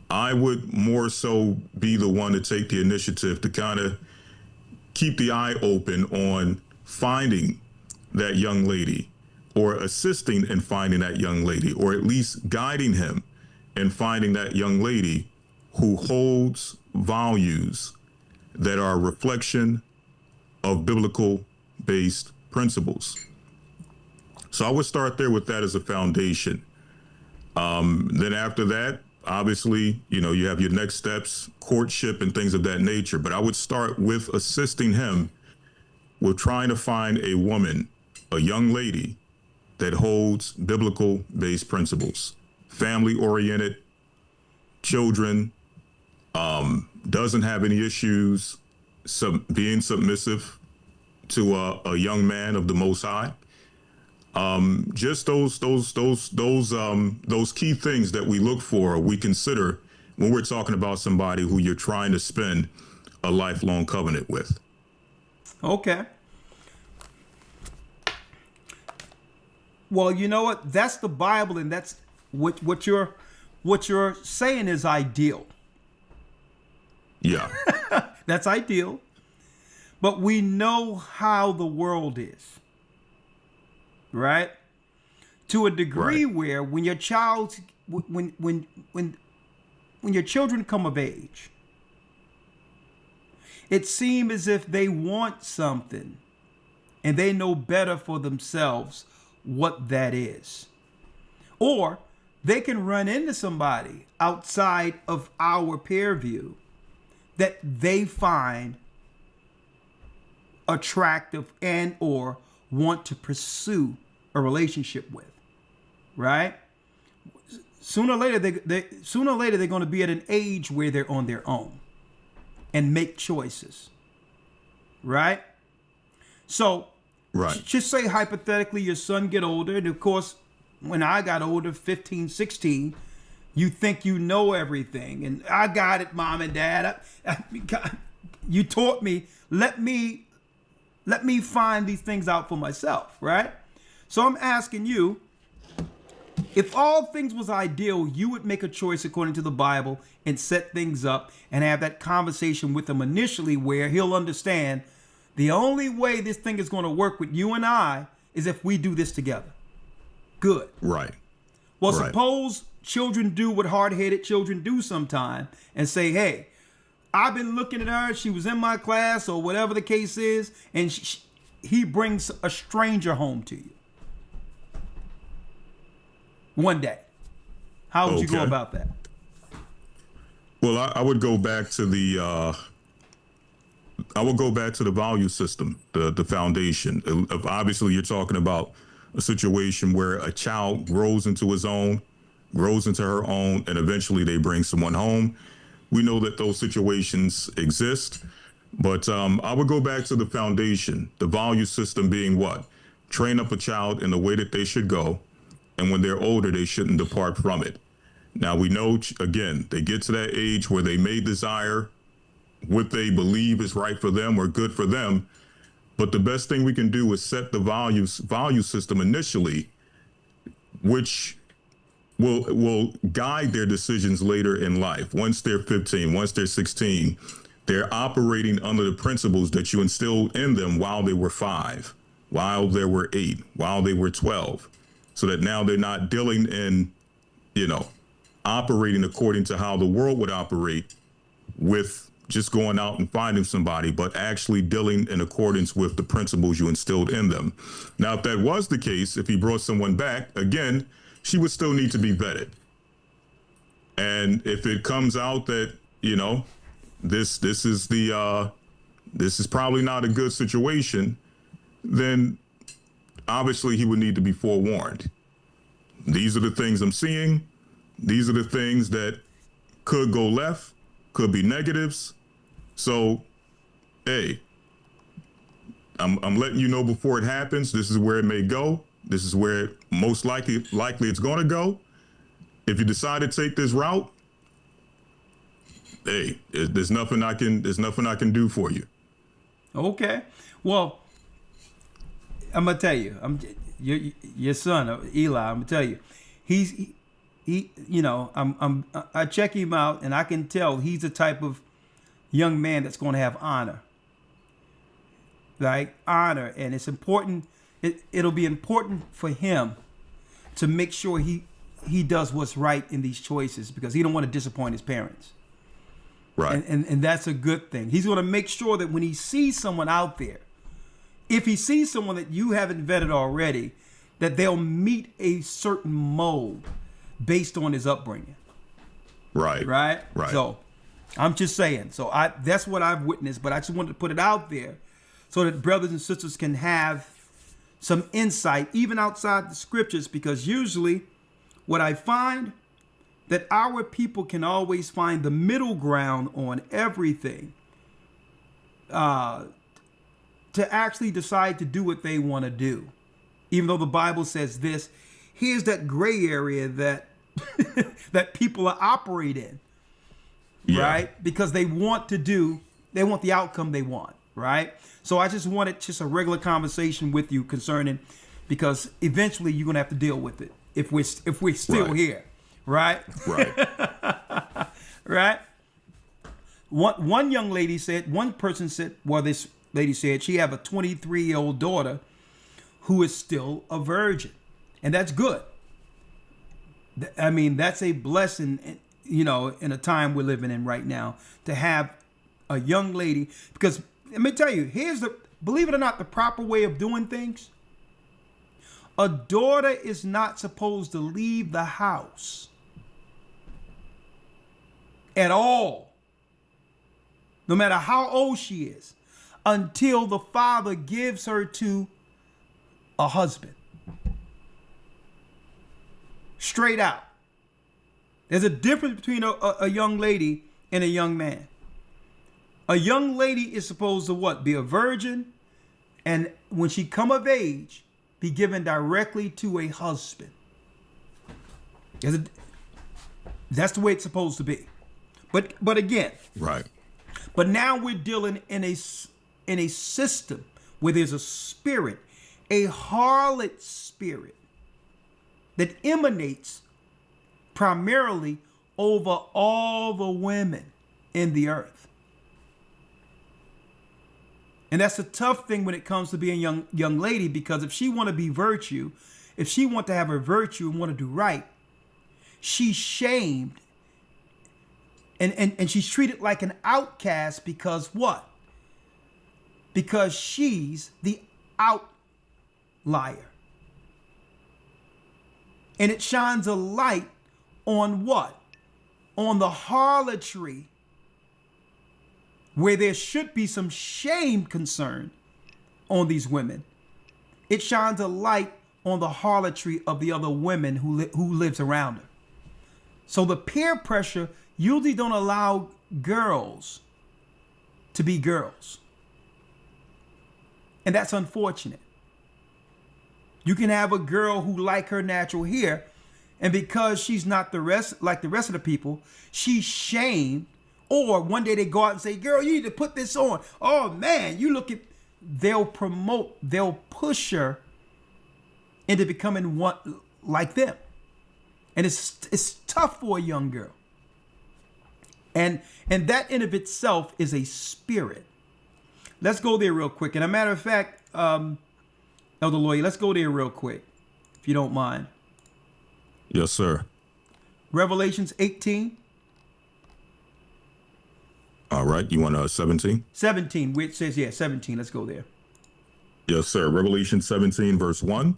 I would more so be the one to take the initiative to kind of keep the eye open on finding that young lady, or assisting in finding that young lady, or at least guiding him in finding that young lady who holds values that are a reflection of biblical based principles. So I would start there with that as a foundation. Then after that, obviously, you know, you have your next steps, courtship and things of that nature. But I would start with assisting him with trying to find a woman, a young lady that holds biblical based principles, family oriented, children, doesn't have any issues, being submissive to a young man of the Most High. Just those key things that we look for, we consider when we're talking about somebody who you're trying to spend a lifelong covenant with. Okay. Well, you know what? That's the Bible, and that's what you're saying is ideal. Yeah. That's ideal. But we know how the world is. Right? To a degree where when your child, when your children come of age, it seems as if they want something and they know better for themselves what that is. Or they can run into somebody outside of our peer view that they find attractive and or want to pursue a relationship with, right? Sooner or later, they're going to be at an age where they're on their own and make choices, right? So, just say hypothetically your son get older, and of course, when I got older, 15, 16, you think you know everything, and I got it, mom and dad. You taught me. Let me find these things out for myself, right? So I'm asking you, if all things was ideal, you would make a choice according to the Bible and set things up and have that conversation with him initially where he'll understand the only way this thing is going to work with you and I is if we do this together. Good. Right. Well, suppose children do what hard-headed children do sometime and say, hey, I've been looking at her. She was in my class or whatever the case is. And he brings a stranger home to you one day. How would you go about that? Well, I would go back to the value system, the foundation. Obviously, you're talking about a situation where a child grows into his own, grows into her own, and eventually they bring someone home. We know that those situations exist, but I would go back to the foundation, the value system being what? Train up a child in the way that they should go, and when they're older, they shouldn't depart from it. Now, we know, again, they get to that age where they may desire what they believe is right for them or good for them, But the best thing we can do is set the value system initially, which will guide their decisions later in life. Once they're 15, once they're 16, they're operating under the principles that you instilled in them while they were 5, while they were 8, while they were 12, so that now they're not dealing in, operating according to how the world would operate with just going out and finding somebody, but actually dealing in accordance with the principles you instilled in them. Now, if that was the case, if he brought someone back, again, she would still need to be vetted. And if it comes out that, this is probably not a good situation, then obviously he would need to be forewarned. These are the things I'm seeing. These are the things that could go left, could be negatives. So, hey, I'm letting you know before it happens. This is where it may go. This is where most likely it's going to go. If you decide to take this route, hey, there's nothing I can do for you. Okay. Well, I'm gonna tell you, your son Eli. I'm gonna tell you, he I check him out, and I can tell he's the type of young man that's going to have honor, honor, and it's important. It'll be important for him to make sure he does what's right in these choices, because he don't want to disappoint his parents. Right. And that's a good thing. He's going to make sure that when he sees someone out there, if he sees someone that you haven't vetted already, that they'll meet a certain mold based on his upbringing. Right. Right. Right. So I'm just saying. So that's what I've witnessed, but I just wanted to put it out there so that brothers and sisters can have some insight, even outside the scriptures, because usually what I find that our people can always find the middle ground on everything, to actually decide to do what they want to do. Even though the Bible says this, here's that gray area that that people are operating, right? Because they want the outcome they want, right? So I just wanted just a regular conversation with you concerning, because eventually you're gonna have to deal with it if we're still here, right? Right. Right. One young lady said, one person said, well, this lady said she have a 23-year-old daughter who is still a virgin, and that's good. I mean, that's a blessing, in a time we're living in right now, to have a young lady, because let me tell you, believe it or not, the proper way of doing things. A daughter is not supposed to leave the house at all, no matter how old she is, until the father gives her to a husband. Straight out. There's a difference between a young lady and a young man. A young lady is supposed to what? Be a virgin, and when she come of age, be given directly to a husband. That's the way it's supposed to be. But again, right. But now we're dealing in a system where there's a spirit, a harlot spirit, that emanates primarily over all the women in the earth. And that's a tough thing when it comes to being a young lady, because if she want to be virtue, if she want to have her virtue and want to do right, she's shamed and she's treated like an outcast, because what? Because she's the outlier. And it shines a light on what? On the harlotry, where there should be some shame concerned on these women. It shines a light on the harlotry of the other women who lives around her. So the peer pressure usually don't allow girls to be girls. And that's unfortunate. You can have a girl who like her natural hair, and because she's not like the rest of the people, she's shamed. Or one day they go out and say, girl, you need to put this on. Oh man, you looking they'll push her into becoming one like them. And it's tough for a young girl. And that in of itself is a spirit. Let's go there real quick. And a matter of fact, Elder Lawyer, let's go there real quick, if you don't mind. Yes, sir. Revelations 18. All right. You want 17? 17, which says, 17. Let's go there. Yes, sir. Revelation 17, verse 1.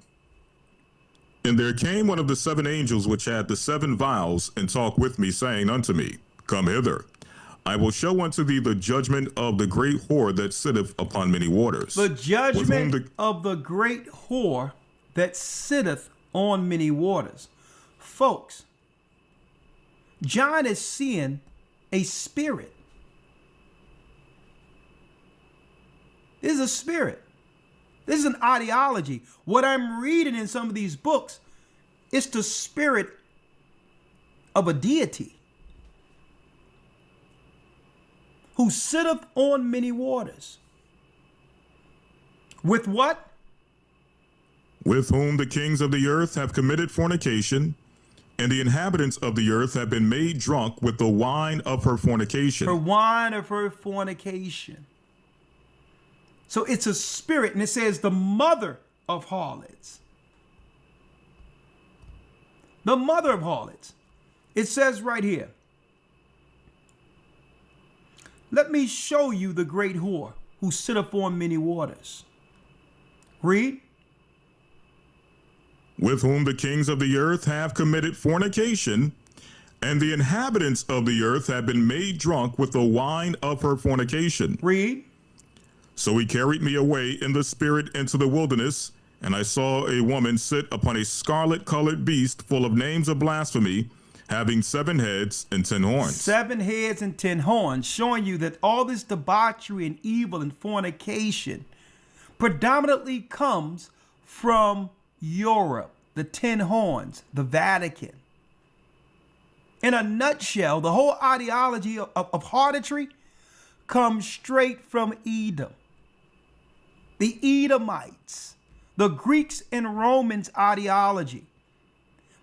And there came one of the 7 angels which had the 7 vials, and talked with me, saying unto me, Come hither. I will show unto thee the judgment of the great whore that sitteth upon many waters. The judgment of the great whore that sitteth on many waters. Folks, John is seeing a spirit. This is a spirit. This is an ideology. What I'm reading in some of these books is the spirit of a deity who sitteth on many waters. With what? With whom the kings of the earth have committed fornication, and the inhabitants of the earth have been made drunk with the wine of her fornication. Her wine of her fornication. So it's a spirit, and it says the mother of harlots. The mother of harlots. It says right here, let me show you the great whore who sitteth on many waters. Read. With whom the kings of the earth have committed fornication, and the inhabitants of the earth have been made drunk with the wine of her fornication. Read. So he carried me away in the spirit into the wilderness, and I saw a woman sit upon a scarlet-colored beast full of names of blasphemy, having 7 heads and 10 horns. 7 heads and 10 horns, showing you that all this debauchery and evil and fornication predominantly comes from Europe, the 10 horns, the Vatican. In a nutshell, the whole ideology of harlotry comes straight from Edom. The Edomites, the Greeks and Romans ideology.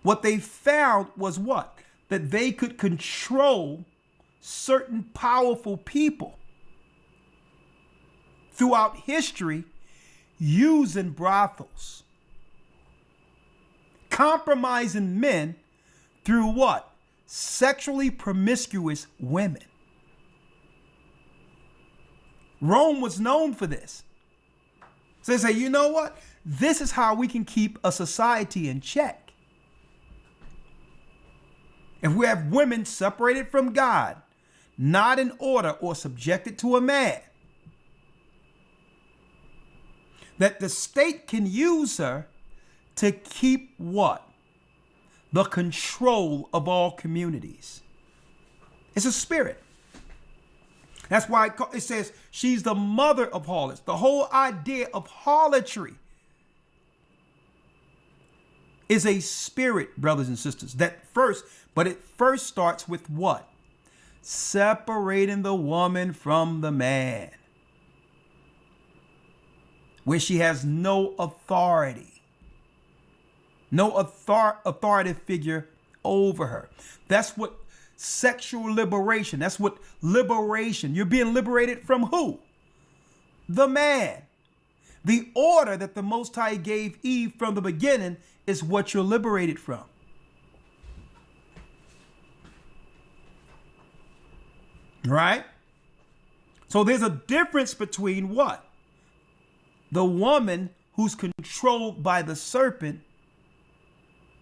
What they found was what? That they could control certain powerful people throughout history using brothels. Compromising men through what? Sexually promiscuous women. Rome was known for this. So they say, you know what? This is how we can keep a society in check. If we have women separated from God, not in order or subjected to a man, that the state can use her to keep what? The control of all communities. It's a spirit. That's why it says she's the mother of harlots. The whole idea of harlotry is a spirit, brothers and sisters. But it first starts with what? Separating the woman from the man, where she has no authority, no authoritative figure over her. That's what sexual liberation, that's what liberation. You're being liberated from who? The man. The order that the Most High gave Eve from the beginning is what you're liberated from. Right? So there's a difference between what? The woman who's controlled by the serpent.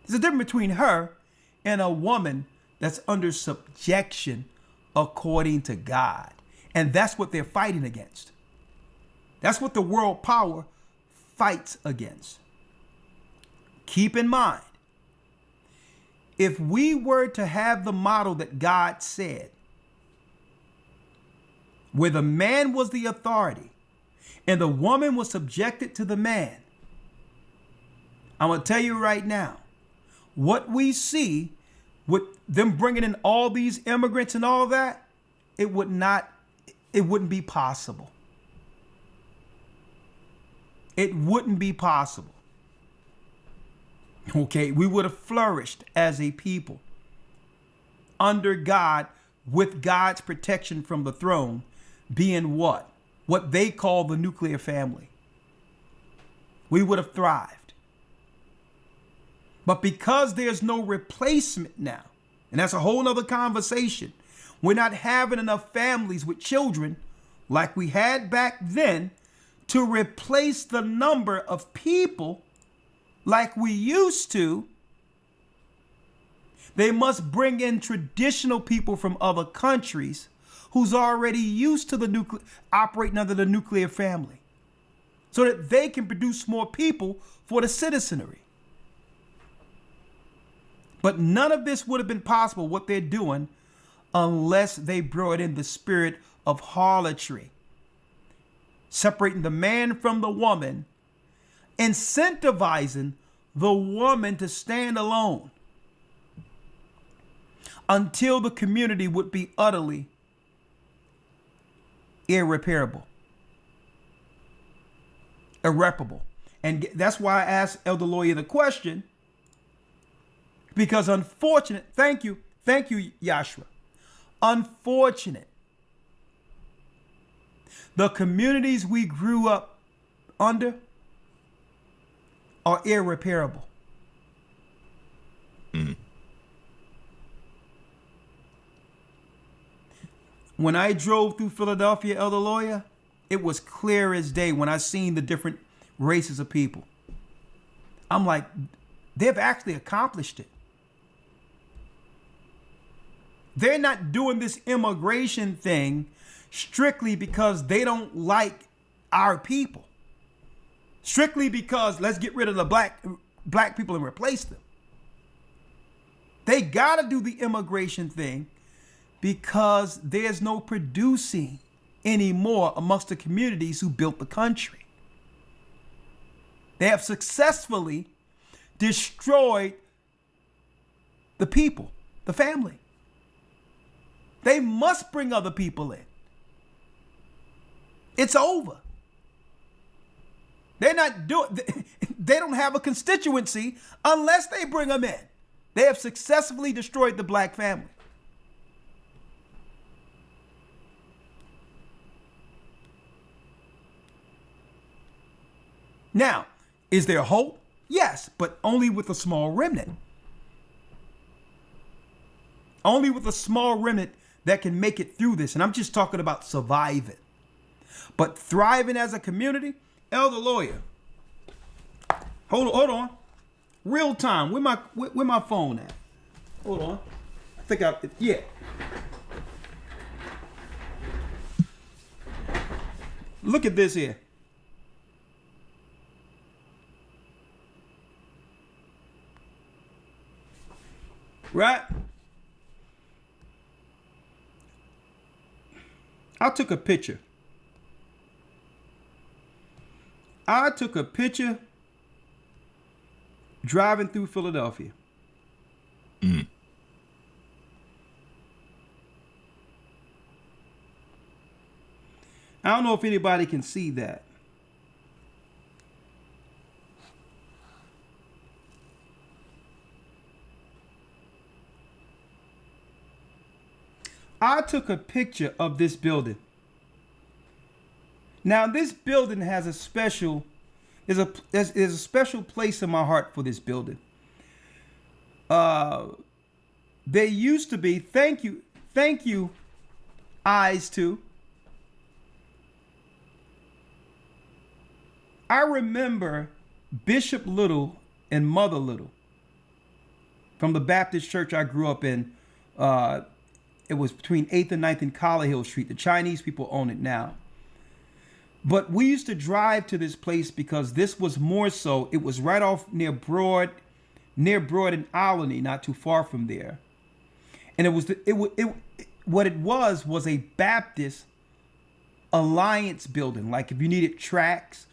There's a difference between her and a woman that's under subjection according to God. And that's what they're fighting against. That's what the world power fights against. Keep in mind, if we were to have the model that God said, where the man was the authority and the woman was subjected to the man, I'm going to tell you right now, what we see with them bringing in all these immigrants and all that, it wouldn't be possible. it wouldn't be possible. Okay, we would have flourished as a people under God, with God's protection from the throne being what? What they call the nuclear family. We would have thrived. But because there's no replacement now, and that's a whole nother conversation, we're not having enough families with children like we had back then to replace the number of people like we used to. They must bring in traditional people from other countries who's already used to operating under the nuclear family, so that they can produce more people for the citizenry. But none of this would have been possible, what they're doing, unless they brought in the spirit of harlotry, separating the man from the woman, incentivizing the woman to stand alone until the community would be utterly irreparable, irreparable. And that's why I asked Elder Lawyer the question, because unfortunate, thank you, Yashua. Unfortunate, the communities we grew up under are irreparable. When I drove through Philadelphia, Elder Lawyer, it was clear as day when I seen the different races of people. I'm like, they've actually accomplished it. They're not doing this immigration thing strictly because they don't like our people. Strictly because let's get rid of the black people and replace them. They got to do the immigration thing because there's no producing anymore amongst the communities who built the country. They have successfully destroyed the people, the family. They must bring other people in. It's over. They don't have a constituency unless they bring them in. They have successfully destroyed the black family. Now, is there hope? Yes, but only with a small remnant. Only with a small remnant that can make it through this. And I'm just talking about surviving. But thriving as a community, Elder Lawyer. Hold on. Real time. Where my phone at? Hold on. Yeah. Look at this here. Right? I took a picture. Driving through Philadelphia. I don't know if anybody can see that. I took a picture of this building. Now, this building has a special place in my heart for this building. There used to be, thank you, eyes too. I remember Bishop Little and Mother Little from the Baptist church I grew up in. It was between 8th and 9th and Collar Hill Street. The Chinese people own it now. But we used to drive to this place because this was more so, it was right off near Broad and Alany, not too far from there. And what it was a Baptist alliance building. Like if you needed tracts,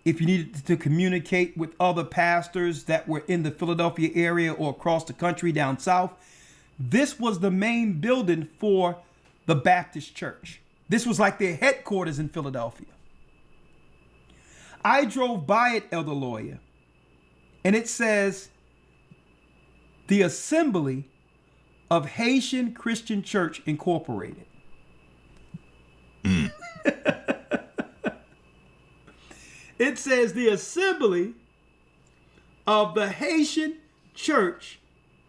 if you needed to communicate with other pastors that were in the Philadelphia area or across the country down south, this was the main building for the Baptist church. This was like their headquarters in Philadelphia. I drove by it, Elder Lawyer, and it says the Assembly of Haitian Christian Church Incorporated. It says the Assembly of the Haitian Church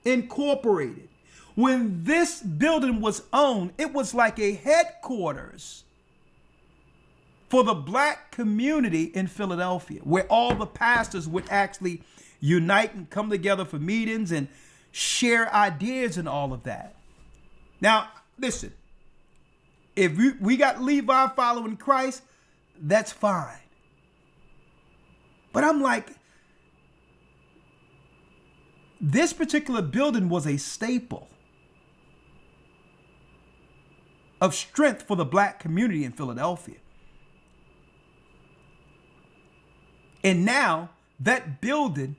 Incorporated. When this building was owned, it was like a headquarters for the black community in Philadelphia, where all the pastors would actually unite and come together for meetings and share ideas and all of that. Now, listen, if we got Levi following Christ, that's fine. But I'm like, this particular building was a staple of strength for the black community in Philadelphia. And now that building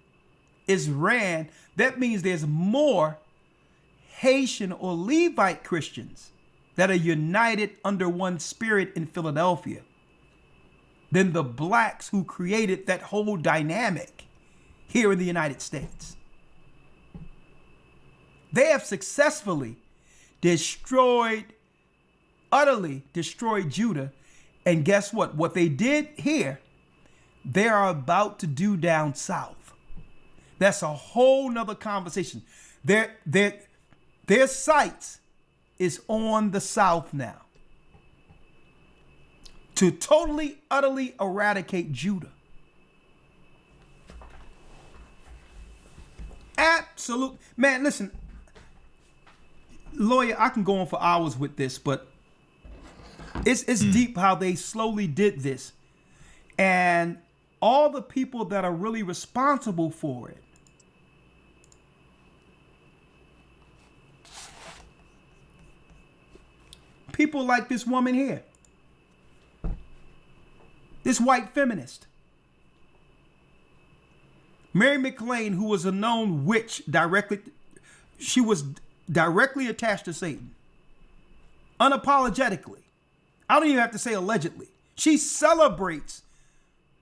is ran. That means there's more Haitian or Levite Christians that are united under one spirit in Philadelphia than the blacks who created that whole dynamic here in the United States. They have successfully utterly destroyed Judah. And guess what? What they did here, they are about to do down south. That's a whole nother conversation. Their sights is on the South now, to totally, utterly eradicate Judah. Absolute. Man, listen, Lawyer, I can go on for hours with this, but it's deep how they slowly did this. And all the people that are really responsible for it, people like this woman here, this white feminist, Mary McLean, who was a known witch, she was directly attached to Satan, unapologetically. I don't even have to say allegedly. She celebrates.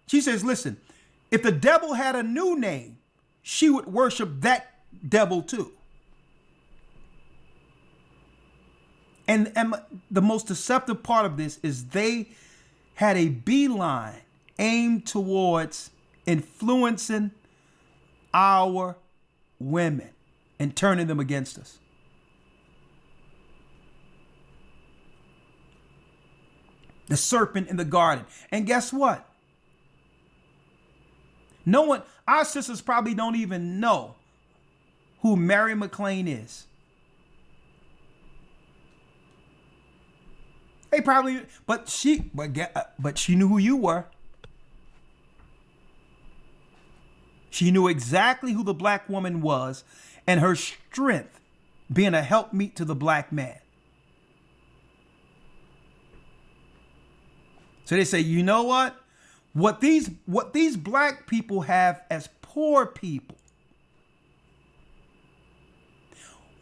She says, listen, if the devil had a new name, she would worship that devil too. And the most deceptive part of this is they had a beeline aimed towards influencing our women and turning them against us. The serpent in the garden. And guess what? Our sisters probably don't even know who Mary McLean is. They probably, but she knew who you were. She knew exactly who the black woman was and her strength being a helpmeet to the black man. So they say, you know what? What these black people have as poor people,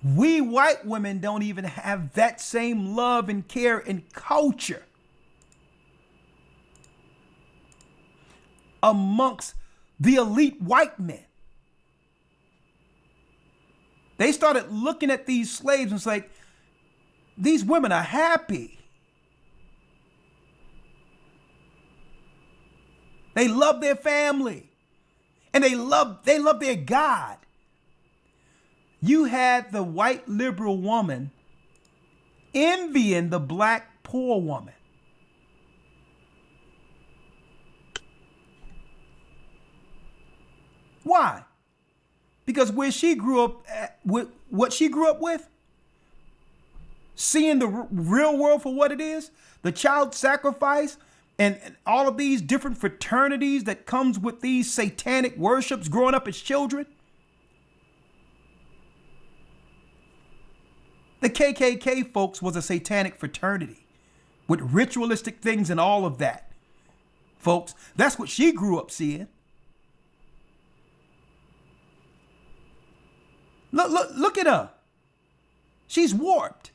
we white women don't even have that same love and care and culture amongst the elite white men. They started looking at these slaves and it's like, these women are happy. They love their family and they love their God. You had the white liberal woman envying the black poor woman. Why? Because where she grew up, what she grew up with, seeing the real world for what it is, the child sacrifice, and all of these different fraternities that comes with these satanic worships growing up as children. The KKK, folks, was a satanic fraternity with ritualistic things and all of that. Folks, that's what she grew up seeing. Look at her. She's warped.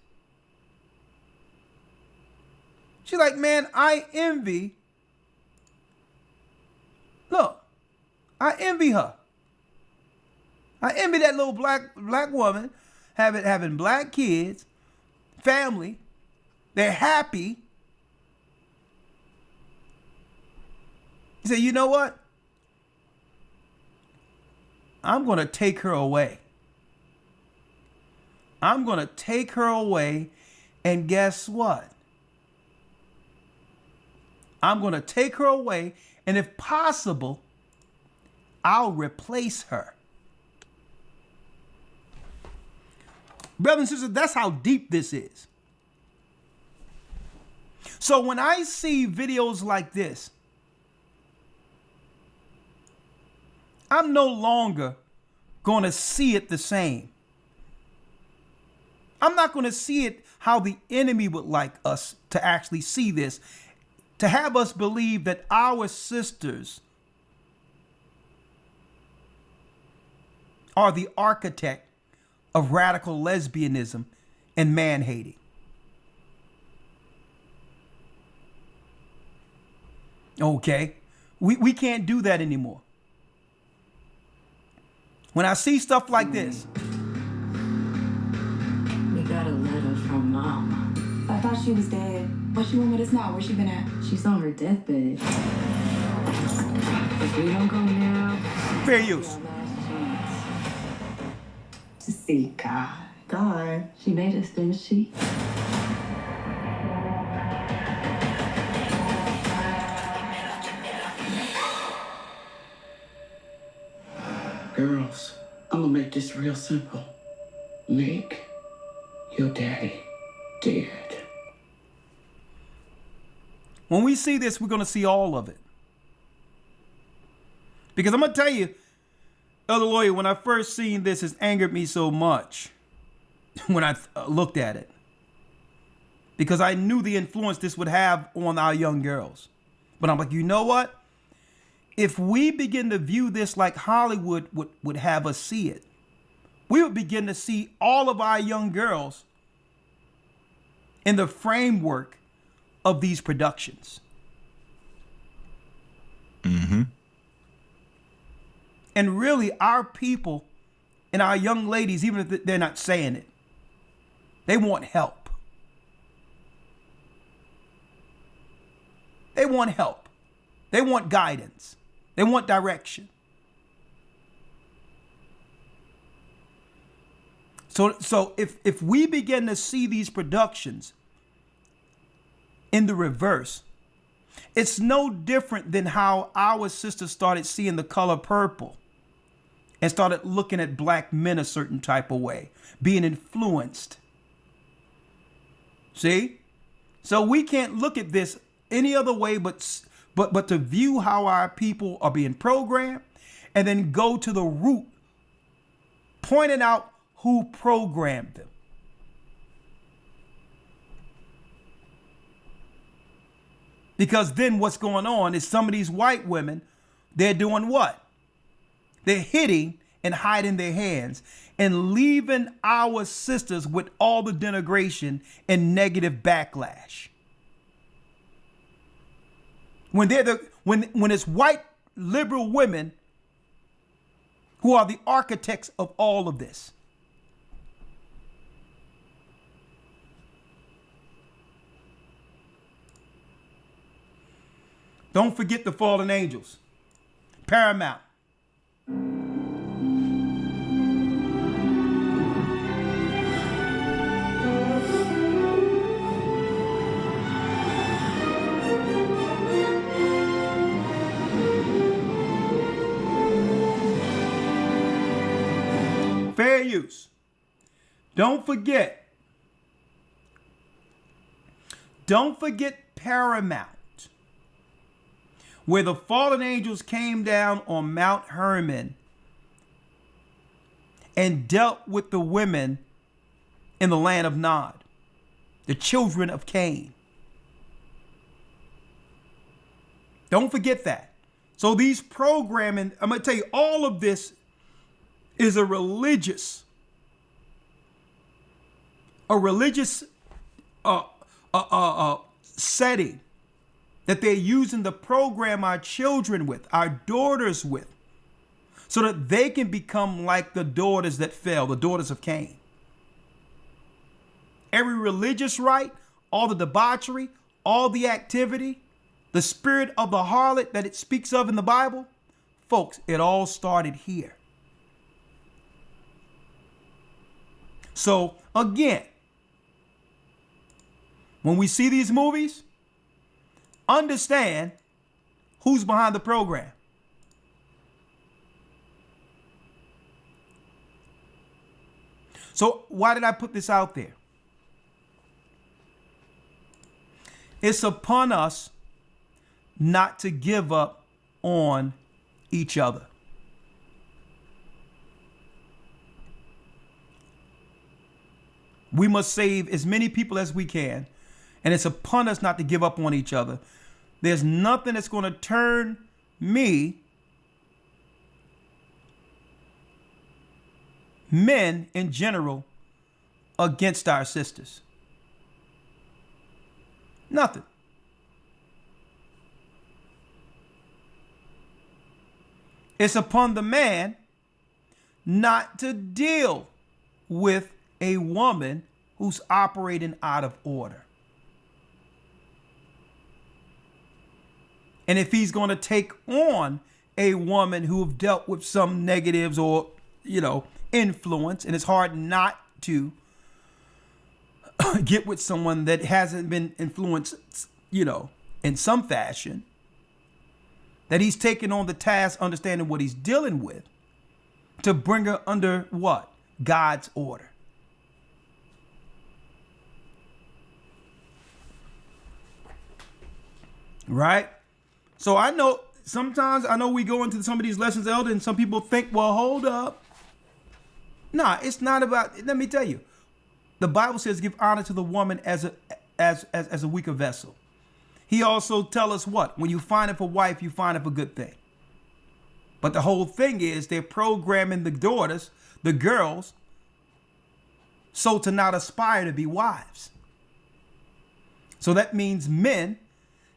She's like, man, I envy I envy her. I envy that little black woman having black kids, family. They're happy. He said, you know what? I'm going to take her away. I'm going to take her away. And guess what? I'm going to take her away. And if possible, I'll replace her. Brothers and sisters, that's how deep this is. So when I see videos like this, I'm no longer going to see it the same. I'm not going to see it how the enemy would like us to actually see this, to have us believe that our sisters are the architect of radical lesbianism and man-hating. Okay, we can't do that anymore. When I see stuff like this, We got a letter from Mom. I thought she was dead. What she went with us now? Where she been at? She's on her deathbed. If we don't go now, fair it's use. our last chance To see God. God. She made us, didn't she? Girls, I'm gonna make this real simple. Make your daddy dead. When we see this, we're going to see all of it. Because I'm going to tell you, Elder Lawyer, when I first seen this, it angered me so much when I looked at it. Because I knew the influence this would have on our young girls. But I'm like, you know what? If we begin to view this like Hollywood would have us see it, we would begin to see all of our young girls in the framework of these productions. Mm-hmm. And really, our people and our young ladies, even if they're not saying it, they want help. They want help. They want guidance. They want direction. So if we begin to see these productions in the reverse, it's no different than how our sisters started seeing The Color Purple and started looking at black men a certain type of way, being influenced. See? So we can't look at this any other way but to view how our people are being programmed and then go to the root, pointing out who programmed them. Because then what's going on is some of these white women, they're doing what? They're hitting and hiding their hands and leaving our sisters with all the denigration and negative backlash. When it's white liberal women who are the architects of all of this. Don't forget the fallen angels. Paramount. Fair use. Don't forget Paramount, where the fallen angels came down on Mount Hermon and dealt with the women in the land of Nod, the children of Cain. Don't forget that. So these programming, I'm going to tell you, all of this is a religious setting that they're using to program our children with, our daughters with, so that they can become like the daughters that fell, the daughters of Cain. Every religious rite, all the debauchery, all the activity, the spirit of the harlot that it speaks of in the Bible, folks, it all started here. So again, when we see these movies, understand who's behind the program. So why did I put this out there? It's upon us not to give up on each other. We must save as many people as we can, and it's upon us not to give up on each other. There's nothing that's going to turn me, men in general, against our sisters. Nothing. It's upon the man not to deal with a woman who's operating out of order. And if he's going to take on a woman who have dealt with some negatives or, influence, and it's hard not to get with someone that hasn't been influenced, in some fashion, that he's taking on the task, understanding what he's dealing with, to bring her under what? God's order. Right? So sometimes we go into some of these lessons, Elder, and some people think, well, hold up. Nah, it's not about, let me tell you, the Bible says give honor to the woman as a weaker vessel. He also tell us what? When you find it a wife, you find it a good thing. But the whole thing is they're programming the daughters, the girls, so to not aspire to be wives. So that means men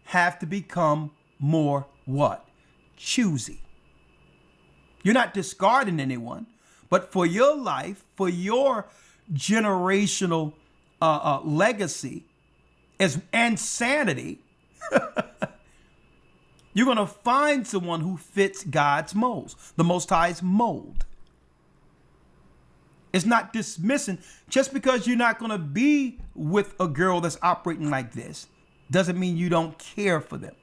have to become more what? Choosy. You're not discarding anyone, but for your life, for your generational legacy and sanity, you're going to find someone who fits God's molds, the Most High's mold. It's not dismissing. Just because you're not going to be with a girl that's operating like this doesn't mean you don't care for them.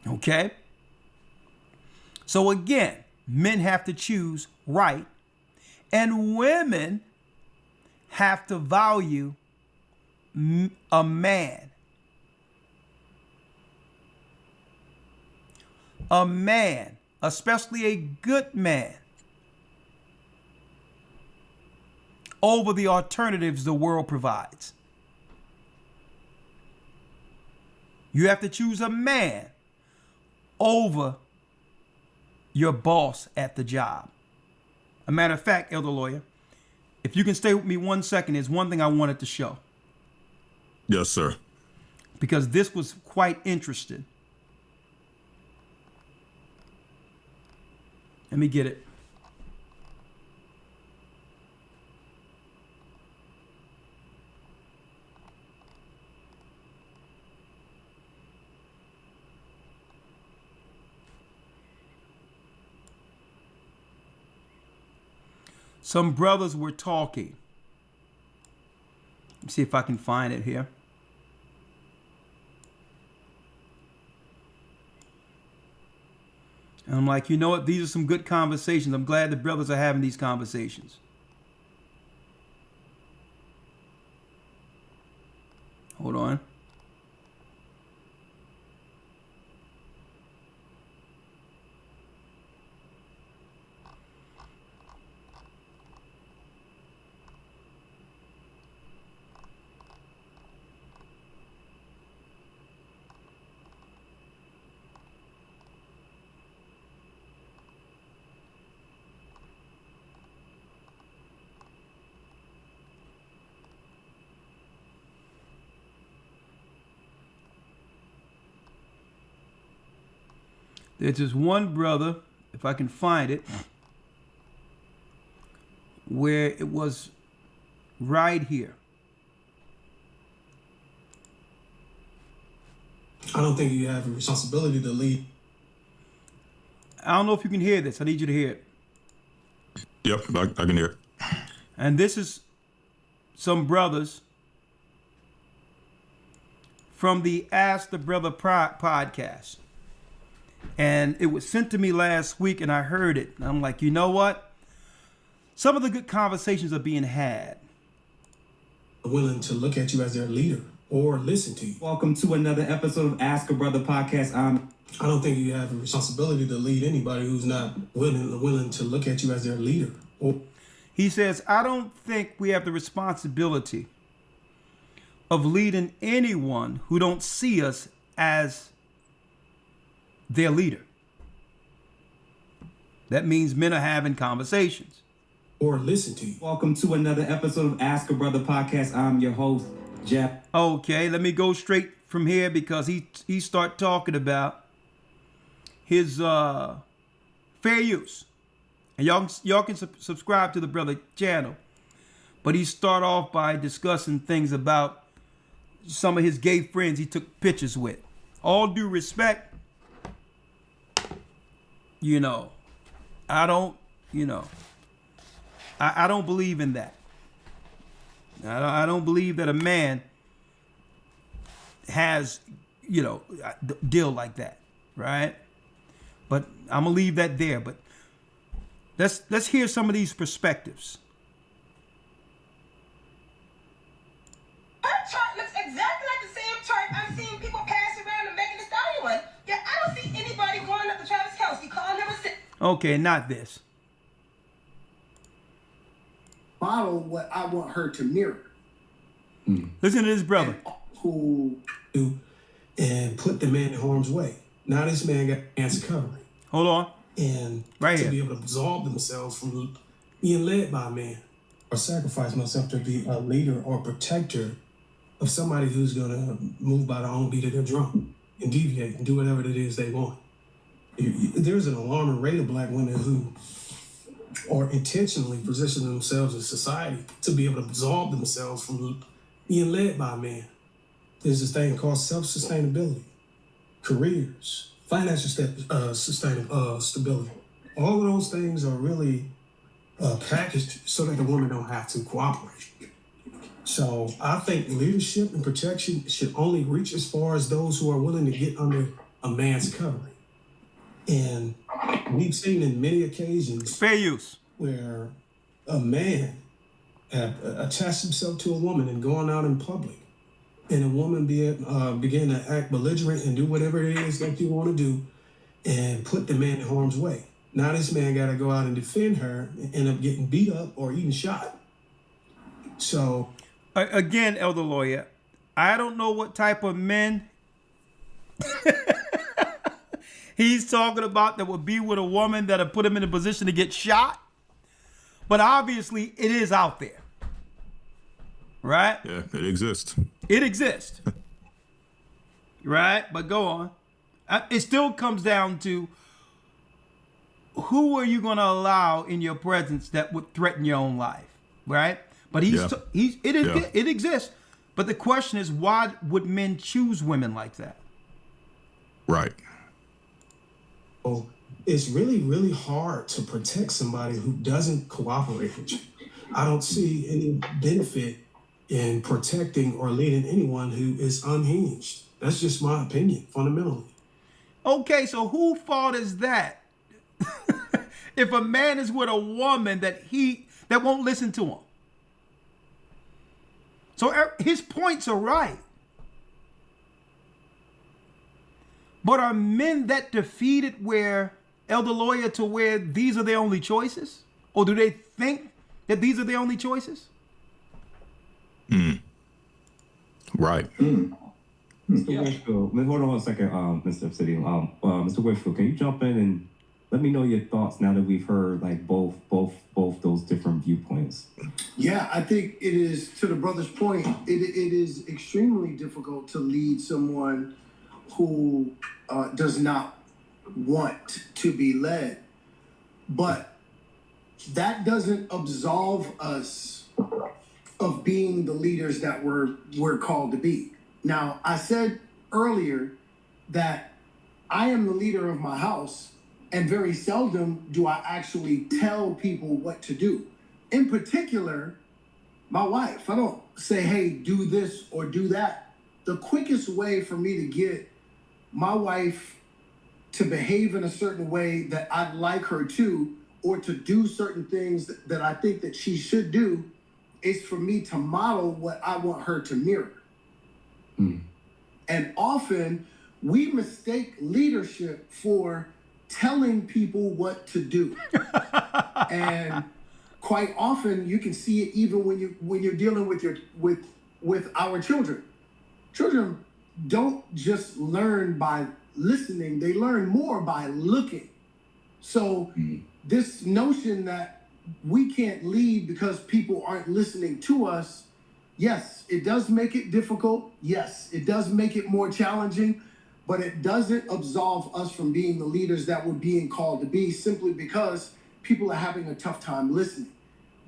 Okay? So again, men have to choose right, and women have to value a man. A man, especially a good man, over the alternatives the world provides. You have to choose a man over your boss at the job. A matter of fact, Elder Lawyer, if you can stay with me 1 second, there's one thing I wanted to show. Yes, sir. Because this was quite interesting. Let me get it. Some brothers were talking. Let me see if I can find it here. And I'm like, you know what? These are some good conversations. I'm glad the brothers are having these conversations. Hold on. There's just one brother, if I can find it, where it was right here. I don't think you have a responsibility to lead. I don't know if you can hear this. I need you to hear it. Yep, I can hear it. And this is some brothers from the Ask the Brother podcast. And it was sent to me last week, and I heard it. And I'm like, you know what? Some of the good conversations are being had. Willing to look at you as their leader or listen to you. Welcome to another episode of Ask a Brother podcast. I don't think you have a responsibility to lead anybody who's not willing to look at you as their leader. He says, I don't think we have the responsibility of leading anyone who don't see us as their leader. That means men are having conversations. Or listen to you. Welcome to another episode of Ask a Brother podcast. I'm your host, Jeff. Okay, let me go straight from here because he start talking about his fair use. And y'all can subscribe to the brother channel. But he start off by discussing things about some of his gay friends he took pictures with. All due respect, I don't believe in that. I don't believe that a man has, deal like that, right? But I'm gonna leave that there. But let's hear some of these perspectives. Our chart looks exactly like the same chart I'm seeing people pass around and making a stallion one. Yeah, I don't see anybody going up to Travis Kelce calling him a Okay, not this. Model what I want her to mirror. Listen to this brother. Who do and put the man in harm's way. Now this man got cancer covering. Hold on. And right to here. be able to absolve themselves from being led by a man. Or sacrifice myself to be a leader or protector of somebody who's going to move by their own beat of their drum and deviate and do whatever it is they want. There's an alarming rate of black women who are intentionally position themselves in society to be able to absolve themselves from being led by a man. There's this thing called self-sustainability, careers, financial stability. All of those things are really packaged so that the woman don't have to cooperate. So I think leadership and protection should only reach as far as those who are willing to get under a man's covering. And we've seen in many occasions fair use where a man attached himself to a woman and going out in public, and a woman began to act belligerent and do whatever it is that you want to do and put the man in harm's way. Now this man got to go out and defend her and end up getting beat up or even shot. So again, elder lawyer, I don't know what type of men he's talking about that would be with a woman that'll put him in a position to get shot. But obviously it is out there. Right? Yeah, it exists. It exists. Right? But go on. It still comes down to who are you going to allow in your presence that would threaten your own life? Right? But it exists. But the question is, why would men choose women like that? Right. Well, it's really, really hard to protect somebody who doesn't cooperate with you. I don't see any benefit in protecting or leading anyone who is unhinged. That's just my opinion, fundamentally. Okay, so whose fault is that? If a man is with a woman that won't listen to him. So his points are right. But are men that defeated where, elder lawyer, to where these are their only choices? Or do they think that these are their only choices? Right. Mr. Wishfield, hold on a second, Mr. Obsidian. Mr. Wishfield, can you jump in and let me know your thoughts now that we've heard like both those different viewpoints? Yeah, I think it is, to the brother's point, it is extremely difficult to lead someone who does not want to be led. But that doesn't absolve us of being the leaders that we're called to be. Now, I said earlier that I am the leader of my house, and very seldom do I actually tell people what to do. In particular, my wife. I don't say, hey, do this or do that. The quickest way for me to get my wife to behave in a certain way that I'd like her to, or to do certain things that I think that she should do, is for me to model what I want her to mirror. And often we mistake leadership for telling people what to do. And quite often you can see it even when you're dealing with our children. Children don't just learn by listening, they learn more by looking. So this notion that we can't lead because people aren't listening to us, yes, it does make it difficult. Yes, it does make it more challenging, but it doesn't absolve us from being the leaders that we're being called to be, simply because people are having a tough time listening.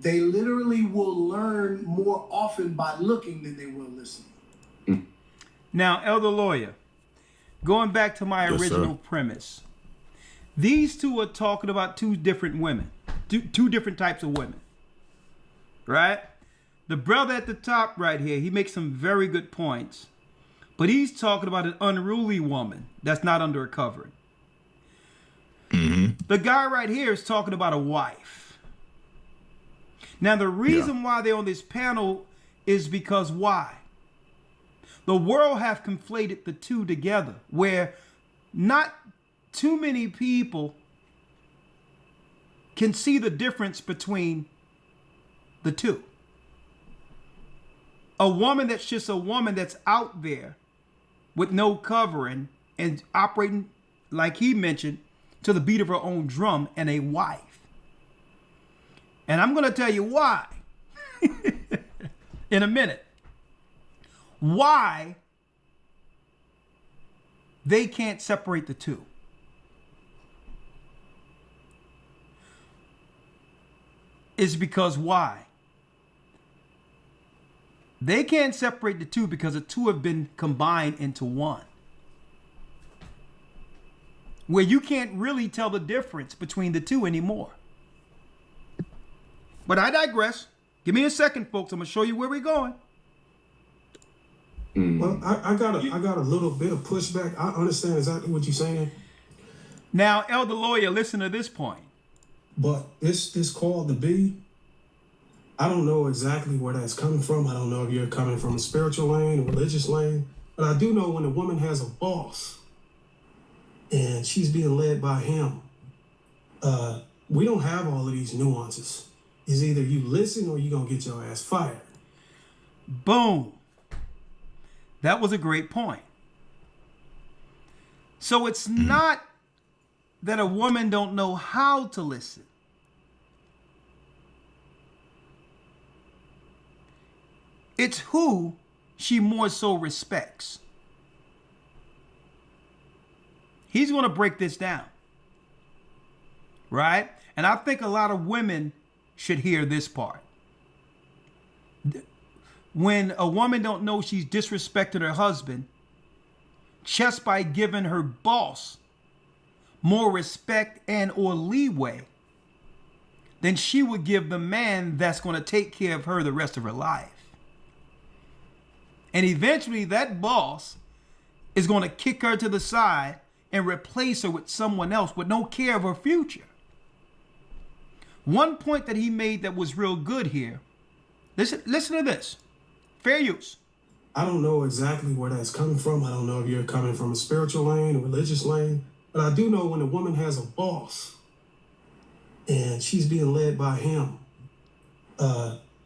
They literally will learn more often by looking than they will listening. Now, Elder Lawyer, going back to my original premise, these two are talking about two different women, two different types of women, right? The brother at the top right here, he makes some very good points, but he's talking about an unruly woman that's not under a covering. The guy right here is talking about a wife. Now, the reason why they're on this panel is because why? The world have conflated the two together, where not too many people can see the difference between the two. A woman that's just a woman that's out there with no covering and operating, like he mentioned, to the beat of her own drum, and a wife. And I'm going to tell you why in a minute. Why they can't separate the two. Is because why? They can't separate the two because the two have been combined into one. Where you can't really tell the difference between the two anymore. But I digress. Give me a second, folks. I'm going to show you where we're going. Well, I got a little bit of pushback. I understand exactly what you're saying. Now, Elder Lawyer, listen to this point. But this call to be, I don't know exactly where that's coming from. I don't know if you're coming from a spiritual lane, a religious lane. But I do know when a woman has a boss and she's being led by him, we don't have all of these nuances. It's either you listen or you're going to get your ass fired. Boom. That was a great point. So it's not that a woman don't know how to listen. It's who she more so respects. He's going to break this down. Right? And I think a lot of women should hear this part. When a woman don't know she's disrespecting her husband just by giving her boss more respect and or leeway than she would give the man that's going to take care of her the rest of her life. And eventually that boss is going to kick her to the side and replace her with someone else with no care of her future. One point that he made that was real good here. Listen to this. Fair use. I don't know exactly where that's coming from. I don't know if you're coming from a spiritual lane, a religious lane. But I do know when a woman has a boss and she's being led by him,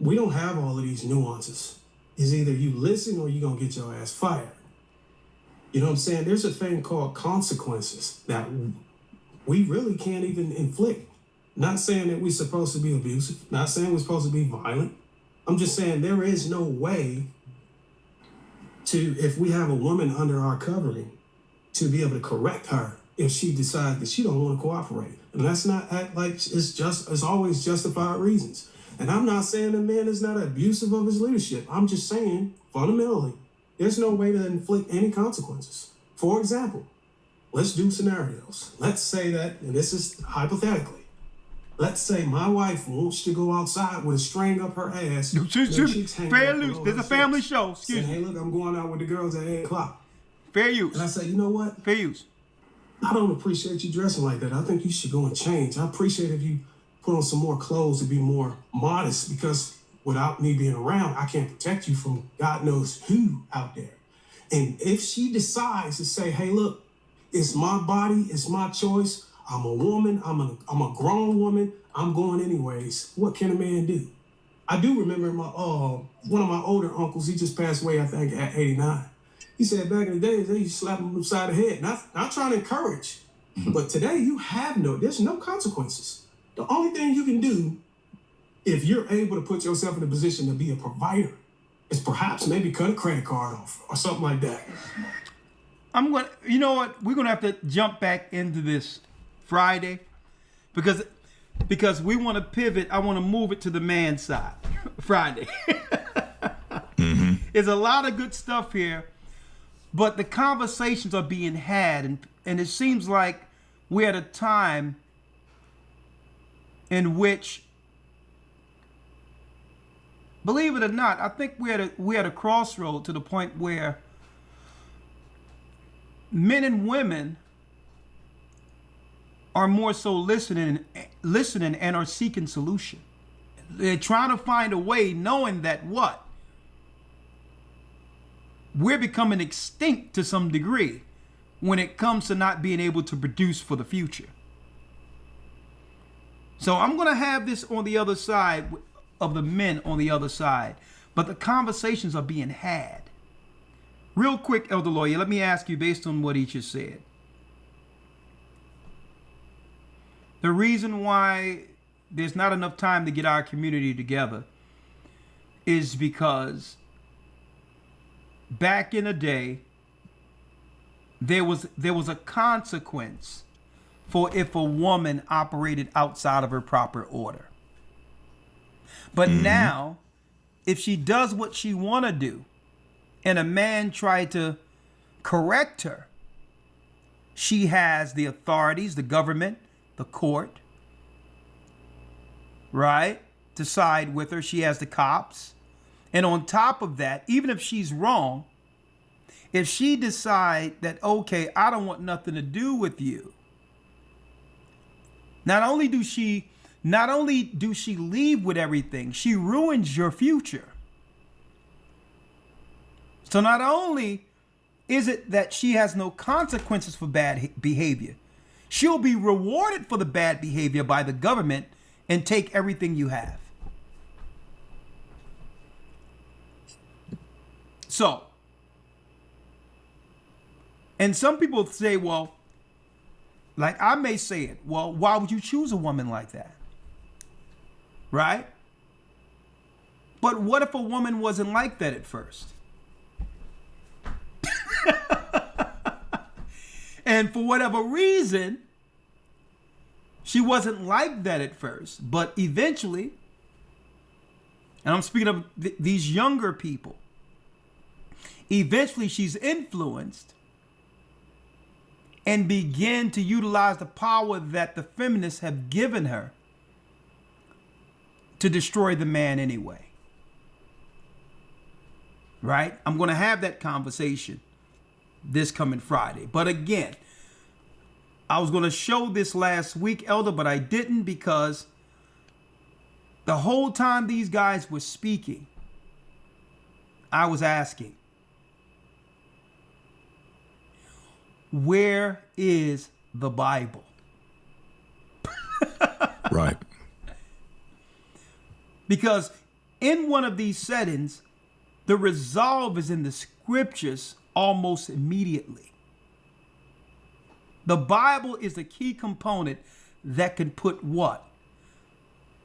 we don't have all of these nuances. It's either you listen or you're going to get your ass fired. You know what I'm saying? There's a thing called consequences that we really can't even inflict. Not saying that we're supposed to be abusive. Not saying we're supposed to be violent. I'm just saying there is no way to, if we have a woman under our covering, to be able to correct her if she decides that she don't want to cooperate. And let's not act like it's always justified reasons. And I'm not saying the man is not abusive of his leadership. I'm just saying, fundamentally, there's no way to inflict any consequences. For example, let's do scenarios. Let's say that, and this is hypothetically, let's say my wife wants to go outside with a string up her ass. Fair use. There's a family show. Excuse me. Hey, look, I'm going out with the girls at 8 o'clock. Fair use. And I say, you know what? Fair use. I don't appreciate you dressing like that. I think you should go and change. I appreciate if you put on some more clothes to be more modest, because without me being around, I can't protect you from God knows who out there. And if she decides to say, hey, look, it's my body, it's my choice. I'm a woman, I'm a grown woman, I'm going anyways. What can a man do? I do remember my one of my older uncles, he just passed away, I think, at 89. He said back in the days, they used to slap him upside the head. Not trying to encourage, but today there's no consequences. The only thing you can do, if you're able to put yourself in a position to be a provider, is perhaps maybe cut a credit card off or something like that. You know what? We're going to have to jump back into this Friday because we want to pivot. I want to move it to the man side Friday. There's a lot of good stuff here, but the conversations are being had, and it seems like we're at a time in which, believe it or not, I think we're at a crossroad to the point where men and women are more so listening and are seeking solution. They're trying to find a way, knowing that what? We're becoming extinct to some degree when it comes to not being able to produce for the future. So I'm going to have this on the other side of the men on the other side, but the conversations are being had. Real quick, Elder Lawyer, let me ask you, based on what he just said, the reason why there's not enough time to get our community together is because back in the day, there was a consequence for if a woman operated outside of her proper order. But now, if she does what she want to do, and a man tried to correct her, she has the authorities, the government, the court, right, to side with her. She has the cops. And on top of that, even if she's wrong, if she decide that, okay, I don't want nothing to do with you, not only do she leave with everything, she ruins your future. So not only is it that she has no consequences for bad behavior, she'll be rewarded for the bad behavior by the government and take everything you have. So, and some people say, well, like I may say it, well, why would you choose a woman like that? Right? But what if a woman wasn't like that at first? And for whatever reason, she wasn't like that at first, but eventually, and I'm speaking of these younger people, eventually she's influenced and begin to utilize the power that the feminists have given her to destroy the man anyway. Right? I'm going to have that conversation this coming Friday. But again, I was going to show this last week, Elder, but I didn't, because the whole time these guys were speaking, I was asking, where is the Bible? Right. Because in one of these settings, the resolve is in the scriptures almost immediately. The Bible is the key component that can put what?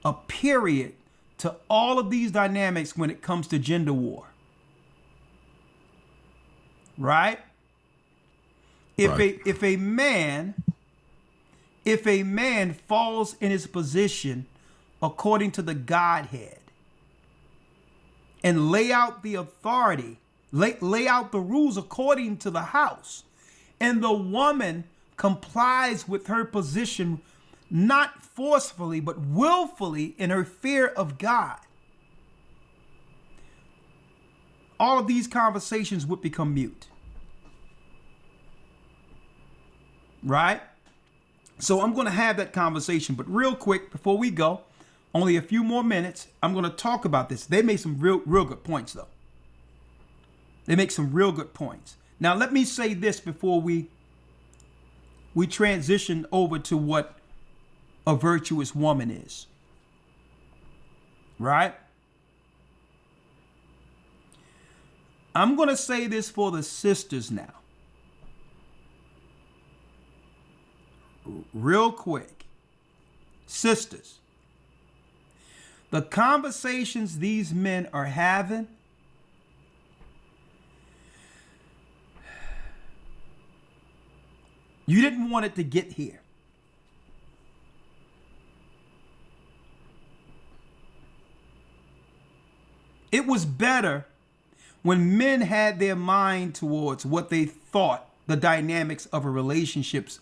A period to all of these dynamics when it comes to gender war. Right? If a man falls in his position according to the Godhead and lay out the authority, lay out the rules according to the house, and the woman complies with her position, not forcefully, but willfully in her fear of God, all of these conversations would become mute. Right? So I'm going to have that conversation, but real quick before we go, only a few more minutes, I'm going to talk about this. They made some real good points, though. They make some real good points. Now, let me say this before we transition over to what a virtuous woman is. Right? I'm going to say this for the sisters now. Real quick. Sisters, the conversations these men are having, you didn't want it to get here. It was better when men had their mind towards what they thought the dynamics of a relationships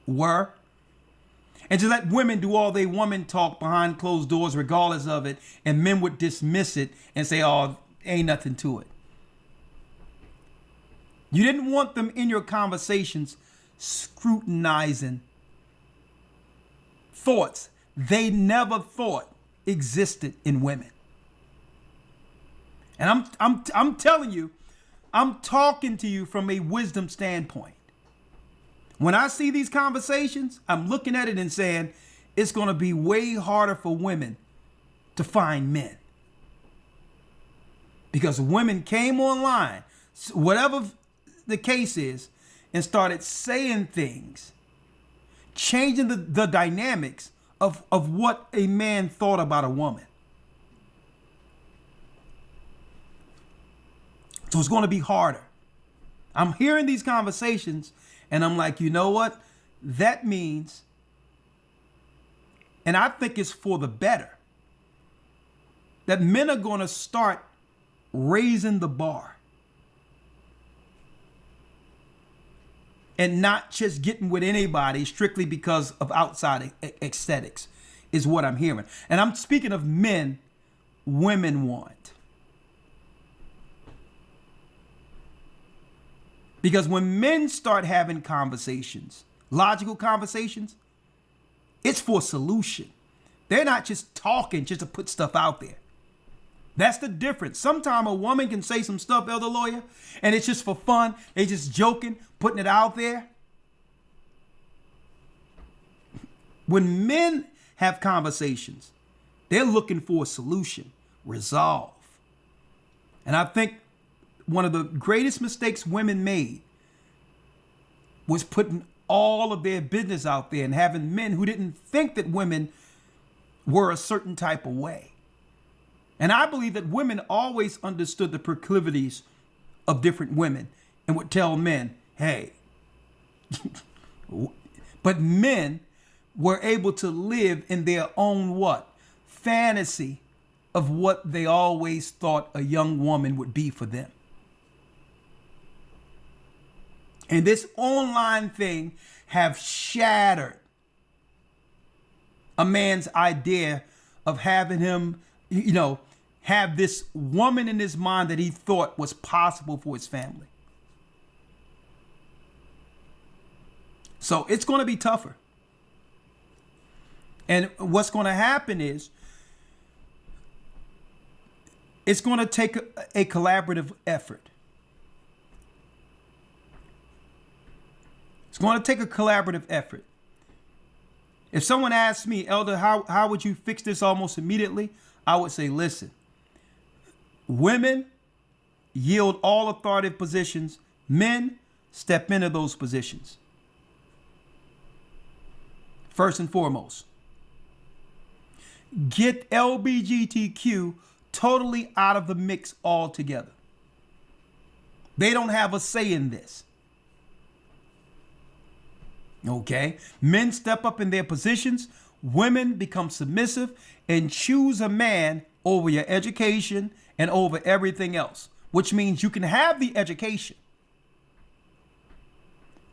were, and to let women do all they woman talk behind closed doors regardless of it, and men would dismiss it and say, oh, ain't nothing to it. You didn't want them in your conversations scrutinizing thoughts they never thought existed in women. And I'm telling you, I'm talking to you from a wisdom standpoint. When I see these conversations, I'm looking at it and saying, it's going to be way harder for women to find men. Because women came online, whatever the case is, and started saying things, changing the dynamics of what a man thought about a woman. So it's going to be harder. I'm hearing these conversations and I'm like, you know what? That means, and I think it's for the better, that men are going to start raising the bar and not just getting with anybody strictly because of outside aesthetics is what I'm hearing. And I'm speaking of men women want. Because when men start having conversations, logical conversations, it's for solution. They're not just talking just to put stuff out there. That's the difference. Sometimes a woman can say some stuff, Elder Lawyer, and it's just for fun. They just joking, putting it out there. When men have conversations, they're looking for a solution, resolve. And I think one of the greatest mistakes women made was putting all of their business out there and having men who didn't think that women were a certain type of way. And I believe that women always understood the proclivities of different women and would tell men, hey, but men were able to live in their own what? Fantasy of what they always thought a young woman would be for them. And this online thing have shattered a man's idea of having him, have this woman in his mind that he thought was possible for his family. So it's going to be tougher. And what's going to happen is it's going to take a collaborative effort. It's going to take a collaborative effort. If someone asks me, Elder, how would you fix this almost immediately? I would say, listen, women yield all authoritative positions. Men step into those positions. First and foremost, get LGBTQ totally out of the mix altogether. They don't have a say in this. Okay. Men step up in their positions. Women become submissive and choose a man over your education and over everything else, which means you can have the education.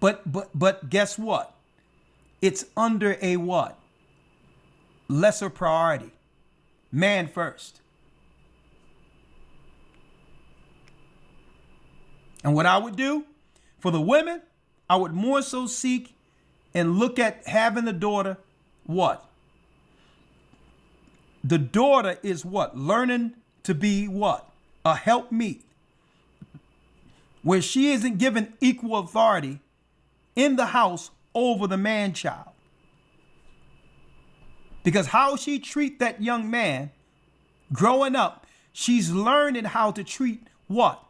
But guess what? It's under a what? Lesser priority. Man first. And what I would do for the women, I would more so seek and look at having a daughter. What? The daughter is what? Learning to be what? A helpmeet. Where she isn't given equal authority in the house over the man-child. Because how she treat that young man growing up, she's learning how to treat what?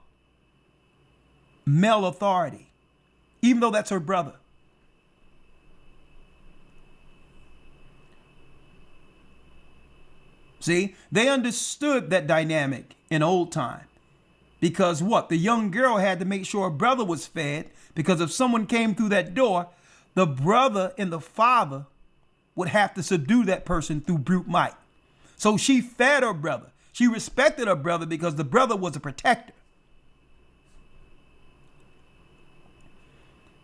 Male authority, even though that's her brother. See, they understood that dynamic in old time because what? The young girl had to make sure her brother was fed, because if someone came through that door, the brother and the father would have to subdue that person through brute might. So she fed her brother. She respected her brother because the brother was a protector.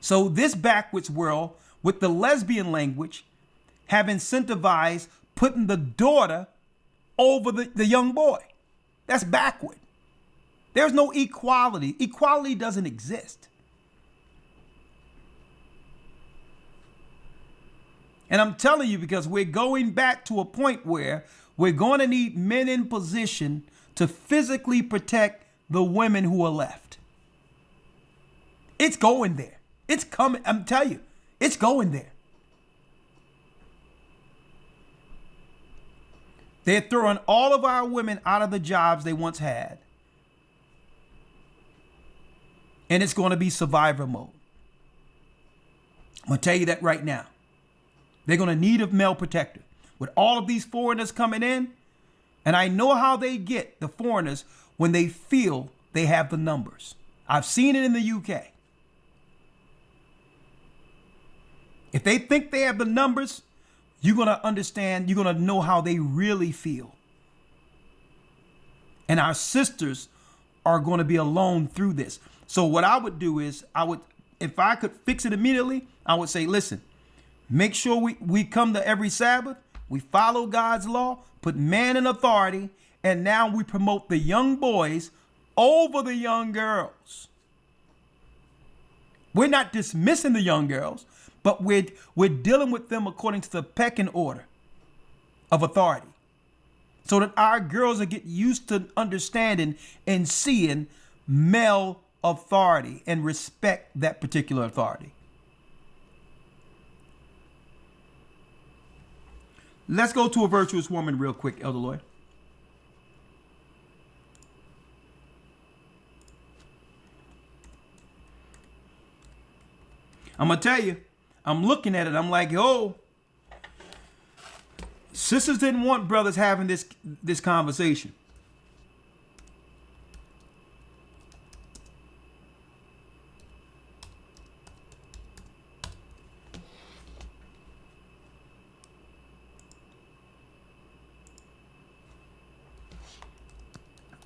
So this backwards world with the lesbian language have incentivized putting the daughter over the young boy. That's backward. There's no equality. Equality doesn't exist. And I'm telling you, because we're going back to a point where we're going to need men in position to physically protect the women who are left. It's going there. It's coming. I'm telling you, it's going there. They're throwing all of our women out of the jobs they once had. And it's going to be survivor mode. I'm going to tell you that right now. They're going to need a male protector. With all of these foreigners coming in, and I know how they get, the foreigners, when they feel they have the numbers. I've seen it in the UK. If they think they have the numbers, you're going to understand, you're going to know how they really feel. And our sisters are going to be alone through this. So what I would do is, if I could fix it immediately, I would say, listen, make sure we come to every Sabbath, we follow God's law, put man in authority, and now we promote the young boys over the young girls. We're not dismissing the young girls, but we're dealing with them according to the pecking order of authority, so that our girls will get used to understanding and seeing male authority and respect that particular authority. Let's go to a virtuous woman real quick, Elder Lloyd. I'm going to tell you, I'm looking at it, I'm like, yo, sisters didn't want brothers having this conversation.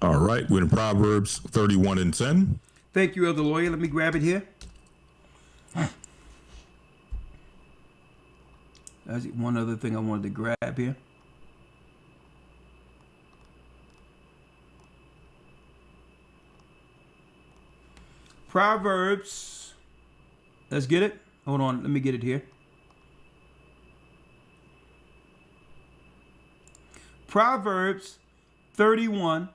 All right, we're in Proverbs 31 and 10. Thank you, Elder Lawyer. Let me grab it here. That's one other thing I wanted to grab here. Proverbs. Let's get it. Hold on. Let me get it here. Proverbs 31.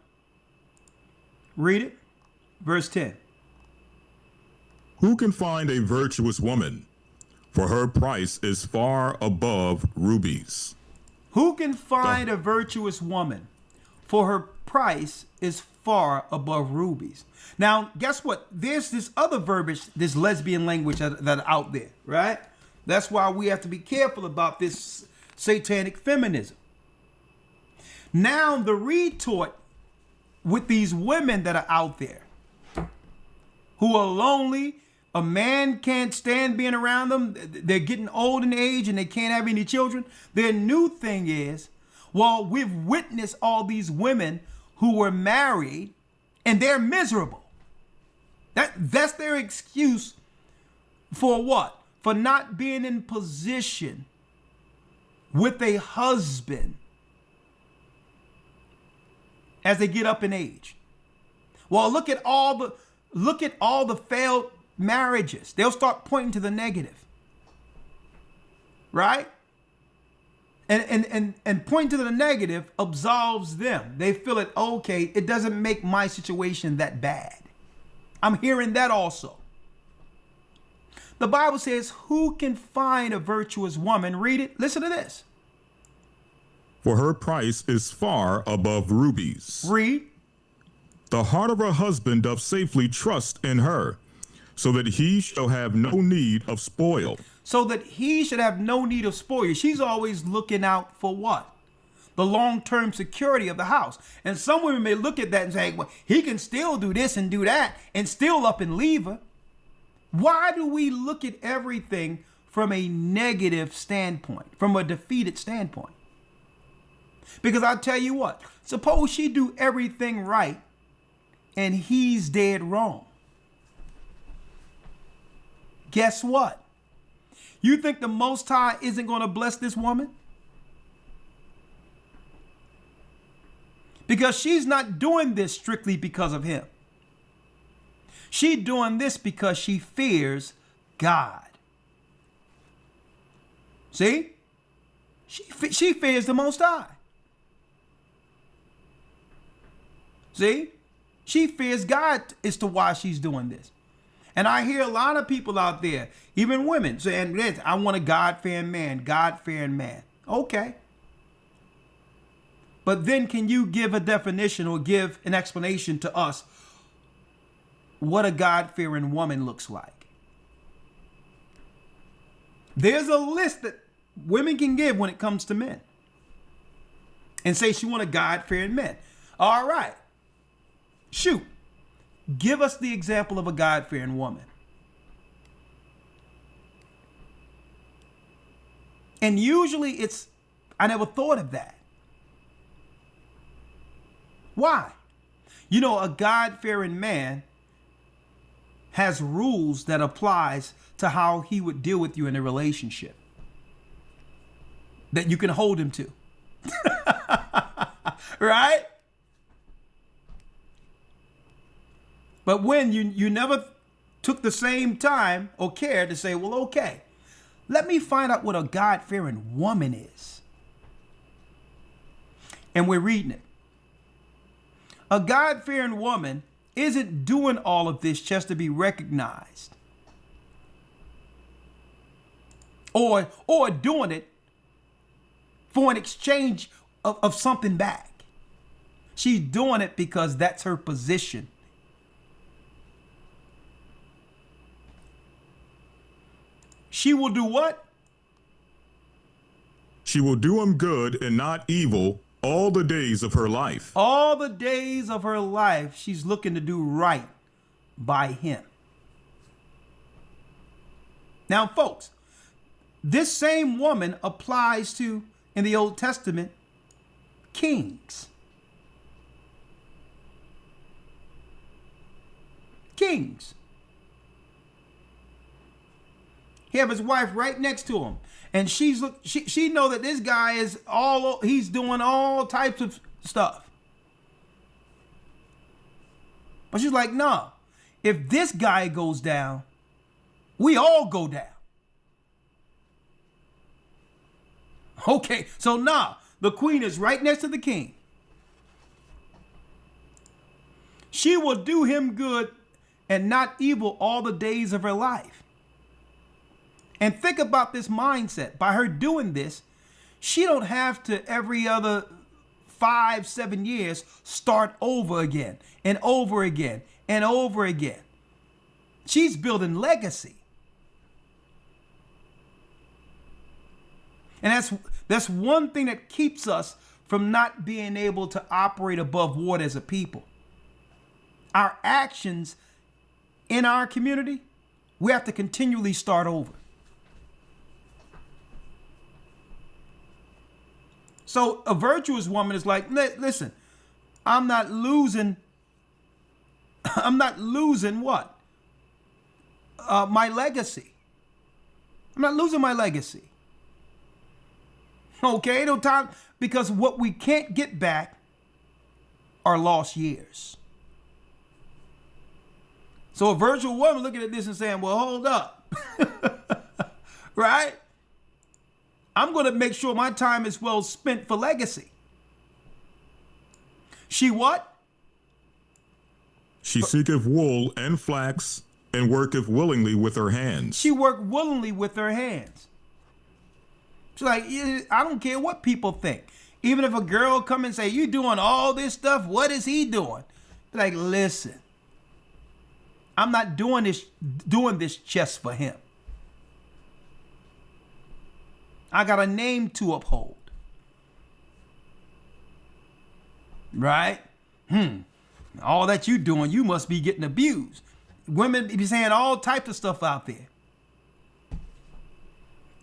Read it. Verse 10. Who can find a virtuous woman? For her price is far above rubies. Who can find a virtuous woman? For her price is far above rubies. Now, guess what? There's this other verbiage, this lesbian language that are out there, right? That's why we have to be careful about this satanic feminism. Now, the retort with these women that are out there who are lonely, a man can't stand being around them. They're getting old in age and they can't have any children. Their new thing is, well, we've witnessed all these women who were married and they're miserable. That's their excuse for what? For not being in position with a husband as they get up in age. Well, look at all the failed marriages. They'll start pointing to the negative. Right? And pointing to the negative absolves them. They feel it, okay, it doesn't make my situation that bad. I'm hearing that also. The Bible says, who can find a virtuous woman? Read it. Listen to this. For her price is far above rubies. Read. The heart of her husband doth safely trust in her, so that he shall have no need of spoil. So that he should have no need of spoil. She's always looking out for what? The long-term security of the house. And some women may look at that and say, well, he can still do this and do that and still up and leave her. Why do we look at everything from a negative standpoint, from a defeated standpoint? Because I'll tell you what, suppose she do everything right and he's dead wrong. Guess what? You think the Most High isn't going to bless this woman? Because she's not doing this strictly because of him. She's doing this because she fears God. See? She fears the Most High. See? She fears God as to why she's doing this. And I hear a lot of people out there, even women, saying, I want a God-fearing man, God-fearing man. Okay. But then can you give a definition or give an explanation to us what a God-fearing woman looks like? There's a list that women can give when it comes to men. And say she want a God-fearing man. All right. Shoot. Give us the example of a God-fearing woman. And usually it's, I never thought of that. Why? You know, a God-fearing man has rules that applies to how he would deal with you in a relationship that you can hold him to. Right? But when you never took the same time or care to say, well, okay, let me find out what a God-fearing woman is. And we're reading it. A God-fearing woman isn't doing all of this just to be recognized. Or doing it for an exchange of something back. She's doing it because that's her position. She will do what? She will do him good and not evil all the days of her life. All the days of her life, she's looking to do right by him. Now, folks, this same woman applies to, in the Old Testament, kings. Kings. He have his wife right next to him. And she know that this guy is he's doing all types of stuff. But she's like, no, if this guy goes down, we all go down. Okay, so now the queen is right next to the king. She will do him good and not evil all the days of her life. And think about this mindset. By her doing this, she don't have to every other 5-7 years start over again and over again and over again. She's building legacy. And that's one thing that keeps us from not being able to operate above water as a people. Our actions in our community We have to continually start over. So a virtuous woman is like, listen, I'm not losing what? My legacy. I'm not losing my legacy. Okay, no time, because what we can't get back are lost years. So a virtual woman looking at this and saying, well, hold up. Right? I'm going to make sure my time is well spent for legacy. She what? She seeketh wool and flax and worketh willingly with her hands. She worked willingly with her hands. She's like, I don't care what people think. Even if a girl come and say, you doing all this stuff, what is he doing? Be like, listen, I'm not doing this just for him. I got a name to uphold. Right? All that you doing, you must be getting abused. Women be saying all types of stuff out there.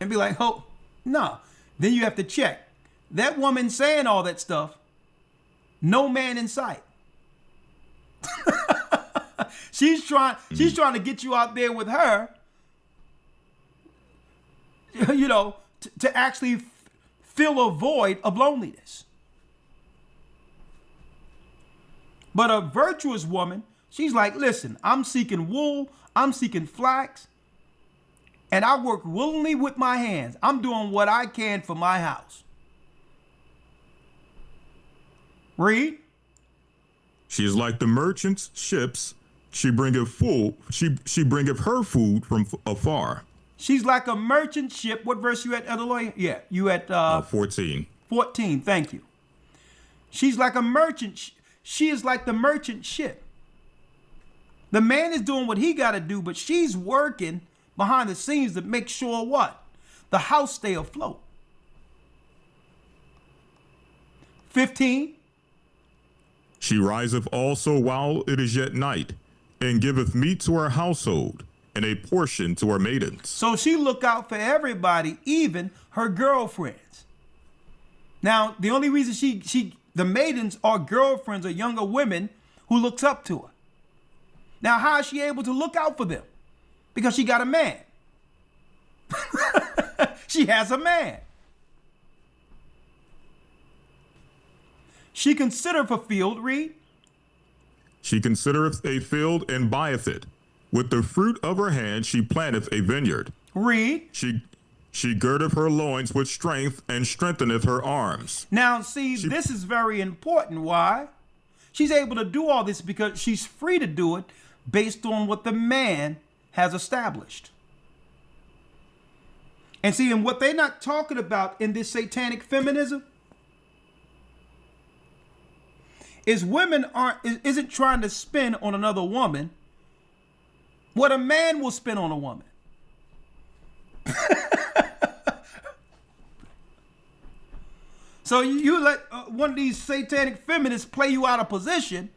And be like, oh, no. Then you have to check. That woman saying all that stuff, no man in sight. She's trying to get you out there with her, you know, to actually fill a void of loneliness. But a virtuous woman, she's like, listen, I'm seeking wool, I'm seeking flax, and I work willingly with my hands. I'm doing what I can for my house. Read. She is like the merchant's ships. She bringeth her food from afar. She's like a merchant ship. What verse you at, Eloy? Yeah, you at 14. 14, thank you. She's like a merchant. She is like the merchant ship. The man is doing what he got to do, but she's working behind the scenes to make sure what? The house stay afloat. 15. She riseth also while it is yet night, and giveth meat to her household, and a portion to her maidens. So she look out for everybody, even her girlfriends. Now, the only reason the maidens are girlfriends or younger women who looks up to her. Now, how is she able to look out for them? Because she got a man. She has a man. She considereth a field, read. She considereth a field and buyeth it. With the fruit of her hand she planteth a vineyard. Read. She girdeth her loins with strength and strengtheneth her arms. Now, see, this is very important. Why? She's able to do all this because she's free to do it based on what the man has established. And see, and what they're not talking about in this satanic feminism is women isn't trying to spend on another woman what a man will spend on a woman. So you let one of these satanic feminists play you out of position,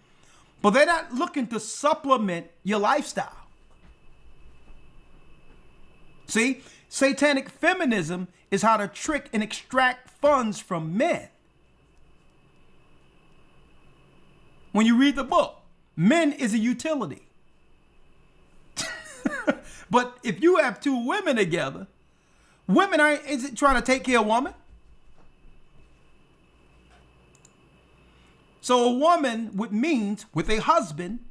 but they're not looking to supplement your lifestyle. See, satanic feminism is how to trick and extract funds from men. When you read the book, men is a utility. But if you have two women together, women isn't trying to take care of a woman. So a woman with a husband,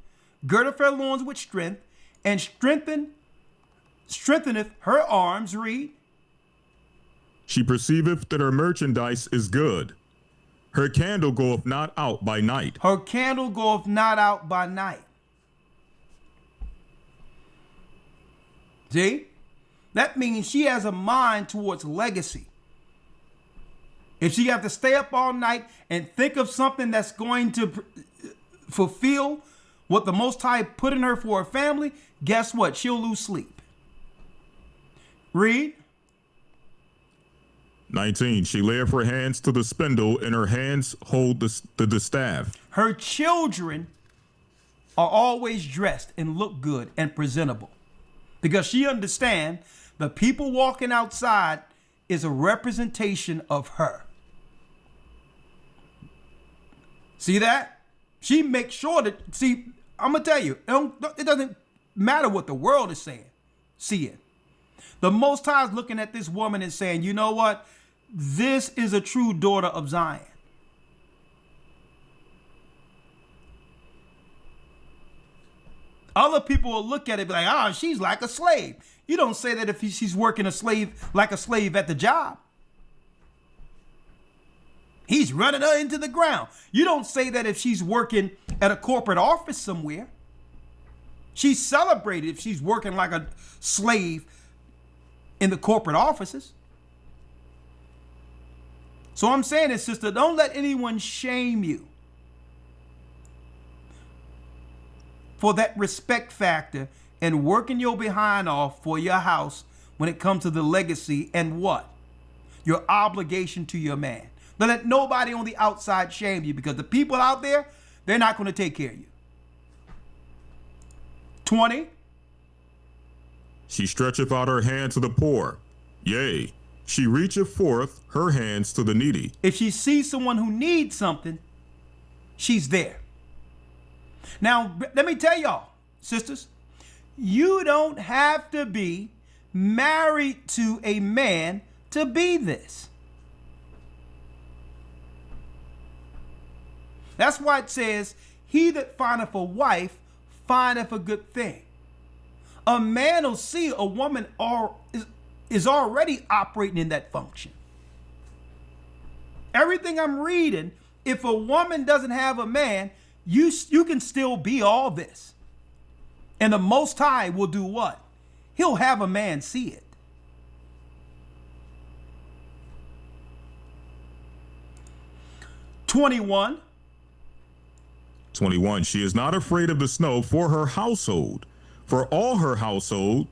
girdeth her loins with strength, and strengtheneth her arms, read. She perceiveth that her merchandise is good. Her candle goeth not out by night. Her candle goeth not out by night. See? That means she has a mind towards legacy. If she have to stay up all night and think of something that's going to fulfill what the Most High put in her for her family, guess what? She'll lose sleep. Read. 19. She layeth her hands to the spindle, and her hands hold the distaff. Her children are always dressed and look good and presentable. Because she understands the people walking outside is a representation of her. See that? She makes sure that, see, I'm going to tell you, it doesn't matter what the world is saying, seeing. The Most High is looking at this woman and saying, you know what? This is a true daughter of Zion. Other people will look at it and be like, oh, she's like a slave. You don't say that if she's working like a slave at the job. He's running her into the ground. You don't say that if she's working at a corporate office somewhere. She's celebrated if she's working like a slave in the corporate offices. So I'm saying this, sister, don't let anyone shame you for that respect factor and working your behind off for your house when it comes to the legacy and what? Your obligation to your man. Don't let nobody on the outside shame you, because the people out there, they're not going to take care of you. 20. She stretcheth out her hand to the poor. Yea, she reacheth forth her hands to the needy. If she sees someone who needs something, she's there. Now, let me tell y'all, sisters, you don't have to be married to a man to be this. That's why it says, he that findeth a wife findeth a good thing. A man will see a woman is already operating in that function. Everything I'm reading, if a woman doesn't have a man, you can still be all this. And the Most High will do what? He'll have a man see it. (21) She is not afraid of the snow for her household, for all her household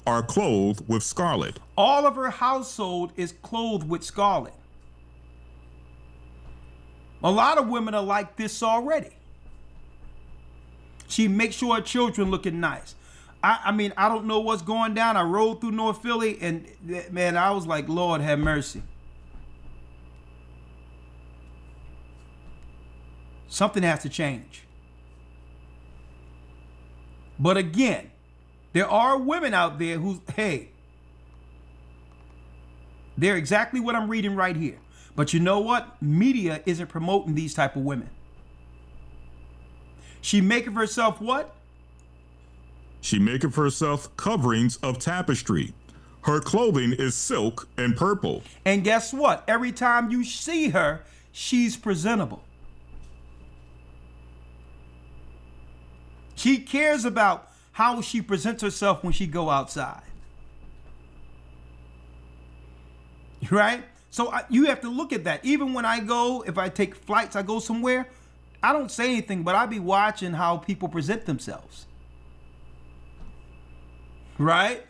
are clothed with scarlet. All of her household is clothed with scarlet. A lot of women are like this already. She makes sure her children looking nice. I mean, I don't know what's going down. I rode through North Philly and man, I was like, Lord have mercy. Something has to change. But again, there are women out there who, hey, they're exactly what I'm reading right here. But you know what? Media isn't promoting these type of women. She maketh herself what? She maketh herself coverings of tapestry. Her clothing is silk and purple. And guess what? Every time you see her, she's presentable. She cares about how she presents herself when she go outside. Right? So you have to look at that. Even when I go, if I take flights, I go somewhere, I don't say anything, but I be watching how people present themselves. Right?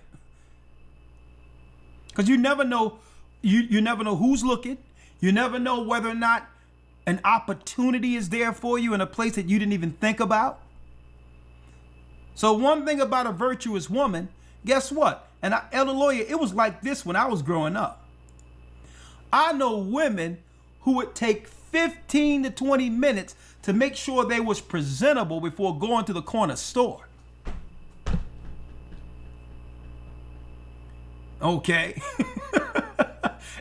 Because you never know, you never know who's looking. You never know whether or not an opportunity is there for you in a place that you didn't even think about. So one thing about a virtuous woman, guess what? And Elder Lawyer, it was like this when I was growing up. I know women who would take 15 to 20 minutes to make sure they was presentable before going to the corner store. Okay.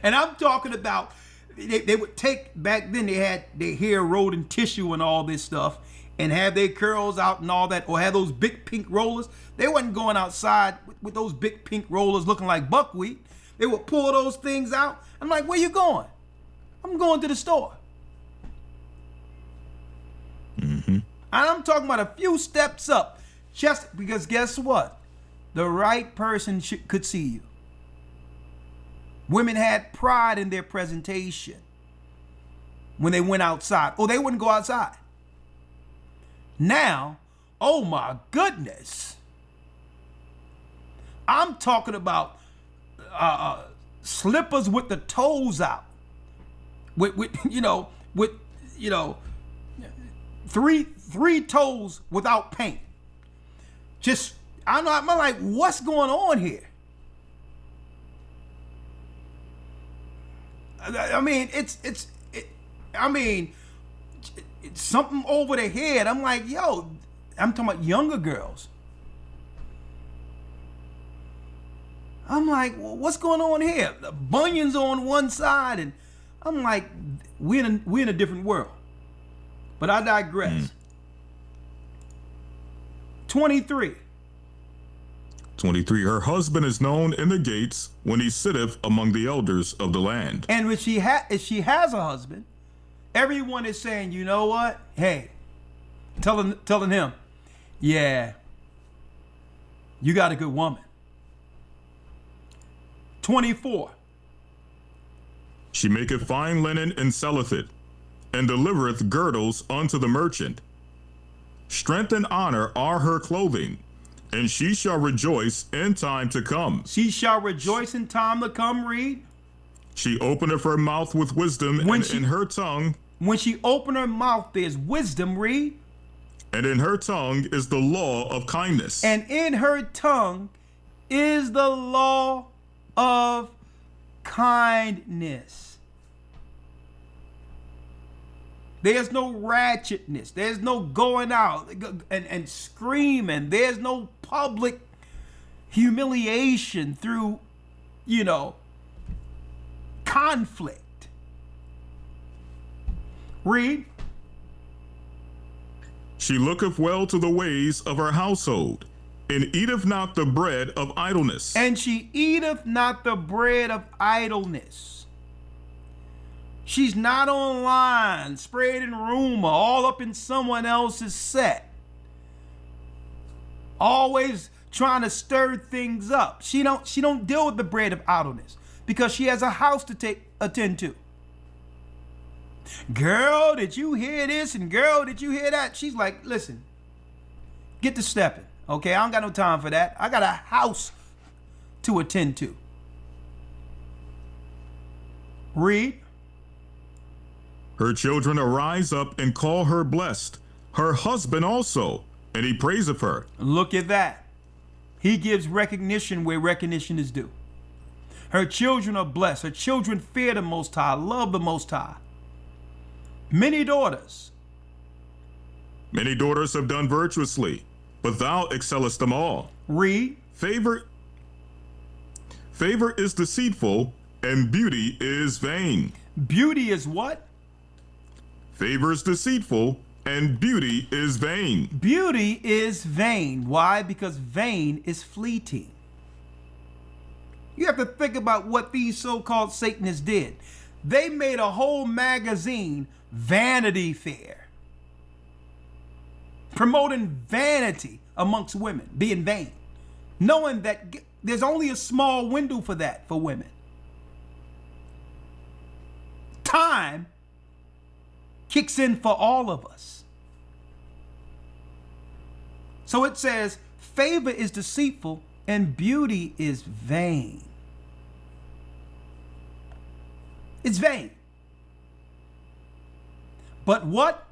And I'm talking about, they would take, back then they had their hair rolled in tissue and all this stuff, and have their curls out and all that, or have those big pink rollers. They wasn't going outside with those big pink rollers looking like buckwheat. They would pull those things out. I'm like, where you going? I'm going to the store. Mm-hmm. And I'm talking about a few steps up, just because guess what? The right person could see you. Women had pride in their presentation when they went outside, or they wouldn't go outside. Now, oh my goodness, I'm talking about slippers with the toes out, with three toes without paint. Just I'm like, what's going on here? I mean, it's something over the head. I'm like, yo, I'm talking about younger girls. I'm like, well, what's going on here? The bunions on one side, and I'm like, we're in a different world. But I digress. 23. 23. Her husband is known in the gates when he sitteth among the elders of the land. And if she has a husband, everyone is saying, you know what? Hey, telling him, yeah, you got a good woman. 24. She maketh fine linen and selleth it, and delivereth girdles unto the merchant. Strength and honor are her clothing, and she shall rejoice in time to come. She shall rejoice in time to come, read. She openeth her mouth with wisdom, and in her tongue. When she opened her mouth, there's wisdom, read. And in her tongue is the law of kindness. And in her tongue is the law of kindness. There's no ratchetness. There's no going out and screaming. There's no public humiliation through, conflict. Read. She looketh well to the ways of her household, and eateth not the bread of idleness. And she eateth not the bread of idleness. She's not online spreading rumor all up in someone else's set. Always trying to stir things up. She don't deal with the bread of idleness because she has a house to attend to. Girl, did you hear this? And girl, did you hear that? She's like, listen, get to stepping. Okay, I don't got no time for that. I got a house to attend to. Read. Her children arise up and call her blessed, her husband also, and he praiseth her. Look at that. He gives recognition where recognition is due. Her children are blessed. Her children fear the Most High, love the Most High. Many daughters. Many daughters have done virtuously, but thou excellest them all. Read. Favor is deceitful, and beauty is vain. Beauty is what? Favor is deceitful, and beauty is vain. Beauty is vain. Why? Because vain is fleeting. You have to think about what these so-called Satanists did. They made a whole magazine, Vanity Fair, promoting vanity amongst women, being vain, knowing that there's only a small window for that for women. Time kicks in for all of us. So it says, favor is deceitful and beauty is vain. It's vain. But what?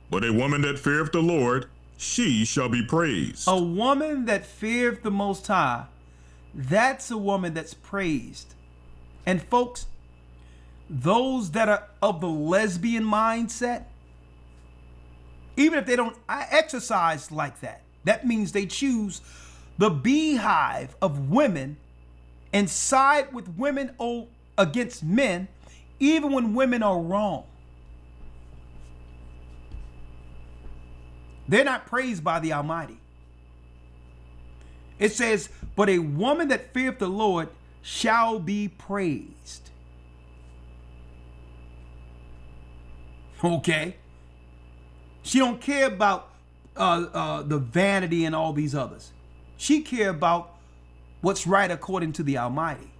But a woman that feareth the Lord, she shall be praised. A woman that feareth the Most High, that's a woman that's praised. And folks, those that are of the lesbian mindset, even if they don't exercise like that, that means they choose the beehive of women and side with women against men, even when women are wrong. They're not praised by the Almighty. It says, but a woman that feareth the Lord shall be praised. Okay. She don't care about the vanity and all these others. She care about what's right according to the Almighty.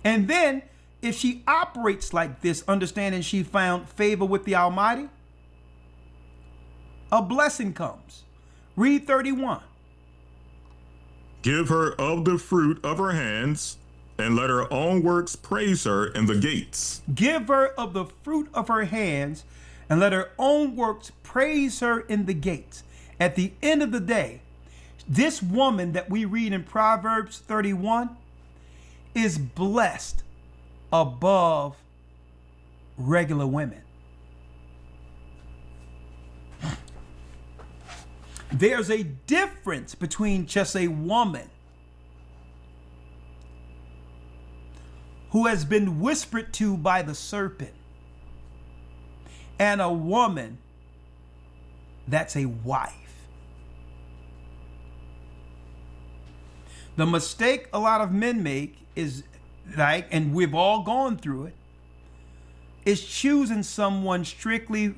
And then if she operates like this, understanding she found favor with the Almighty, a blessing comes. Read 31. Give her of the fruit of her hands, and let her own works praise her in the gates. Give her of the fruit of her hands, and let her own works praise her in the gates. At the end of the day, this woman that we read in Proverbs 31 is blessed above regular women. There's a difference between just a woman who has been whispered to by the serpent and a woman that's a wife. The mistake a lot of men make is like, and we've all gone through it, is choosing someone strictly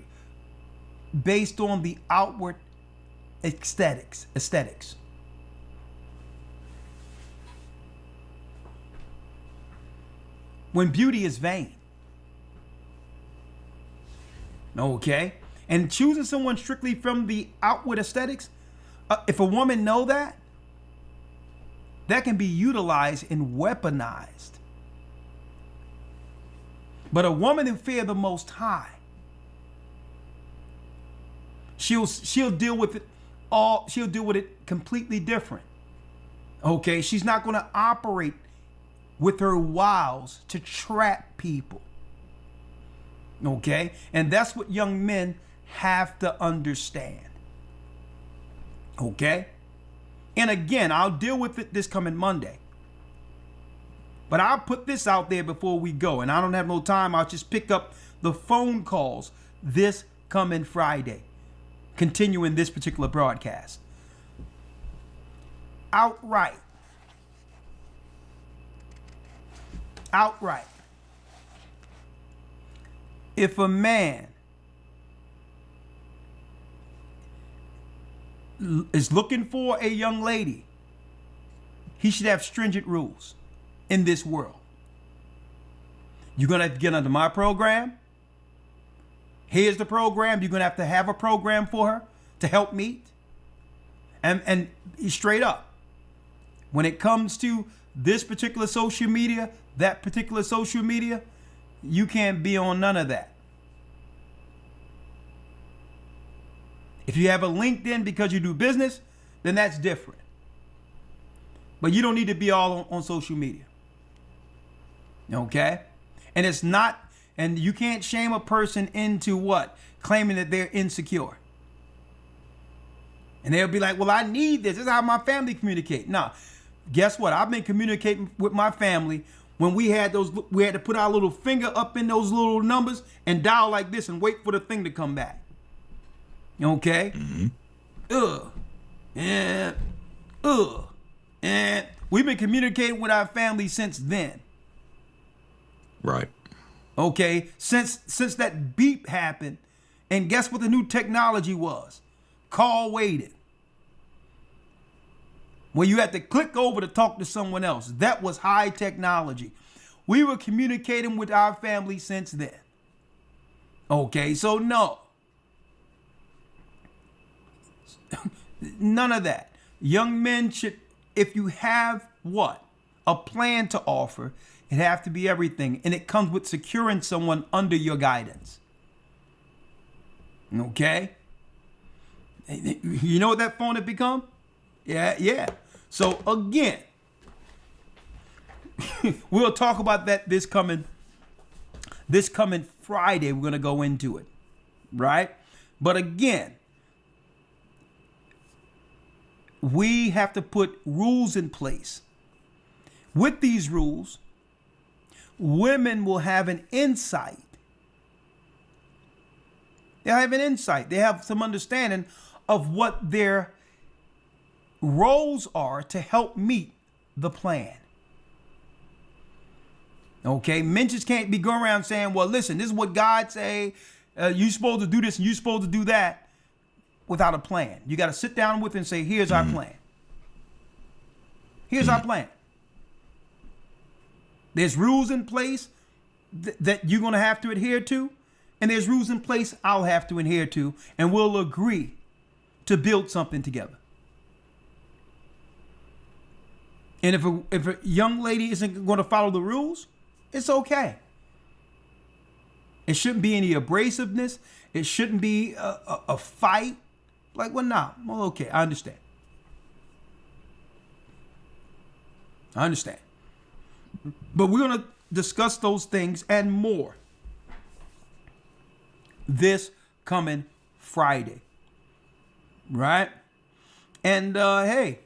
based on the outward aesthetics. When beauty is vain. Okay? And choosing someone strictly from the outward aesthetics, if a woman know that can be utilized and weaponized. But a woman who fear the Most High, she'll deal with it all. She'll deal with it completely different. Okay, she's not going to operate with her wiles to trap people. Okay, and that's what young men have to understand. Okay, and again, I'll deal with it this coming Monday. But I'll put this out there before we go, and I don't have no time. I'll just pick up the phone calls this coming Friday, continuing this particular broadcast. Outright. If a man is looking for a young lady, he should have stringent rules in this world. You're going to have to get under my program. Here's the program. You're going to have a program for her to help meet. And straight up, when it comes to this particular social media, that particular social media, you can't be on none of that. If you have a LinkedIn because you do business, then that's different. But you don't need to be all on social media. Okay? And it's not, and you can't shame a person into what? Claiming that they're insecure. And they'll be like, well, I need this. This is how my family communicate. No, guess what? I've been communicating with my family when we had to put our little finger up in those little numbers and dial like this and wait for the thing to come back. Okay? Mm-hmm. And we've been communicating with our family since then. Right. Okay, since that beep happened, and guess what the new technology was? Call waiting. Where you had to click over to talk to someone else. That was high technology. We were communicating with our family since then. Okay, so no. None of that. Young men should, if you have what? A plan to offer, it have to be everything. And it comes with securing someone under your guidance. Okay? You know what that phone had become? Yeah. So again, we'll talk about that this coming Friday. We're going to go into it. Right? But again, we have to put rules in place. With these rules, women will have an insight. They have an insight. They have some understanding of what their roles are to help meet the plan. Okay, men just can't be going around saying, well, listen, this is what God say. You're supposed to do this and you're supposed to do that without a plan. You got to sit down with and say, here's our plan. Here's our plan. There's rules in place that you're going to have to adhere to. And there's rules in place I'll have to adhere to. And we'll agree to build something together. And if a young lady isn't going to follow the rules, it's okay. It shouldn't be any abrasiveness. It shouldn't be a fight. Like, well, nah. Well, okay, I understand. I understand. But we're going to discuss those things and more this coming Friday. Right? And hey,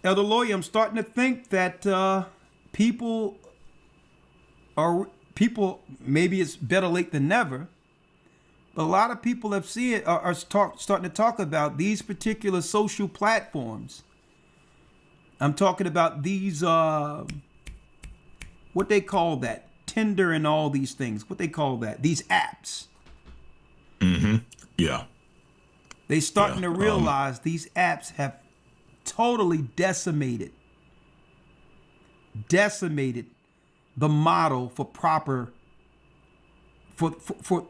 Elder Lawyer, I'm starting to think that people, maybe it's better late than never, but a lot of people have seen it, are starting to talk about these particular social platforms. I'm talking about these, what they call that, Tinder and all these things. What they call that, these apps. Mm-hmm. Yeah. They starting to realize these apps have totally decimated the model for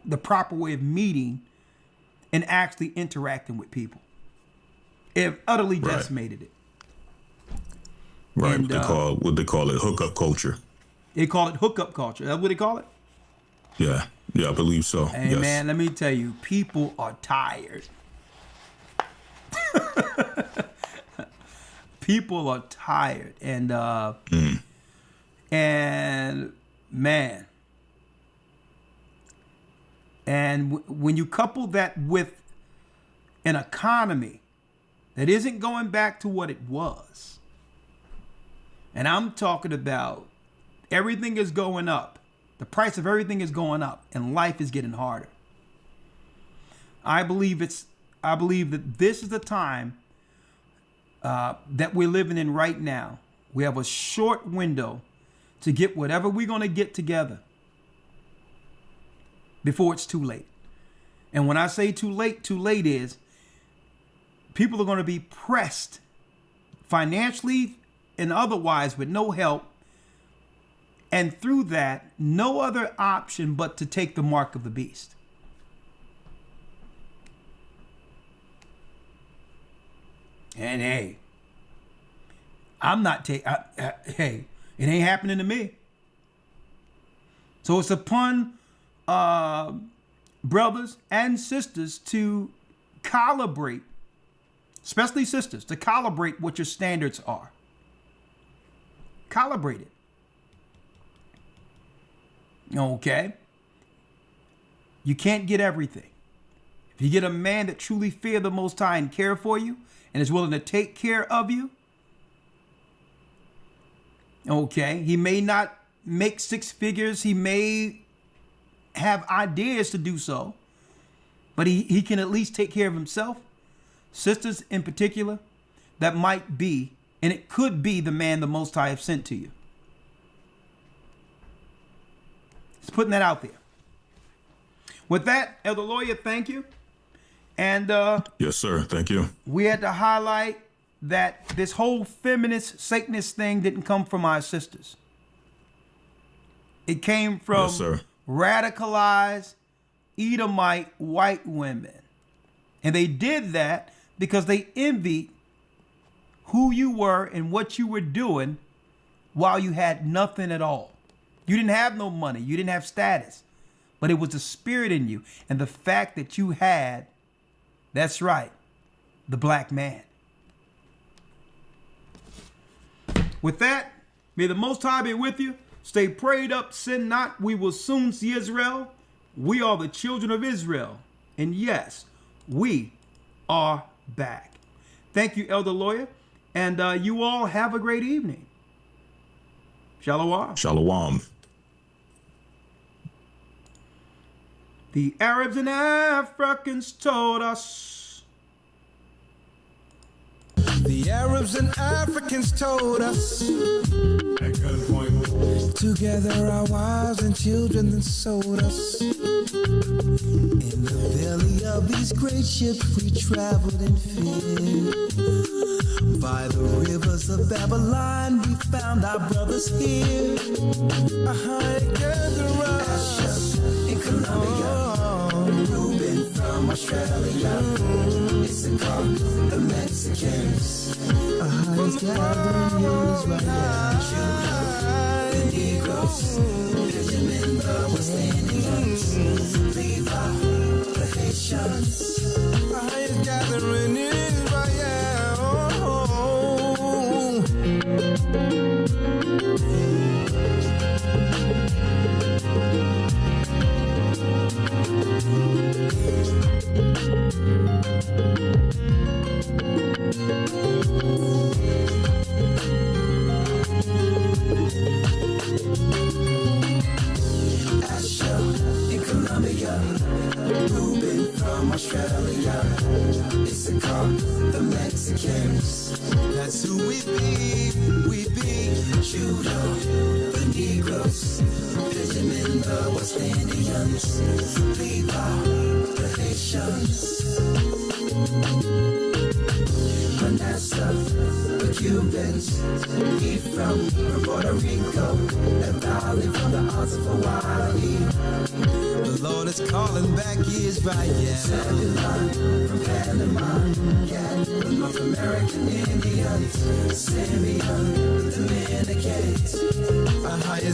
the proper way of meeting and actually interacting with people. It have utterly decimated it. Right. And, what they call it hookup culture. They call it hookup culture. That's what they call it? Yeah. Yeah, I believe so. Hey, yes. Man, let me tell you, people are tired. People are tired. And and man. And when you couple that with an economy that isn't going back to what it was, and I'm talking about everything is going up. The price of everything is going up and life is getting harder. I believe that this is the time that we're living in right now. We have a short window to get whatever we're going to get together before it's too late. And when I say too late is people are going to be pressed financially and otherwise with no help. And through that, no other option but to take the mark of the beast. And hey, I'm not hey, it ain't happening to me. So it's upon brothers and sisters to calibrate, especially sisters, to calibrate what your standards are. Calibrate it. Okay? You can't get everything. If you get a man that truly fears the Most High and care for you and is willing to take care of you, okay, he may not make six figures. He may have ideas to do so, but he can at least take care of himself. Sisters in particular, that might be, and it could be the man the Most High have sent to you. Just putting that out there. With that, Elder Lawyer, thank you. And yes, sir. Thank you. We had to highlight that this whole feminist Satanist thing didn't come from our sisters. It came from radicalized Edomite white women. And they did that because they envied who you were and what you were doing while you had nothing at all. You didn't have no money. You didn't have status. But it was the spirit in you and the fact that you had, that's right, the black man. With that, may the Most High be with you. Stay prayed up, sin not. We will soon see Israel. We are the children of Israel. And yes, we are back. Thank you, Elder Lawyer. And you all have a great evening. Shalom. Shalom. The Arabs and Africans told us. The Arabs and Africans told us. At gunpoint. Together our wives and children then sold us. In the belly of these great ships we traveled in fear. By the rivers of Babylon we found our brothers here. Together us. In Colombia. Reuben from Australia. Issachar, the Mexicans. From the Negroes. Benjamin, the West Indians. Levi, the Haitians. nations. Our highest gathering in Israel. Asha in Colombia, Ruben from Australia, Issachar, the Mexicans. That's who we be. We be Judah, the Negroes, Benjamin, the West Indians, Levi, the Haitians, Manasseh, the Cubans, Ephraim from Puerto Rico, and Valley from the Isles of Hawaii. The Lord is calling back Israel. Zebulon from Panama, Gad, the North American Indians, Simeon, the Dominicans. Our highest